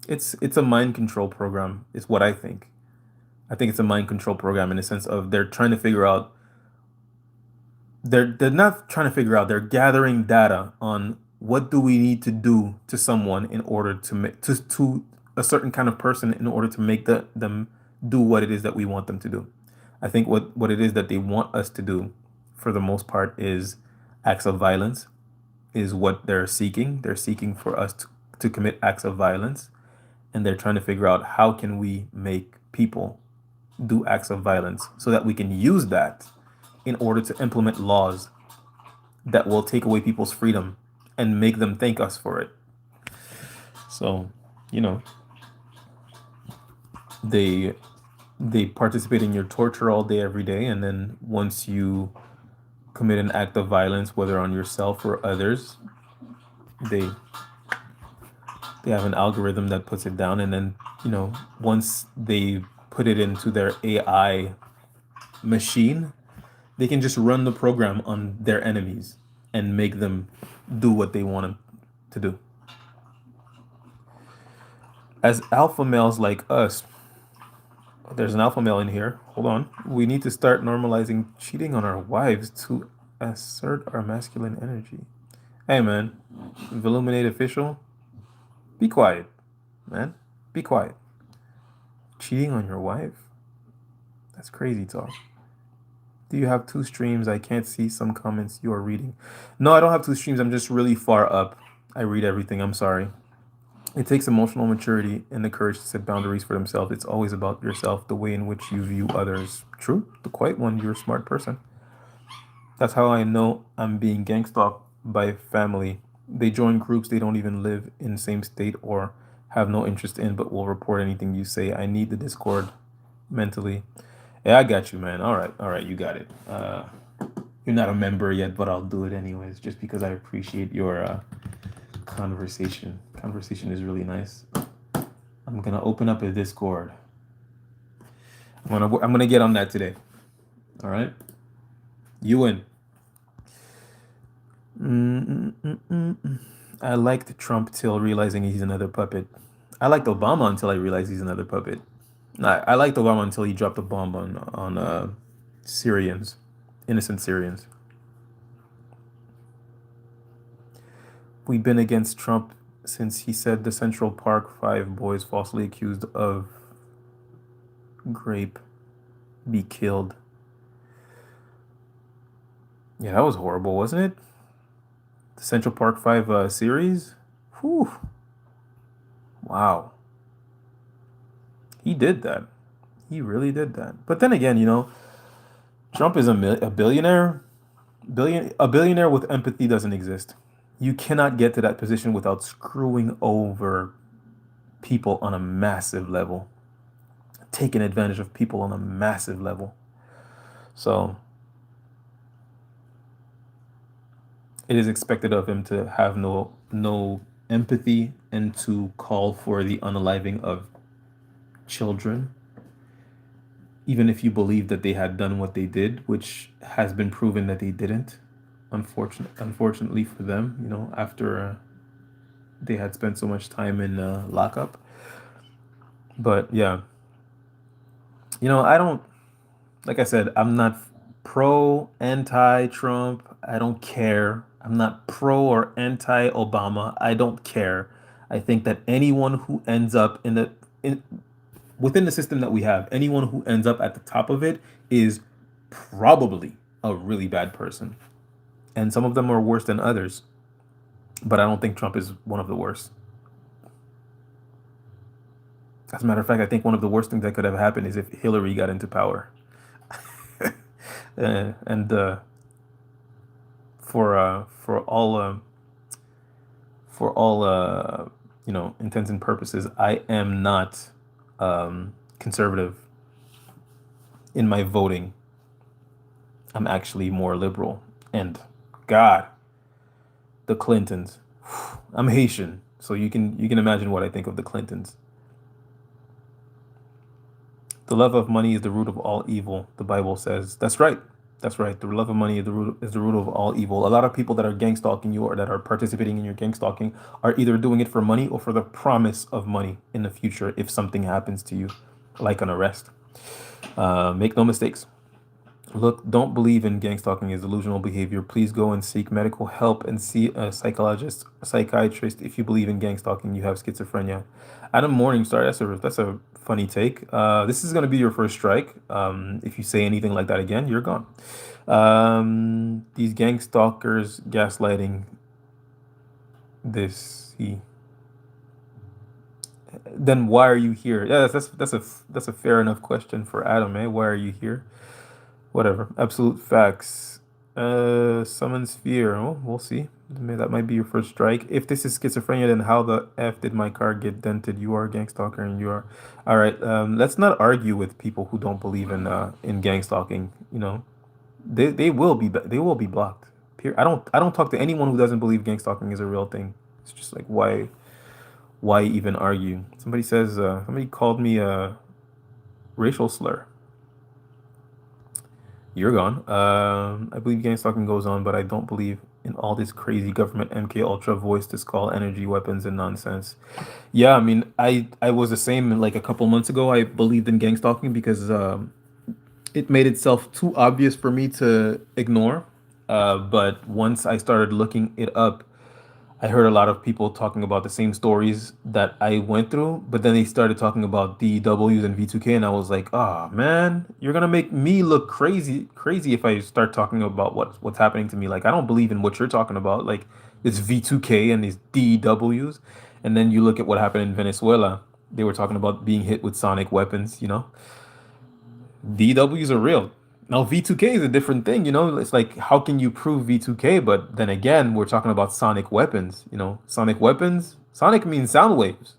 It's a mind control program, is what I think. I think it's a mind control program in the sense of they're trying to figure out they're not trying to figure out, they're gathering data on what do we need to do to someone in order to make to a certain kind of person in order to make them do what it is that we want them to do. I think what it is that they want us to do for the most part is acts of violence is what they're seeking. They're seeking for us to commit acts of violence, and they're trying to figure out how can we make people do acts of violence so that we can use that in order to implement laws that will take away people's freedom and make them thank us for it. So, you know, they they participate in your torture all day, every day, and then once you commit an act of violence, whether on yourself or others, they they have an algorithm that puts it down, and then once they put it into their AI machine, they can just run the program on their enemies and make them do what they want them to do. As alpha males like us, there's an alpha male in here. Hold on. We need to start normalizing cheating on our wives to assert our masculine energy. Hey, man, Illuminate official, be quiet, man. Be quiet. Cheating on your wife? That's crazy talk. Do you have two streams? I can't see some comments you are reading. No, I don't have two streams. I'm just really far up. I read everything. I'm sorry. It takes emotional maturity and the courage to set boundaries for themselves. It's always about yourself, the way in which you view others. True, the quiet one, you're a smart person. That's how I know I'm being gang stalked by family. They join groups they don't even live in the same state or have no interest in, but will report anything you say. I need the Discord mentally. Yeah, I got you, man. All right, you got it. You're not a member yet, but I'll do it anyways, just because I appreciate your conversation. Conversation is really nice. I'm gonna open up a Discord. I'm gonna get on that today. All right, you win. I liked Trump till realizing he's another puppet. I liked Obama until I realized he's another puppet. I liked Obama until he dropped a bomb on Syrians, innocent Syrians. We've been against Trump since he said the Central Park Five boys falsely accused of grape be killed. Yeah, that was horrible, wasn't it? The Central Park Five series. Whew. Wow. He did that. He really did that. But then again, Trump is a billionaire. A billionaire with empathy doesn't exist. You cannot get to that position without screwing over people on a massive level, taking advantage of people on a massive level. So it is expected of him to have no empathy and to call for the unaliving of children, even if you believe that they had done what they did, which has been proven that they didn't. Unfortunately for them, after they had spent so much time in lockup. But yeah, I don't, like I said, I'm not pro, anti Trump. I don't care. I'm not pro or anti Obama. I don't care. I think that anyone who ends up within the system that we have, anyone who ends up at the top of it is probably a really bad person. And some of them are worse than others. But I don't think Trump is one of the worst. As a matter of fact, I think one of the worst things that could have happened is if Hillary got into power. And for all intents and purposes, I am not conservative in my voting. I'm actually more liberal. And God, the Clintons. I'm Haitian, so you can imagine what I think of the Clintons. The love of money is the root of all evil, the Bible says. That's right. That's right. The love of money is the root of all evil. A lot of people that are gang stalking you or that are participating in your gang stalking are either doing it for money or for the promise of money in the future if something happens to you, like an arrest. Make no mistakes. Look, don't believe in gang stalking as delusional behavior. Please go and seek medical help and see a psychologist, a psychiatrist. If you believe in gang stalking, you have schizophrenia. Adam Morningstar, that's a funny take. This is gonna be your first strike. If you say anything like that again, you're gone. These gang stalkers gaslighting this. Then why are you here? Yeah, that's a fair enough question for Adam, eh? Why are you here? Whatever. Absolute facts. Summons fear. Oh, we'll see. That might be your first strike. If this is schizophrenia, then how the F did my car get dented? You are a gang stalker and you are. All right. Let's not argue with people who don't believe in gang stalking. They will be blocked. I don't talk to anyone who doesn't believe gang stalking is a real thing. It's just like why even argue? Somebody called me a racial slur. You're gone. I believe gang stalking goes on, but I don't believe in all this crazy government MK Ultra voice to call energy weapons and nonsense. Yeah, I mean, I was the same like a couple months ago. I believed in gang stalking because it made itself too obvious for me to ignore. But once I started looking it up, I heard a lot of people talking about the same stories that I went through, but then they started talking about DWs and V2K, and I was like, "Ah, man, you're gonna make me look crazy if I start talking about what's happening to me. Like, I don't believe in what you're talking about. Like, it's V2K and these DWs, and then you look at what happened in Venezuela. They were talking about being hit with sonic weapons. DWs are real. Now V2K is a different thing, It's like how can you prove V2K? But then again, we're talking about sonic weapons, Sonic weapons. Sonic means sound waves.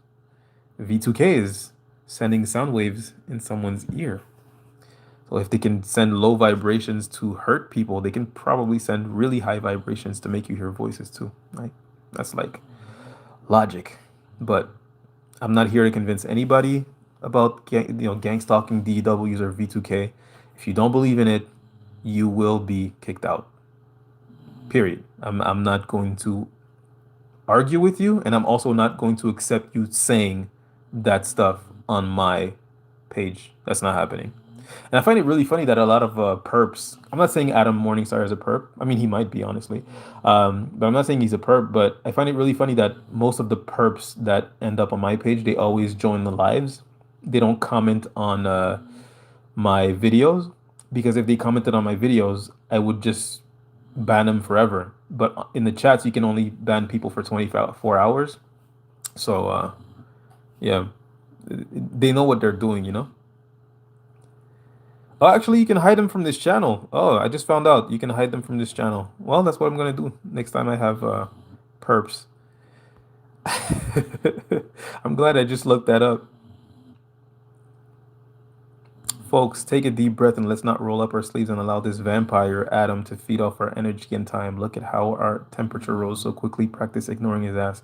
V2K is sending sound waves in someone's ear. So if they can send low vibrations to hurt people, they can probably send really high vibrations to make you hear voices too. Right? That's like logic. But I'm not here to convince anybody about gang stalking, DWs, or V2K. If you don't believe in it, you will be kicked out. Period. I'm not going to argue with you, and I'm also not going to accept you saying that stuff on my page. That's not happening. And I find it really funny that a lot of perps. I'm not saying Adam Morningstar is a perp. I mean, he might be honestly, but I'm not saying he's a perp. But I find it really funny that most of the perps that end up on my page, they always join the lives. They don't comment on my videos because if they commented on my videos, I would just ban them forever. But in the chats, you can only ban people for 24 hours. So yeah, they know what they're doing. Oh, actually, you can hide them from this channel. Oh, I just found out you can hide them from this channel. Well, that's what I'm gonna do next time I have perps. I'm glad I just looked that up. Folks, take a deep breath and let's not roll up our sleeves and allow this vampire Adam to feed off our energy and time. Look at how our temperature rose so quickly. Practice ignoring his ass.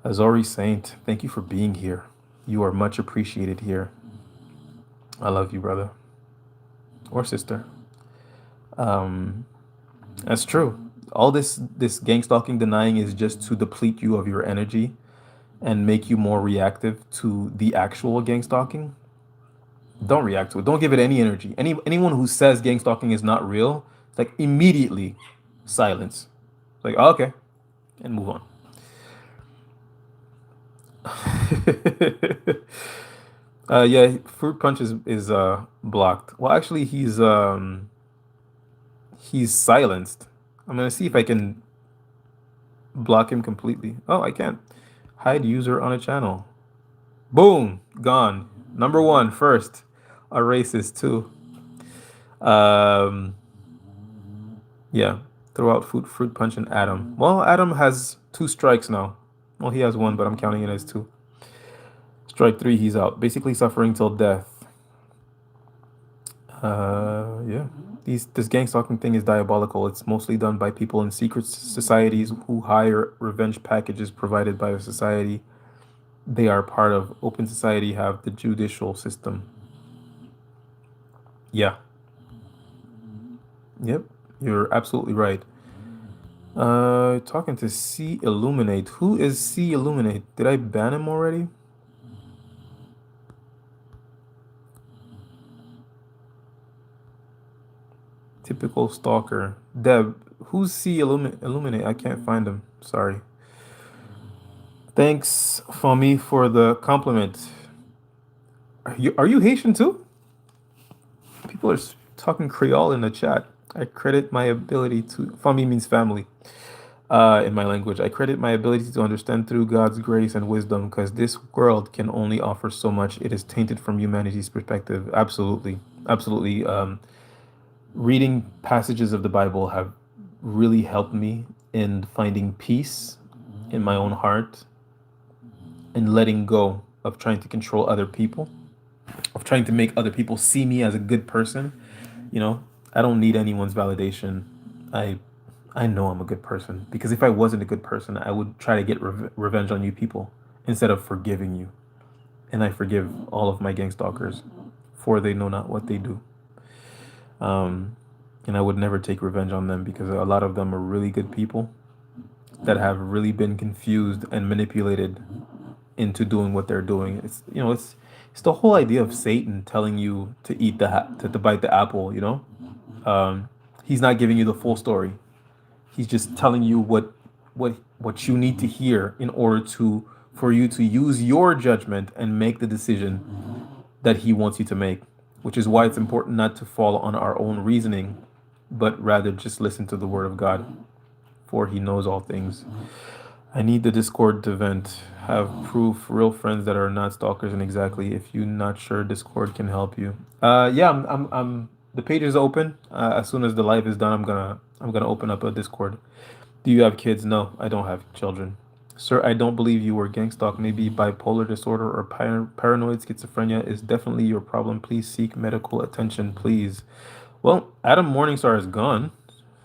Azori Saint, thank you for being here. You are much appreciated here. I love you, brother or sister. Um, that's true. All this gang stalking denying is just to deplete you of your energy and make you more reactive to the actual gang stalking. Don't react to it. Don't give it any energy. Anyone who says gang stalking is not real, it's like immediately silence. It's like, oh, okay, and move on. Yeah, fruit punch is blocked. Well, actually, he's silenced. I'm gonna see if I can block him completely. Oh, I can't. Hide user on a channel. Boom, gone. Number one, first, a racist too. Um, yeah, throw out fruit punch and Adam. Well, Adam has two strikes now. Well, he has one, but I'm counting it as two. Strike three, he's out. Basically suffering till death. Yeah. This gang stalking thing is diabolical. It's mostly done by people in secret societies who hire revenge packages provided by the society they are part of. Open society have the judicial system. Yeah. Yep. You're absolutely right. Talking to C Illuminate. Who is C Illuminate? Did I ban him already? Typical stalker. Deb, who's Illuminate? I can't find him. Sorry. Thanks, Fami, for the compliment. Are you Haitian too? People are talking Creole in the chat. I credit my ability to. Fami means family. In my language, I credit my ability to understand through God's grace and wisdom, because this world can only offer so much. It is tainted from humanity's perspective. Absolutely, absolutely. Reading passages of the Bible have really helped me in finding peace in my own heart and letting go of trying to control other people, of trying to make other people see me as a good person. You know, I don't need anyone's validation. I I know I'm a good person, because if I wasn't a good person, I would try to get revenge on you people instead of forgiving you. And I forgive all of my gang stalkers, for they know not what they do. Um, and I would never take revenge on them, because a lot of them are really good people that have really been confused and manipulated into doing what they're doing. It's the whole idea of Satan telling you to eat to bite the apple. He's not giving you the full story. He's just telling you what you need to hear in order to for you to use your judgment and make the decision that he wants you to make, which is why it's important not to fall on our own reasoning, but rather just listen to the word of God, for he knows all things. I need the Discord to vent. Have proof, real friends that are not stalkers, and exactly if you're not sure, Discord can help you. Yeah, the page is open. As soon as the live is done, I'm gonna open up a Discord. Do you have kids? No, I don't have children. Sir, I don't believe you were gang stalked. Maybe bipolar disorder or paranoid schizophrenia is definitely your problem. Please seek medical attention, please. Well, Adam Morningstar is gone.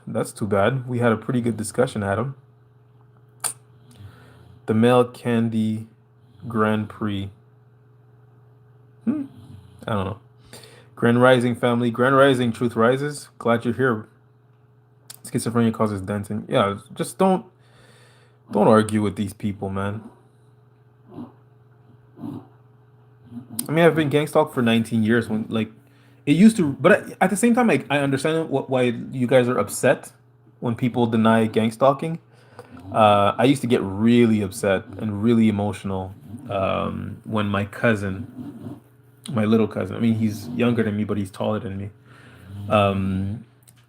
That's too bad. We had a pretty good discussion, Adam. The male candy Grand Prix. I don't know. Grand Rising family. Grand Rising Truth Rises. Glad you're here. Schizophrenia causes dancing. Yeah, just don't argue with these people, man. I mean, I've been gang stalked for 19 years. When like it used to, but at the same time, I understand why you guys are upset when people deny gang stalking. I used to get really upset and really emotional when my cousin, my little cousin, I mean, he's younger than me, but he's taller than me.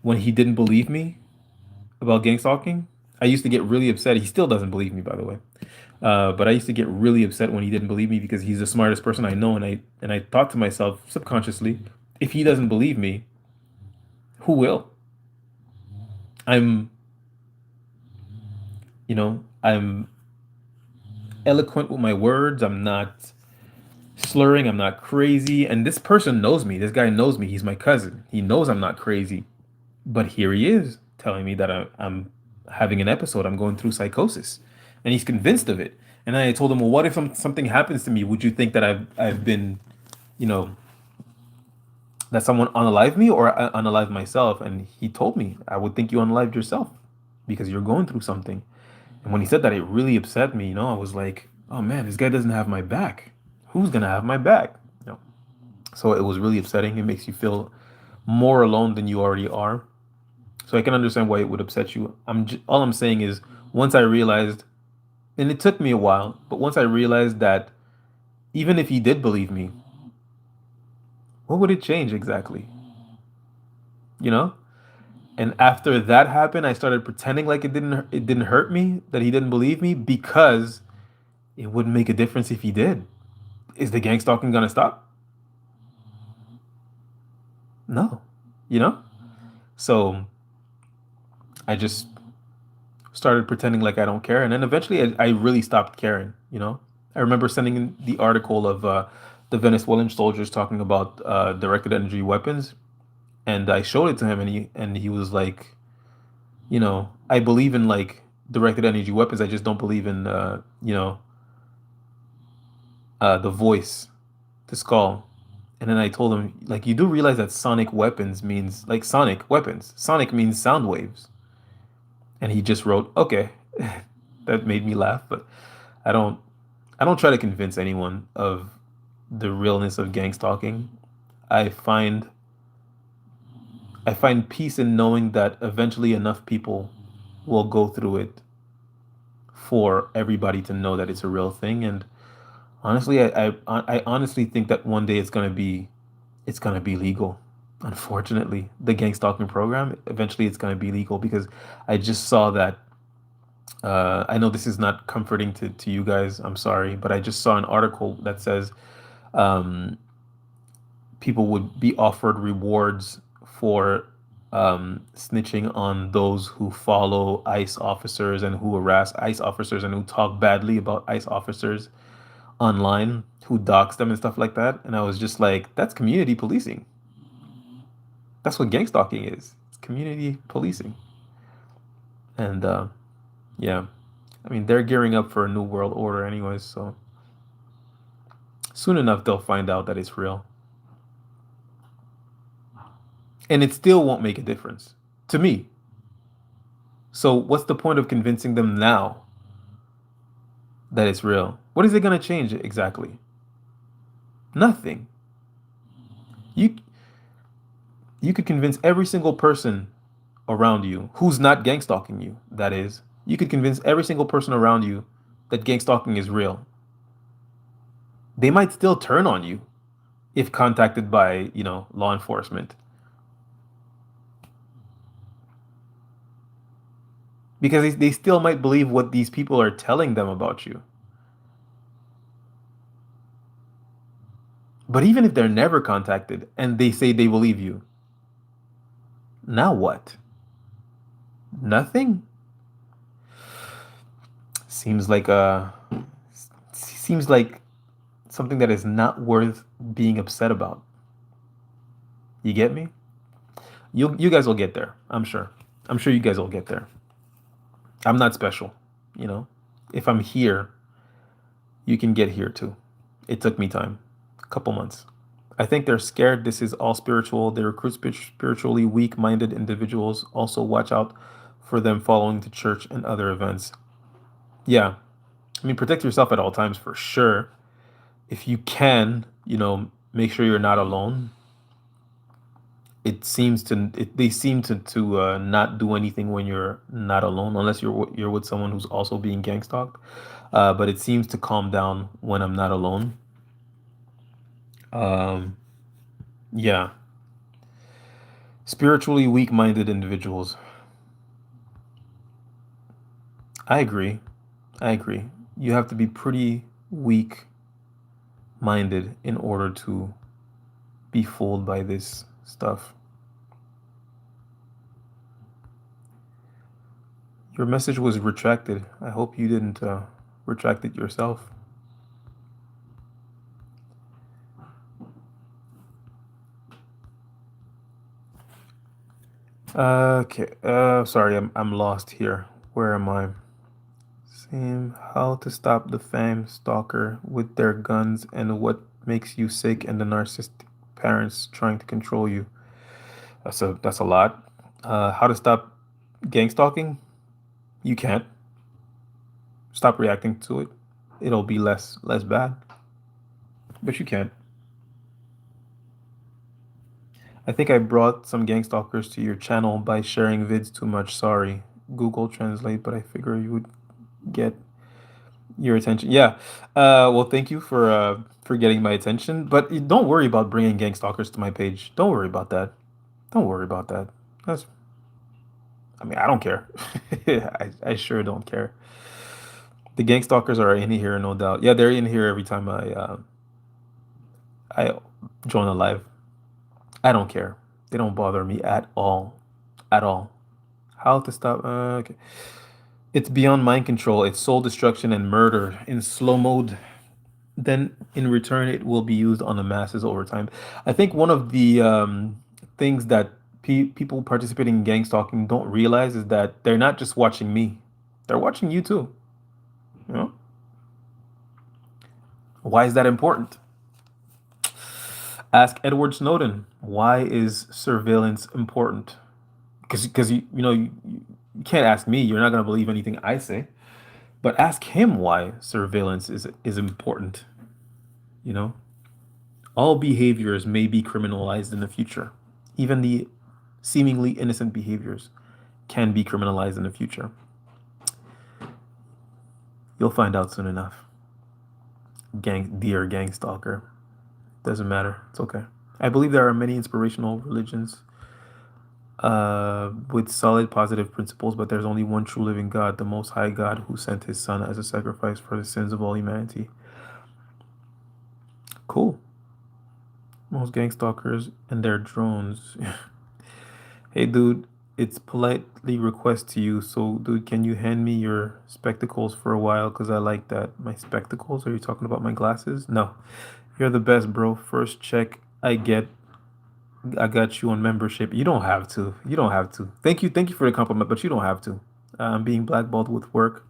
When he didn't believe me about gang stalking, I used to get really upset. He still doesn't believe me, by the way. But I used to get really upset when he didn't believe me, because he's the smartest person I know, and I thought to myself subconsciously, if he doesn't believe me, who will? I'm, I'm eloquent with my words. I'm not slurring. I'm not crazy. And this person knows me. This guy knows me. He's my cousin. He knows I'm not crazy. But here he is telling me that I'm having an episode. I'm going through psychosis, and he's convinced of it. And I told him, well, what if something happens to me? Would you think that I've been, you know, that someone unalived me, or I unalived myself? And he told me, I would think you unalived yourself, because you're going through something. And when he said that, it really upset me. I was like, oh man, this guy doesn't have my back. Who's gonna have my back? So it was really upsetting. It makes you feel more alone than you already are. So I can understand why it would upset you. All I'm saying is, once I realized, and it took me a while, but once I realized that even if he did believe me, what would it change exactly? You know? And after that happened, I started pretending like it didn't hurt me that he didn't believe me, because it wouldn't make a difference if he did. Is the gang stalking gonna stop? No, you know? So I just started pretending like I don't care. And then eventually I really stopped caring, you know? I remember sending in the article of the Venezuelan soldiers talking about directed energy weapons. And I showed it to him and he was like, I believe in like directed energy weapons. I just don't believe in, the voice, the skull. And then I told him, like, you do realize that sonic weapons means like sonic weapons. Sonic means sound waves. And he just wrote, okay. That made me laugh, but I don't I don't try to convince anyone of the realness of gang stalking. I find I find peace in knowing that eventually enough people will go through it for everybody to know that it's a real thing. And honestly, I honestly think that one day it's gonna be legal. Unfortunately, the gang stalking program eventually it's gonna be legal because I just saw that. I know this is not comforting to you guys. I'm sorry, but I just saw an article that says um, people would be offered rewards for snitching on those who follow ICE officers and who harass ICE officers and who talk badly about ICE officers online, who dox them and stuff like that. And I was just like, that's community policing. That's what gang stalking is. It's community policing. And yeah, I mean, they're gearing up for a new world order anyways, so soon enough they'll find out that it's real. And it still won't make a difference to me. So what's the point of convincing them now that it's real? What is it going to change exactly? Nothing. You you could convince every single person around you who's not gang stalking you, that is. You could convince every single person around you that gang stalking is real. They might still turn on you if contacted by, law enforcement. Because they still might believe what these people are telling them about you. But even if they're never contacted and they say they believe you, now what? Nothing? Seems like seems like something that is not worth being upset about. You get me? You guys will get there, I'm sure. I'm sure you guys will get there. I'm not special, you know. If I'm here, you can get here too. It took me time, a couple months. I think they're scared this is all spiritual. They recruit spiritually weak minded individuals. Also, watch out for them following to church and other events. Yeah, I mean, protect yourself at all times for sure. If you can, make sure you're not alone. They seem to not do anything when you're not alone, unless you're with someone who's also being gang stalked. But it seems to calm down when I'm not alone. Um, yeah, spiritually weak-minded individuals. I agree. I agree. You have to be pretty weak-minded in order to be fooled by this stuff. Your message was retracted. I hope you didn't retract it yourself. Okay. Sorry, I'm lost here. Where am I? Same. How to stop the fam stalker with their guns and what makes you sick and the narcissistic parents trying to control you. That's a lot. How to stop gang stalking? You can't. Stop reacting to it. It'll be less bad. But you can't. I think I brought some gang stalkers to your channel by sharing vids too much. Sorry. Google Translate, but I figure you would get your attention. Yeah. Well, thank you for getting my attention. But don't worry about bringing gang stalkers to my page. Don't worry about that. Don't worry about that. That's. I mean, I don't care. I sure don't care. The gang stalkers are in here, no doubt. Yeah, they're in here every time I I join a live. I don't care. They don't bother me at all. At all. How to stop? Okay. It's beyond mind control. It's soul destruction and murder in slow mode. Then, in return, it will be used on the masses over time. I think one of the things that people participating in gang stalking don't realize is that they're not just watching me; they're watching you too. You know, why is that important? Ask Edward Snowden. Why is surveillance important? Because you can't ask me. You're not gonna believe anything I say. But ask him why surveillance is important. You know, all behaviors may be criminalized in the future. Even the seemingly innocent behaviors can be criminalized in the future. You'll find out soon enough. Dear gang stalker. Doesn't matter. It's okay. I believe there are many inspirational religions with solid positive principles, but there's only one true living God, the Most High God, who sent his Son as a sacrifice for the sins of all humanity. Cool. Most gang stalkers and their drones. Hey, dude, it's politely request to you. So, dude, can you hand me your spectacles for a while? Because I like that. My spectacles? Are you talking about my glasses? No. You're the best, bro. First check I got you on membership. You don't have to. You don't have to. Thank you for the compliment, but you don't have to. I'm being blackballed with work.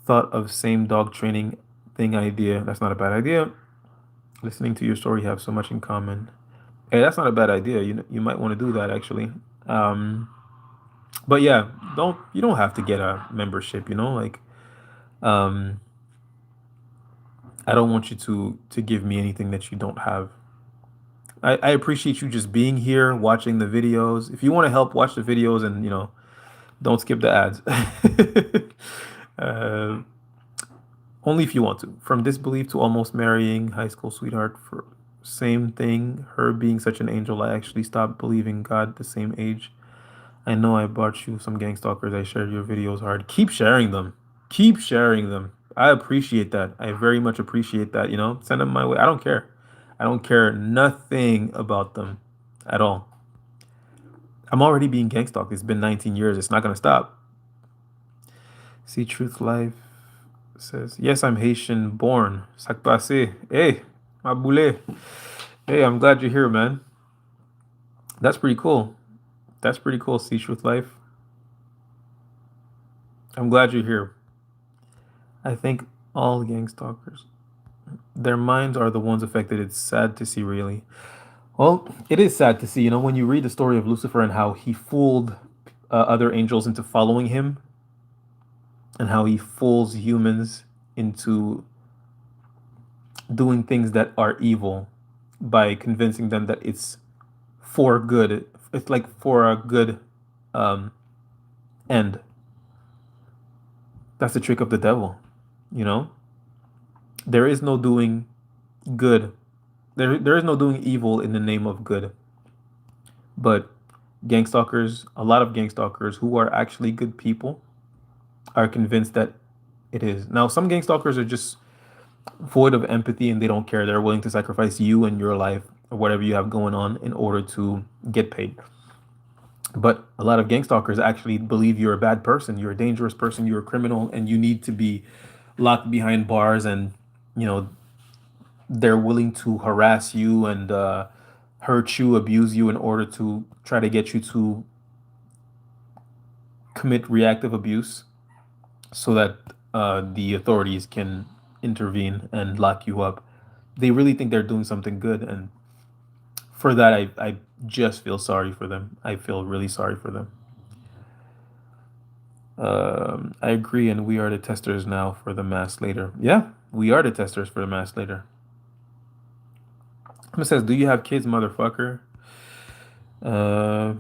Thought of same dog training thing idea. That's not a bad idea. Listening to your story have so much in common. Hey, that's not a bad idea. You might want to do that actually. Um, but yeah, you don't have to get a membership. Um, I don't want you to give me anything that you don't have. I appreciate you just being here, watching the videos. If you want to help, watch the videos and don't skip the ads. uh, Only if you want to. From disbelief to almost marrying high school sweetheart for same thing. Her being such an angel, I actually stopped believing God the same age. I know I brought you some gang stalkers. I shared your videos hard. Keep sharing them. Keep sharing them. I appreciate that. I very much appreciate that. Send them my way. I don't care. I don't care nothing about them at all. I'm already being gang stalked. It's been 19 years. It's not gonna stop. See Truth Life says, yes, I'm Haitian born. Sak passe. Hey, my boule. Hey, I'm glad you're here, man. That's pretty cool. That's pretty cool, See Truth Life. I'm glad you're here. I think all gang stalkers, their minds are the ones affected. It's sad to see, really. Well, it is sad to see, when you read the story of Lucifer and how he fooled other angels into following him, and how he fools humans into doing things that are evil by convincing them that it's for good. It's like for a good um, end. That's the trick of the devil, you know? There is no doing good. There is no doing evil in the name of good. But gang stalkers, a lot of gang stalkers who are actually good people are convinced that it is. Now, some gang stalkers are just void of empathy and they don't care. They're willing to sacrifice you and your life or whatever you have going on in order to get paid. But a lot of gang stalkers actually believe you're a bad person, you're a dangerous person, you're a criminal, and you need to be locked behind bars. And you know they're willing to harass you and hurt you, abuse you in order to try to get you to commit reactive abuse, so that the authorities can intervene and lock you up. They really think they're doing something good, and for that, I just feel sorry for them. I feel really sorry for them. I agree, and we are the testers now for the mass later. Yeah, we are the testers for the mass later. It says, "Do you have kids, motherfucker?" Uh,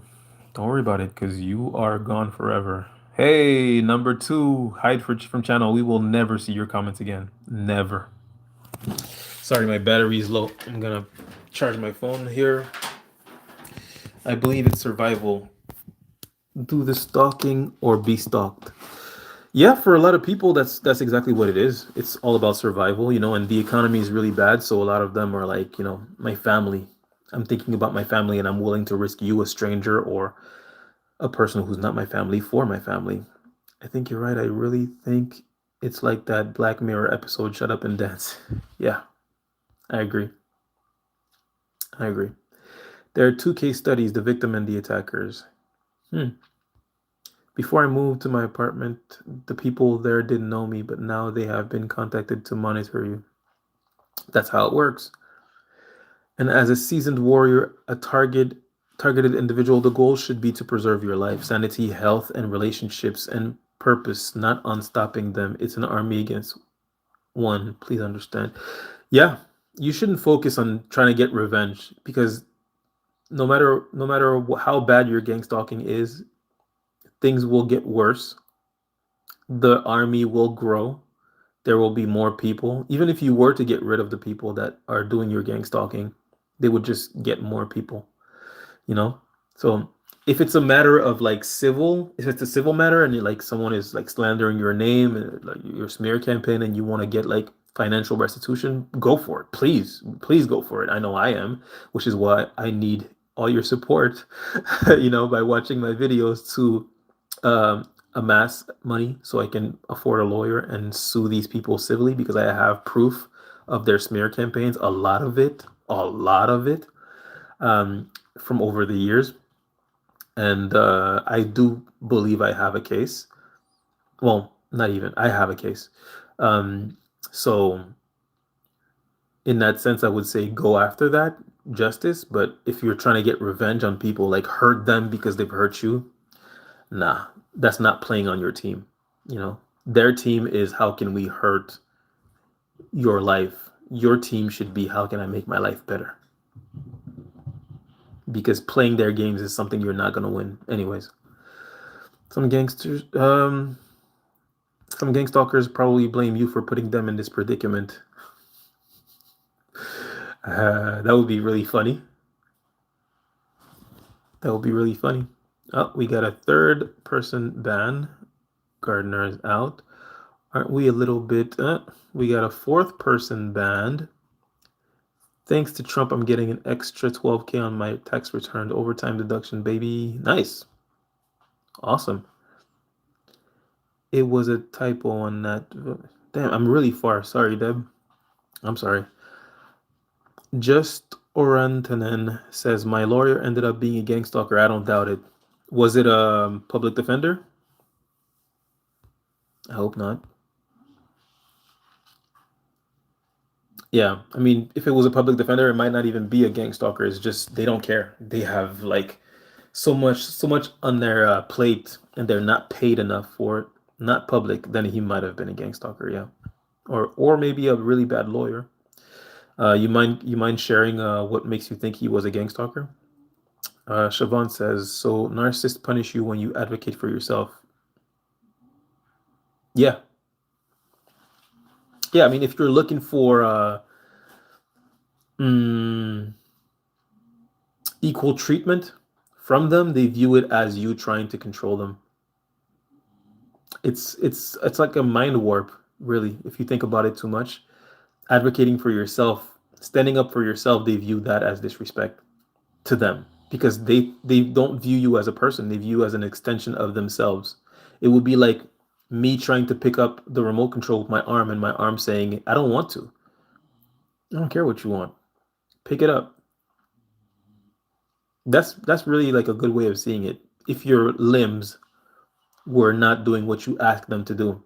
don't worry about it, cause you are gone forever. Hey, number two, hide from channel. We will never see your comments again. Never. Sorry, my battery is low. I'm gonna charge my phone here. I believe it's survival. Do the stalking or be stalked. Yeah, for a lot of people, that's exactly what it is. It's all about survival, and the economy is really bad, so a lot of them are like, my family. I'm thinking about my family, and I'm willing to risk you, a stranger, or a person who's not my family, for my family. I think you're right. I really think it's like that Black Mirror episode, Shut Up and Dance. Yeah, I agree. I agree. There are two case studies, the victim and the attackers. Hmm. Before I moved to my apartment, the people there didn't know me, but now they have been contacted to monitor you. That's how it works. And as a seasoned warrior, a targeted individual, the goal should be to preserve your life, sanity, health, and relationships, and purpose, not on stopping them. It's an army against one. Please understand. Yeah, you shouldn't focus on trying to get revenge, because no matter how bad your gang stalking is, things will get worse. The army will grow. There will be more people. Even if you were to get rid of the people that are doing your gang stalking, they would just get more people, you know? So if it's a matter of like civil, if it's a civil matter and like someone is like slandering your name and like your smear campaign and you want to get like financial restitution, go for it. Please go for it. I know I am, which is why I need all your support, by watching my videos to amass money so I can afford a lawyer and sue these people civilly, because I have proof of their smear campaigns, a lot of it, from over the years. And I do believe I have a case. Well, not even, I have a case. So, in that sense, I would say go after that justice. But if you're trying to get revenge on people, like hurt them because they've hurt you, nah, that's not playing on your team. Their team is how can we hurt your life. Your team should be how can I make my life better. Because playing their games is something you're not gonna win, anyways. Some gangsters, some gang stalkers probably blame you for putting them in this predicament. That would be really funny. That would be really funny. Oh, we got a third person ban. Gardner is out. Aren't we a little bit? We got a fourth person banned. Thanks to Trump, I'm getting an extra 12K on my tax return. Overtime deduction, baby. Nice. Awesome. It was a typo on that. Damn, I'm really far. Sorry, Deb. I'm sorry. Just Orantanen says, my lawyer ended up being a gang stalker. I don't doubt it. Was it a public defender? I hope not. Yeah, I mean, if it was a public defender, it might not even be a gang stalker. It's just they don't care. They have like so much on their plate, and they're not paid enough for it. Not public. Then he might have been a gang stalker. Yeah, or maybe a really bad lawyer. You mind sharing what makes you think he was a gang stalker? Siobhan says, so narcissists punish you when you advocate for yourself. Yeah, yeah. I mean, if you're looking for mm, equal treatment from them, they view it as you trying to control them. It's like a mind warp, really, if you think about it too much. Advocating for yourself, standing up for yourself, they view that as disrespect to them, because they don't view you as a person. They view you as an extension of themselves. It would be like me trying to pick up the remote control with my arm, and my arm saying, I don't want to. I don't care what you want. Pick it up. That's really like a good way of seeing it. If your limbs were not doing what you asked them to do,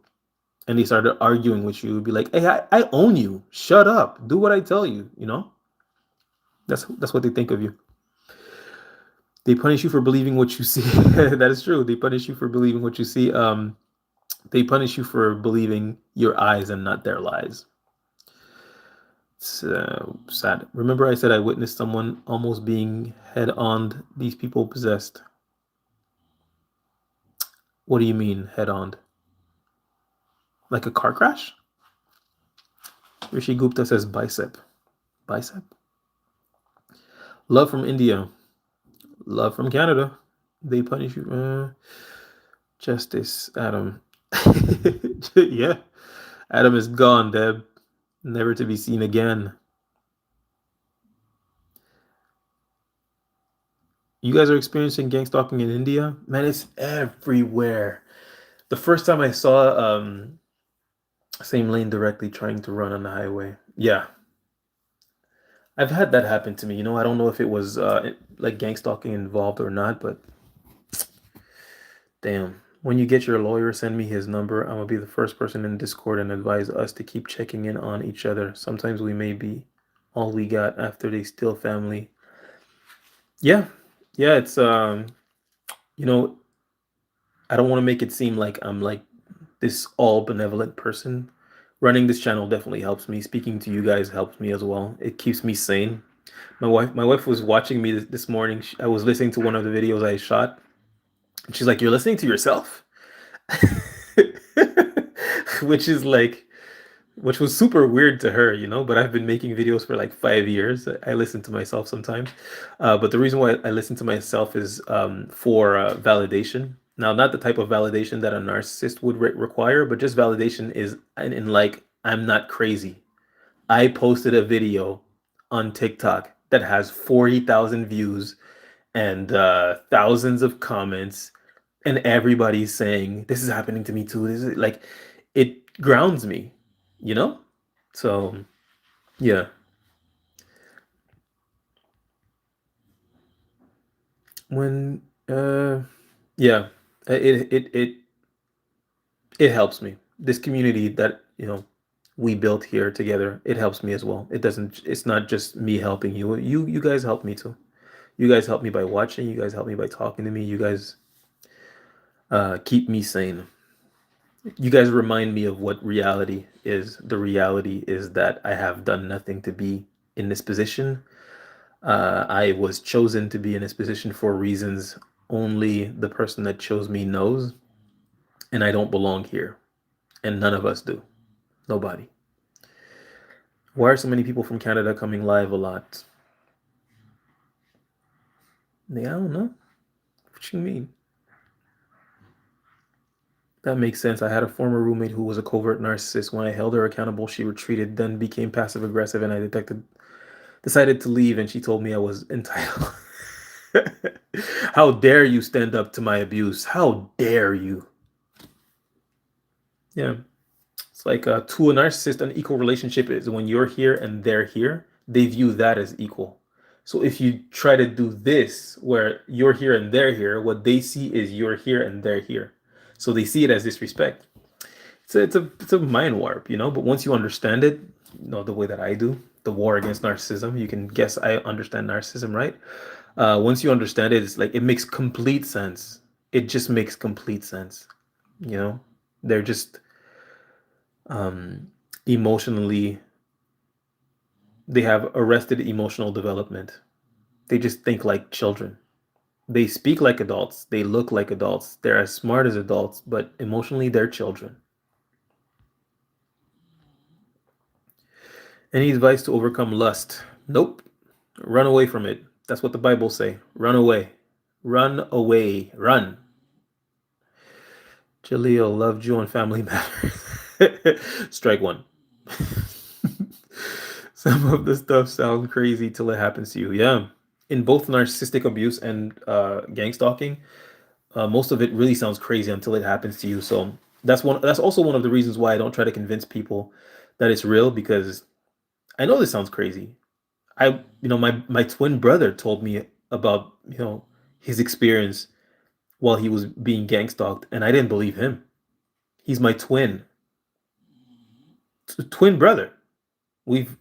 and they started arguing with you, it would be like, hey, I own you. Shut up. Do what I tell you, That's what they think of you. They punish you for believing what you see. That is true. They punish you for believing what you see. They punish you for believing your eyes and not their lies. It's sad. Remember, I said I witnessed someone almost being head on. These people possessed. What do you mean head on? Like a car crash? Rishi Gupta says bicep. Bicep? Love from India. Love from Canada. They punish you. Justice, Adam. Yeah. Adam is gone, Deb. Never to be seen again. You guys are experiencing gang stalking in India? Man, it's everywhere. The first time I saw same lane directly trying to run on the highway. Yeah. I've had that happen to me. I don't know if it was like gang stalking involved or not, but damn. When you get your lawyer, send me his number. I'm gonna be the first person in Discord and advise us to keep checking in on each other. Sometimes we may be all we got after they steal family. Yeah. Yeah, it's you know, I don't want to make it seem like I'm like this all benevolent person. Running this channel definitely helps me. Speaking to you guys helps me as well. It keeps me sane. My wife was watching me this morning. I was listening to one of the videos I shot. And she's like, "You're listening to yourself?" Which is like which was super weird to her. But I've been making videos for like 5 years. I listen to myself sometimes. But the reason why I listen to myself is for validation. Now, not the type of validation that a narcissist would require, but just validation is in like, I'm not crazy. I posted a video on TikTok that has 40,000 views and thousands of comments, and everybody's saying, "This is happening to me too." This is like, it grounds me, you know? So, yeah. When, yeah, it helps me. This community that, we built here together, it helps me as well. It's not just me helping you. You guys help me too. You guys help me by watching. You guys help me by talking to me. You guys keep me sane. You guys remind me of what reality is. The reality is that I have done nothing to be in this position. I was chosen to be in this position for reasons only the person that chose me knows, and I don't belong here, and none of us do. Nobody. Why are so many people from Canada coming live a lot? Yeah, I don't know. What you mean? That makes sense. I had a former roommate who was a covert narcissist. When I held her accountable, she retreated, then became passive aggressive, and decided to leave, and she told me I was entitled. How dare you stand up to my abuse? How dare you? Yeah. It's like to a narcissist, an equal relationship is when you're here and they're here, they view that as equal. So if you try to do this where you're here and they're here, what they see is you're here and they're here. So they see it as disrespect. It's a mind warp. But once you understand it, the way that I do, the war against narcissism, you can guess I understand narcissism, right? Once you understand it, it's like it makes complete sense. It just makes complete sense. You know, they're just um, emotionally, they have arrested emotional development. They just think like children. They speak like adults. They look like adults. They're as smart as adults, but emotionally, they're children. Any advice to overcome lust? Nope. Run away from it. That's what the Bible say. Run away. Run away. Run. Jaleel, loved you on Family Matters. Strike one. Some of the stuff sounds crazy till it happens to you. Yeah. In both narcissistic abuse and gang stalking, most of it really sounds crazy until it happens to you. So that's also one of the reasons why I don't try to convince people that it's real, because I know this sounds crazy. My twin brother told me about, his experience while he was being gang stalked, and I didn't believe him. He's my twin brother. We've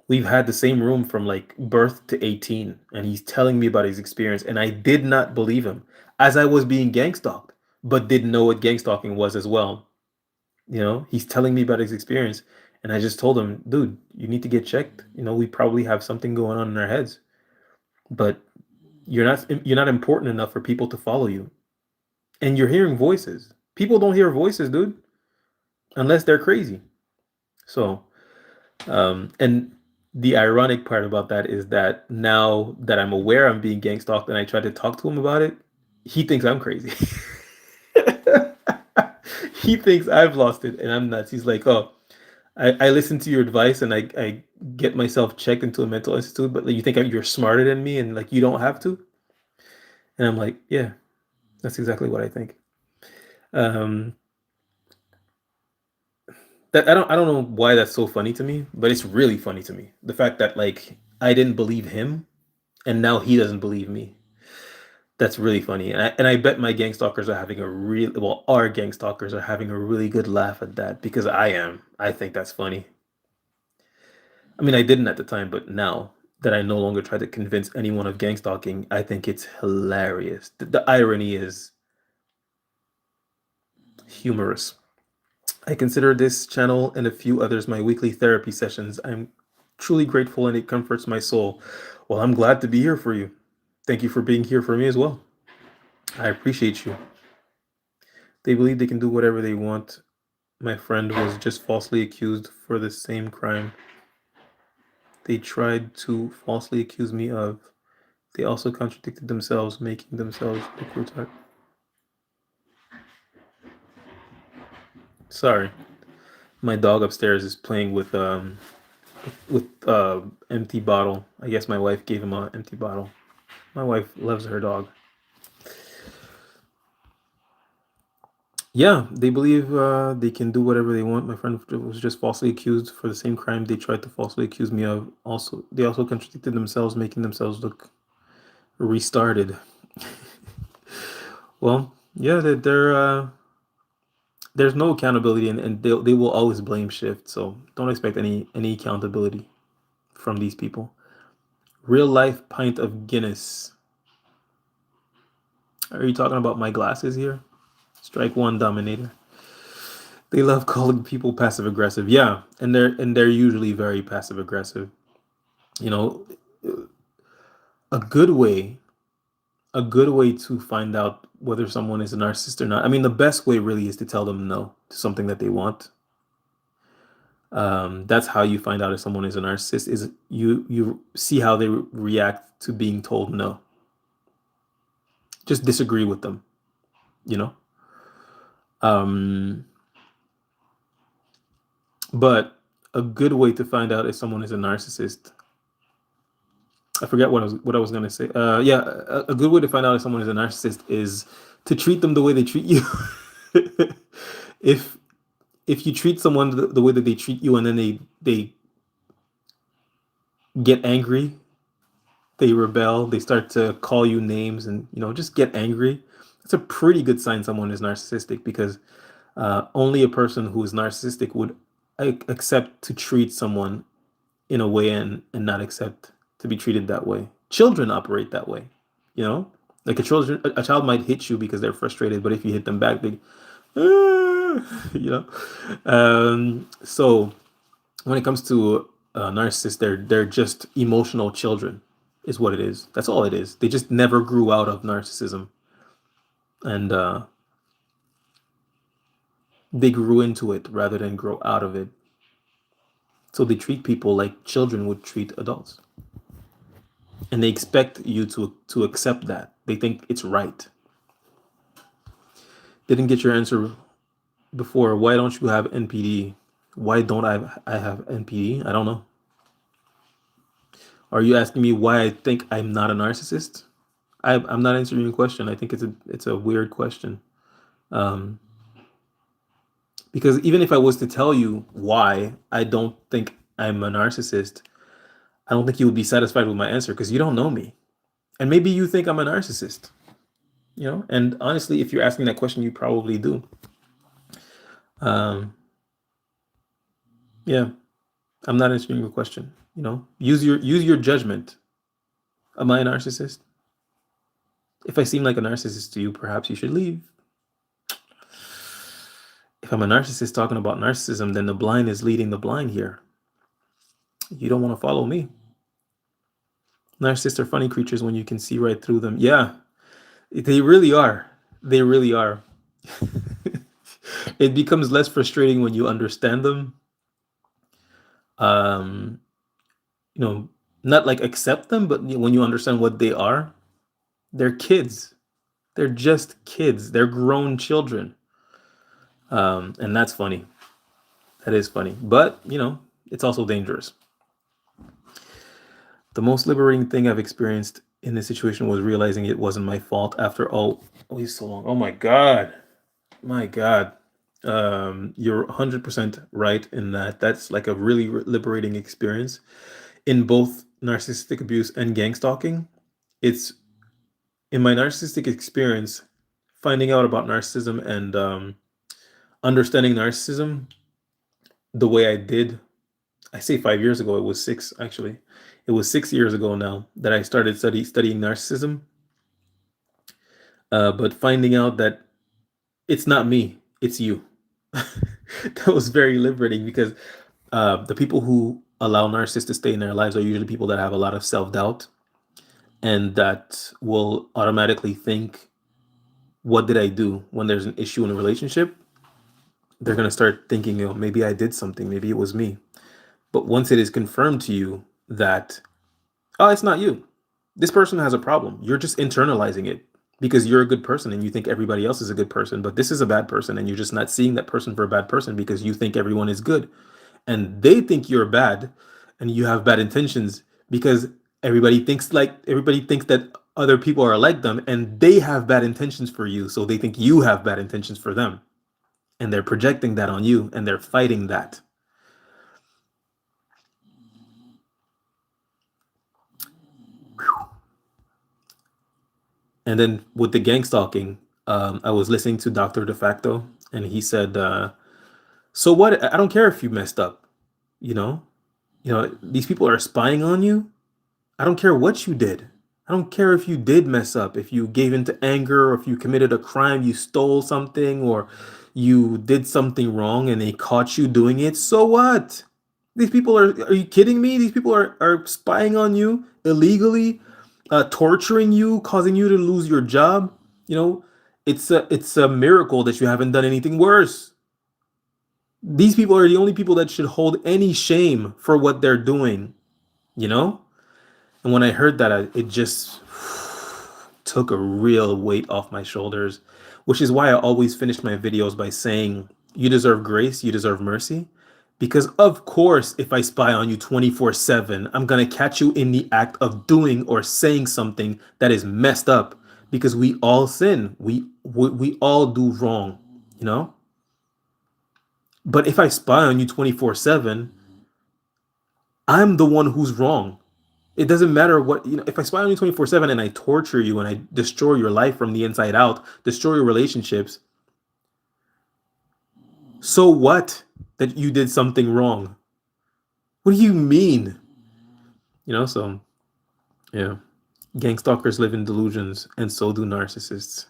we've had the same room from like birth to 18, and he's telling me about his experience, and I did not believe him as I was being gang stalked, but didn't know what gang stalking was as well. He's telling me about his experience, and I just told him, dude, you need to get checked. We probably have something going on in our heads, but you're not important enough for people to follow you. And you're hearing voices. People don't hear voices, dude, unless they're crazy. So, and the ironic part about that is that now that I'm aware I'm being gang stalked and I try to talk to him about it, he thinks I'm crazy. he thinks I've lost it and I'm nuts. He's like, oh, I listen to your advice and I get myself checked into a mental institute, but like, you think you're smarter than me and like you don't have to? And I'm like, yeah, that's exactly what I think. Um, that I don't know why that's so funny to me, but it's really funny to me. The fact that like I didn't believe him and now he doesn't believe me. That's really funny. And I bet my gang stalkers are having a real well, our gang stalkers are having a really good laugh at that because I am. I think that's funny. I mean, I didn't at the time, but now that I no longer try to convince anyone of gang stalking, I think it's hilarious. The irony is humorous. I consider this channel and a few others my weekly therapy sessions. I'm truly grateful and it comforts my soul. Well, I'm glad to be here for you. Thank you for being here for me as well. I appreciate you. They believe they can do whatever they want. My friend was just falsely accused for the same crime they tried to falsely accuse me of. They also contradicted themselves, making themselves look retarded. Sorry, my dog upstairs is playing with empty bottle. I guess my wife gave him an empty bottle. My wife loves her dog. Yeah, they believe they can do whatever they want. My friend was just falsely accused for the same crime they tried to falsely accuse me of. Also, they also contradicted themselves, making themselves look restarted. Well, yeah, there's no accountability, and they will always blame shift. So don't expect any accountability from these people. Real life pint of Guinness. Are you talking about my glasses here? Strike one, Dominator. They love calling people passive aggressive. Yeah, and they're usually very passive aggressive. You know, a good way a good way to find out whether someone is a narcissist or not. I mean, the best way really is to tell them no to something that they want. That's how you find out if someone is a narcissist. Is you see how they react to being told no. Just disagree with them. You know. Um, but a good way to find out if someone is a narcissist. I forget what I was gonna say. Yeah, a good way to find out if someone is a narcissist is to treat them the way they treat you. if if you treat someone the way that they treat you and then they get angry, they rebel, they start to call you names and just get angry, that's a pretty good sign someone is narcissistic because only a person who is narcissistic would accept to treat someone in a way and not accept to be treated that way. Children operate that way, you know? Like a child might hit you because they're frustrated, but if you hit them back, they, you know. So when it comes to narcissists, they're just emotional children, is what it is. That's all it is. They just never grew out of narcissism, and they grew into it rather than grow out of it. So they treat people like children would treat adults, and they expect you to accept that. They think it's right. Didn't get your answer before. Why don't you have NPD? Why don't I have NPD? I don't know. Are you asking me why I think I'm not a narcissist? I'm not answering your question. I think it's a weird question. Um, because even if I was to tell you why I don't think I'm a narcissist, I don't think you would be satisfied with my answer because you don't know me. And maybe you think I'm a narcissist, And honestly, if you're asking that question, you probably do. Um, yeah, I'm not answering your question. Use your judgment. Am I a narcissist? If I seem like a narcissist to you, perhaps you should leave. If I'm a narcissist talking about narcissism, then the blind is leading the blind here. You don't want to follow me. Narcissists are funny creatures when you can see right through them. Yeah, they really are. They really are. It becomes less frustrating when you understand them. Um, not like accept them, but when you understand what they are, they're kids. They're just kids. They're grown children. And that's funny. That is funny, but it's also dangerous. The most liberating thing I've experienced in this situation was realizing it wasn't my fault after all he's so long. Oh my god. My god. You're 100% right in that. That's like a really liberating experience in both narcissistic abuse and gang stalking. It's in my narcissistic experience, finding out about narcissism and understanding narcissism the way I did. I say 5 years ago, it was six actually. It was 6 years ago now that I started studying narcissism. But finding out that it's not me, it's you. That was very liberating because the people who allow narcissists to stay in their lives are usually people that have a lot of self doubt and that will automatically think, what did I do when there's an issue in a relationship? They're going to start thinking, maybe I did something, maybe it was me. But once it is confirmed to you that, oh, it's not you, this person has a problem, you're just internalizing it because you're a good person and you think everybody else is a good person, but this is a bad person and you're just not seeing that person for a bad person because you think everyone is good and they think you're bad and you have bad intentions because everybody thinks that other people are like them and they have bad intentions for you, so they think you have bad intentions for them and they're projecting that on you and they're fighting that. And then with the gang stalking, I was listening to Dr. De Facto and he said, so what, I don't care if you messed up, you know these people are spying on you. I don't care what you did. I don't care if you did mess up, if you gave into anger, or if you committed a crime, you stole something, or you did something wrong and they caught you doing it. So what? These people are you kidding me? These people are spying on you illegally, torturing you, causing you to lose your job. You know, it's a miracle that you haven't done anything worse. These people are the only people that should hold any shame for what they're doing, you know? And when I heard that, it just took a real weight off my shoulders, which is why I always finish my videos by saying, you deserve grace, you deserve mercy. Because, of course, if I spy on you 24/7, I'm going to catch you in the act of doing or saying something that is messed up because we all sin. We all do wrong, you know? But if I spy on you 24/7, I'm the one who's wrong. It doesn't matter what, if I spy on you 24/7 and I torture you and I destroy your life from the inside out, destroy your relationships, so what that you did something wrong? What do you mean? So yeah. Gang stalkers live in delusions and so do narcissists.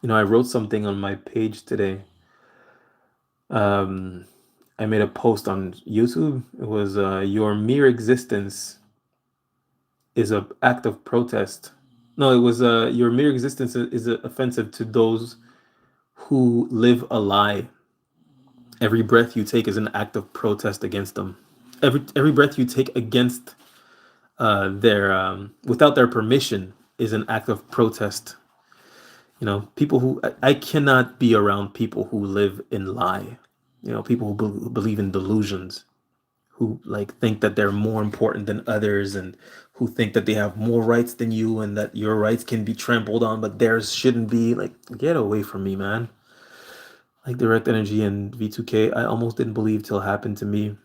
I wrote something on my page today. Um I made a post on YouTube. It was your mere existence is an act of protest. No, it was your mere existence is offensive to those who live a lie. Every breath you take is an act of protest against them. Every breath you take against their without their permission is an act of protest. People who I cannot be around people who live in lie. People who believe in delusions, who like think that they're more important than others and who think that they have more rights than you and that your rights can be trampled on but theirs shouldn't be. Like, get away from me, man. Like direct energy and V2K, I almost didn't believe till it happened to me.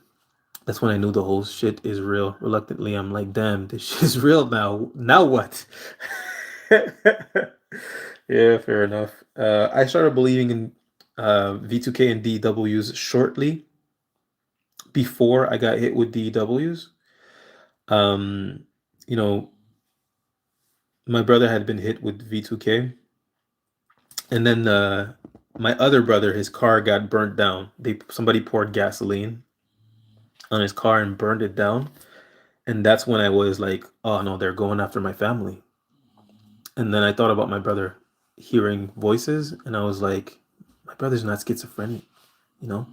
That's when I knew the whole shit is real. Reluctantly, I'm like, damn, this shit is real now. Now what? Yeah, fair enough. I started believing in V2K and DWs shortly before I got hit with DWs. Um, you know, my brother had been hit with V2K, and then my other brother, his car got burnt down. Somebody poured gasoline on his car and burned it down, and that's when I was like, oh no, they're going after my family. And then I thought about my brother hearing voices, and I was like, my brother's not schizophrenic, you know.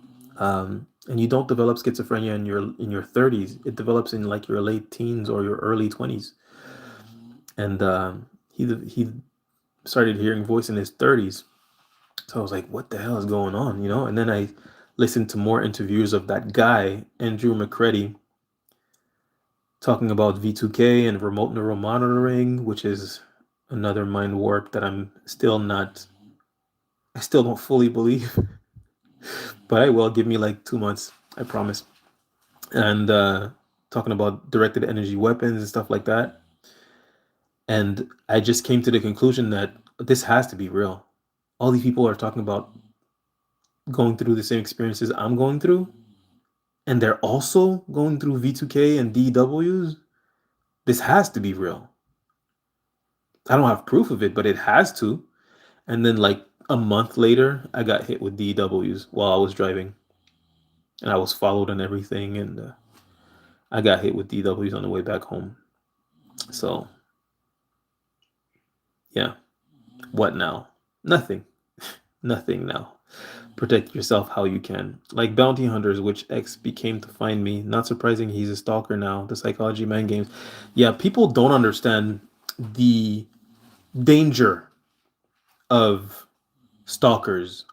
And you don't develop schizophrenia in your 30s. It develops in like your late teens or your early 20s. And he started hearing voice in his 30s. So I was like, what the hell is going on, you know? And then I listened to more interviews of that guy, Andrew McCready, talking about V2K and remote neural monitoring, which is another mind warp that I still don't fully believe, but I will. Give me like 2 months, I promise. And talking about directed energy weapons and stuff like that. And I just came to the conclusion that this has to be real. All these people are talking about going through the same experiences I'm going through, and they're also going through V2K and DWs. This has to be real. I don't have proof of it, but it has to. And then, like a month later, I got hit with DWs while I was driving, and I was followed and everything. And I got hit with DWs on the way back home. So, yeah, what now? Nothing. Nothing now. Protect yourself how you can. Like bounty hunters, which X became to find me. Not surprising he's a stalker now. The psychology man games. Yeah, people don't understand the danger of stalkers,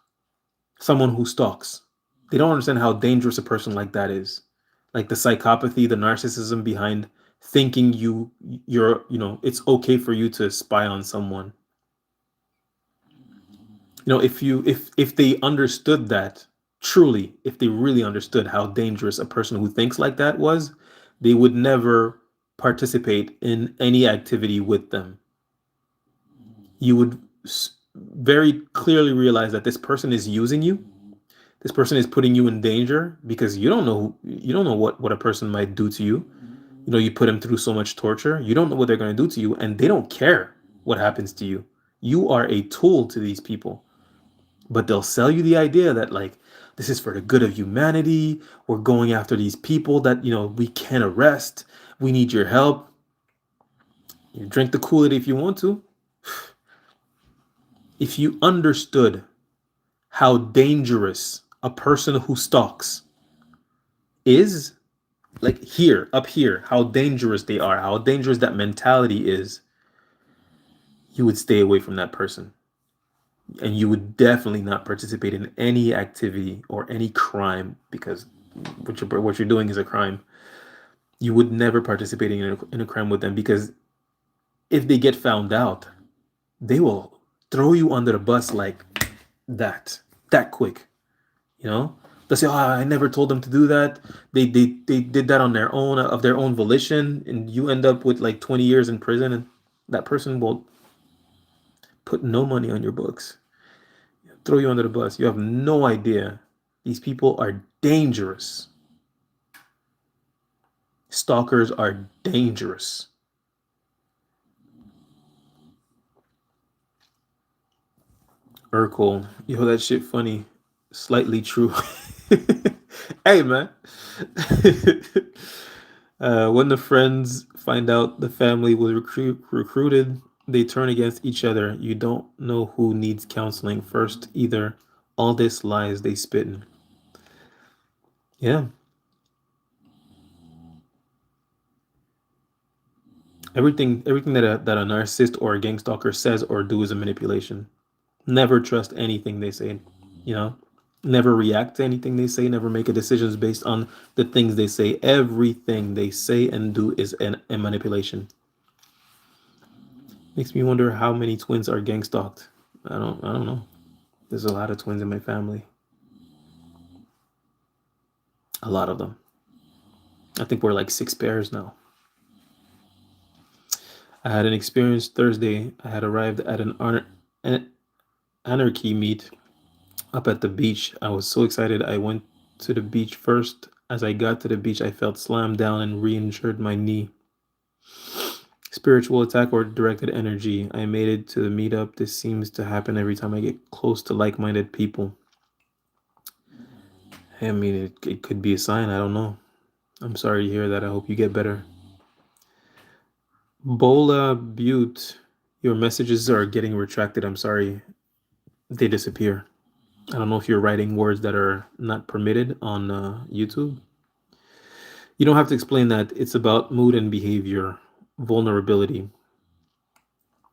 someone who stalks. They don't understand how dangerous a person like that is. Like the psychopathy, the narcissism behind thinking it's okay for you to spy on someone. If they understood that truly, if they really understood how dangerous a person who thinks like that was, they would never participate in any activity with them. You would very clearly realize that this person is using you. This person is putting you in danger because you don't know what a person might do to you. You put them through so much torture. You don't know what they're going to do to you, and they don't care what happens to you. You are a tool to these people. But they'll sell you the idea that, like, this is for the good of humanity. We're going after these people that we can't arrest. We need your help. You drink the Kool-Aid if you want to. If you understood how dangerous a person who stalks is, like here, up here, how dangerous they are, how dangerous that mentality is, you would stay away from that person. And you would definitely not participate in any activity or any crime, because what you're doing is a crime. You would never participate in a crime with them, because if they get found out, they will throw you under the bus like that quick. They'll say, "Oh, I never told them to do that. They did that on their own, of their own volition," and you end up with like 20 years in prison, and that person will put no money on your books, throw you under the bus. You have no idea. These people are dangerous. Stalkers are dangerous. Urkel, yo, that shit funny. Slightly true. Hey, man. When the friends find out the family was recruited, they turn against each other. You don't know who needs counseling first either. All this lies they spitting. Yeah. Everything that a narcissist or a gang stalker says or do is a manipulation. Never trust anything they say. You know, never react to anything they say. Never make a decisions based on the things they say. Everything they say and do is a manipulation. Makes me wonder how many twins are gang stalked. I don't know. There's a lot of twins in my family. A lot of them. I think we're like 6 pairs now. I had an experience Thursday. I had arrived at an anarchy meet up at the beach. I was so excited. I went to the beach first. As I got to the beach, I felt slammed down and re-injured my knee. Spiritual attack or directed energy. I made it to the meetup. This seems to happen every time I get close to like-minded people. I mean, it could be a sign. I don't know. I'm sorry to hear that. I hope you get better. Bola Butte, your messages are getting retracted. I'm sorry. They disappear. I don't know if you're writing words that are not permitted on YouTube. You don't have to explain that. It's about mood and behavior, vulnerability.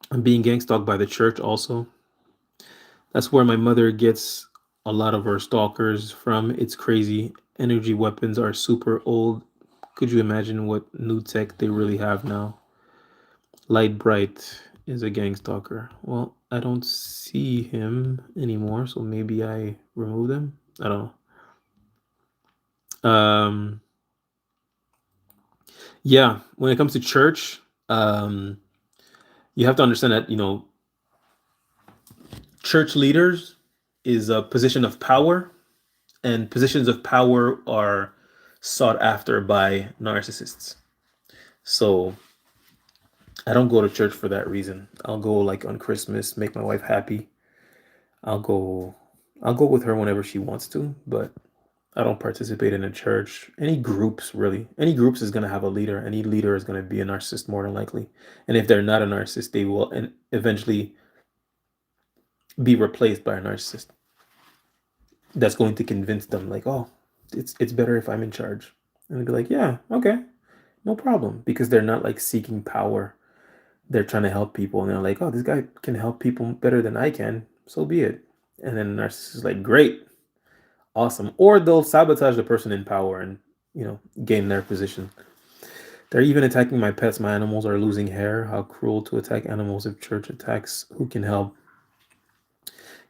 I'm being gang stalked by the church also. That's where my mother gets a lot of her stalkers from. It's crazy. Energy weapons are super old. Could you imagine what new tech they really have now? Light Bright is a gang stalker. Well, I don't see him anymore, so maybe I removed him. I don't know. Yeah, when it comes to church, um, you have to understand that, church leaders is a position of power, and positions of power are sought after by narcissists. So I don't go to church for that reason. I'll go like on Christmas, make my wife happy. I'll go I'll go with her whenever she wants to, but I don't participate in a church. Any groups really. Any groups is gonna have a leader. Any leader is gonna be a narcissist more than likely. And if they're not a narcissist, they will and eventually be replaced by a narcissist. That's going to convince them like, oh, it's better if I'm in charge. And they'd be like, yeah, okay, no problem. Because they're not like seeking power. They're trying to help people and they're like, oh, this guy can help people better than I can, so be it. And then the narcissist is like, great, awesome. Or they'll sabotage the person in power and gain their position. They're even attacking my pets. My animals are losing hair. How cruel to attack animals if church attacks who can help.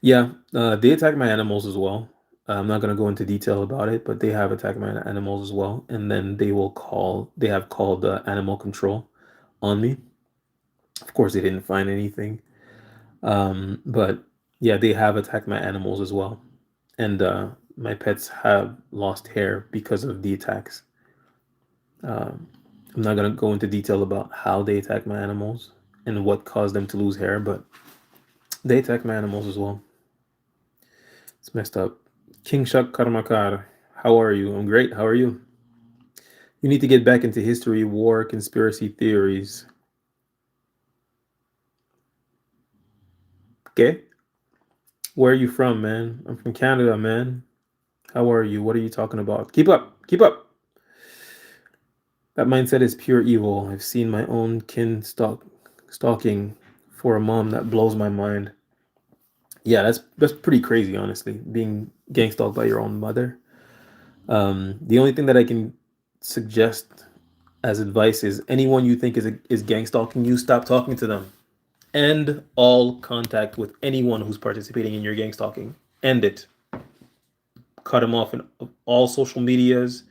Yeah, they attack my animals as well. I'm not going to go into detail about it, but they have attacked my animals as well. And then they have called animal control on me. Of course, they didn't find anything. But yeah, they have attacked my animals as well. And my pets have lost hair because of the attacks. Um, I'm not going to go into detail about how they attack my animals and what caused them to lose hair, but they attack my animals as well. It's messed up. King Shak Karmakar, how are you? I'm great. How are you? You need to get back into history, war, conspiracy theories. Okay. Where are you from, man? I'm from Canada, man. How are you? What are you talking about? Keep up. Keep up. That mindset is pure evil. I've seen my own kin stalking for a mom that blows my mind. Yeah, that's pretty crazy, honestly. Being gang stalked by your own mother. The only thing that I can suggest as advice is anyone you think is gang stalking you, stop talking to them. End all contact with anyone who's participating in your gang stalking. End it. Cut them off in all social medias.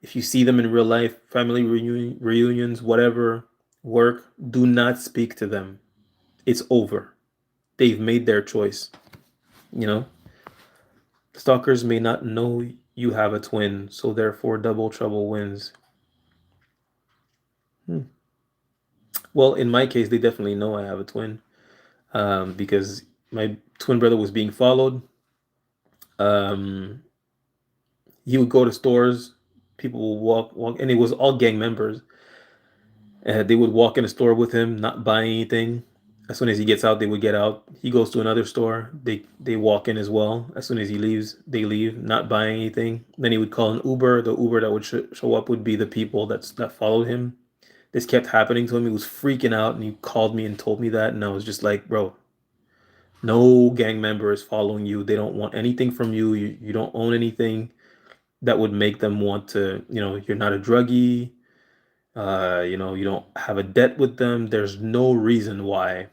If you see them in real life, family reunions, whatever, work, do not speak to them. It's over. They've made their choice. You know, stalkers may not know you have a twin, so therefore double trouble wins. Hmm. Well, in my case, they definitely know I have a twin because my twin brother was being followed. Um, he would go to stores, people will walk, and it was all gang members. They would walk in a store with him, not buy anything. As soon as he gets out, they would get out. He goes to another store. They walk in as well. As soon as he leaves, they leave, not buying anything. Then he would call an Uber. The Uber that would show up would be the people that followed him. This kept happening to him. He was freaking out, and he called me and told me that, and I was just like, bro, no gang member is following you. They don't want anything from you. You don't own anything that would make them want to. You're not a druggie. You don't have a debt with them. There's no reason why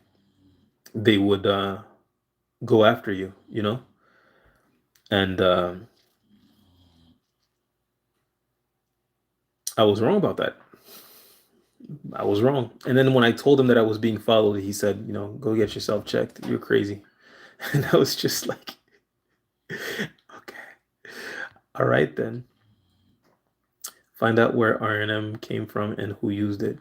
they would go after you. And I was wrong about that. I was wrong. And then when I told him that I was being followed, he said, go get yourself checked. You're crazy. And I was just like, okay, all right then. Find out where R&M came from and who used it.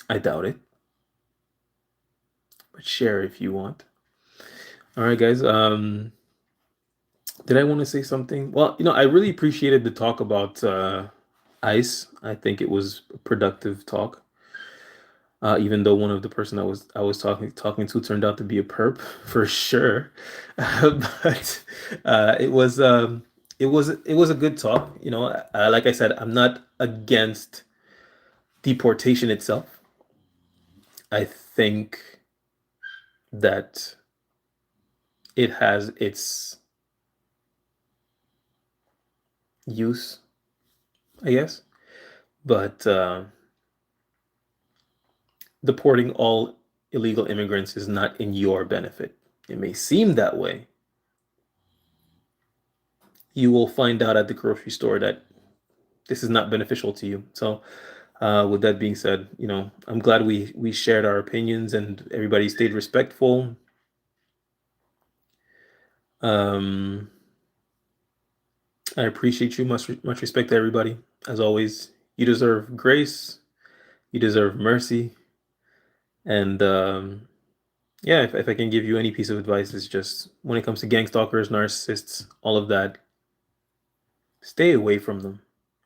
I doubt it, but share if you want. All right, guys. Did I want to say something? Well, I really appreciated the talk about ICE. I think it was a productive talk. Even though one of the person I was talking to turned out to be a perp for sure, but it was a good talk. Like I said, I'm not against deportation itself. I think that it has its use, I guess. But deporting all illegal immigrants is not in your benefit. It may seem that way. You will find out at the grocery store that this is not beneficial to you. So, with that being said, I'm glad we shared our opinions and everybody stayed respectful. Um, I appreciate you. Much respect to everybody. As always, you deserve grace. You deserve mercy. And yeah, if I can give you any piece of advice, it's just when it comes to gang stalkers, narcissists, all of that, stay away from them.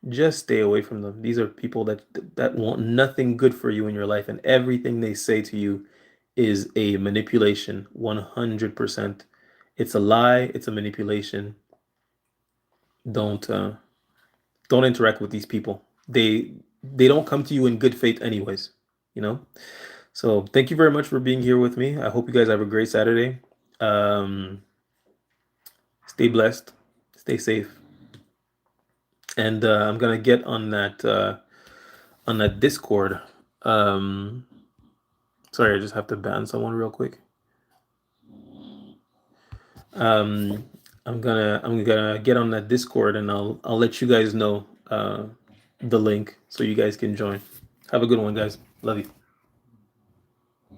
Just stay away from them. These are people that want nothing good for you in your life, and everything they say to you is a manipulation. 100%. It's a lie. It's a manipulation. Don't don't interact with these people. They don't come to you in good faith, anyways. You know. So thank you very much for being here with me. I hope you guys have a great Saturday. Um, Stay blessed. Stay safe. And I'm gonna get on that Discord. Um, Sorry, I just have to ban someone real quick. Um, I'm gonna get on that Discord and I'll let you guys know the link so you guys can join. Have a good one, guys. Love you.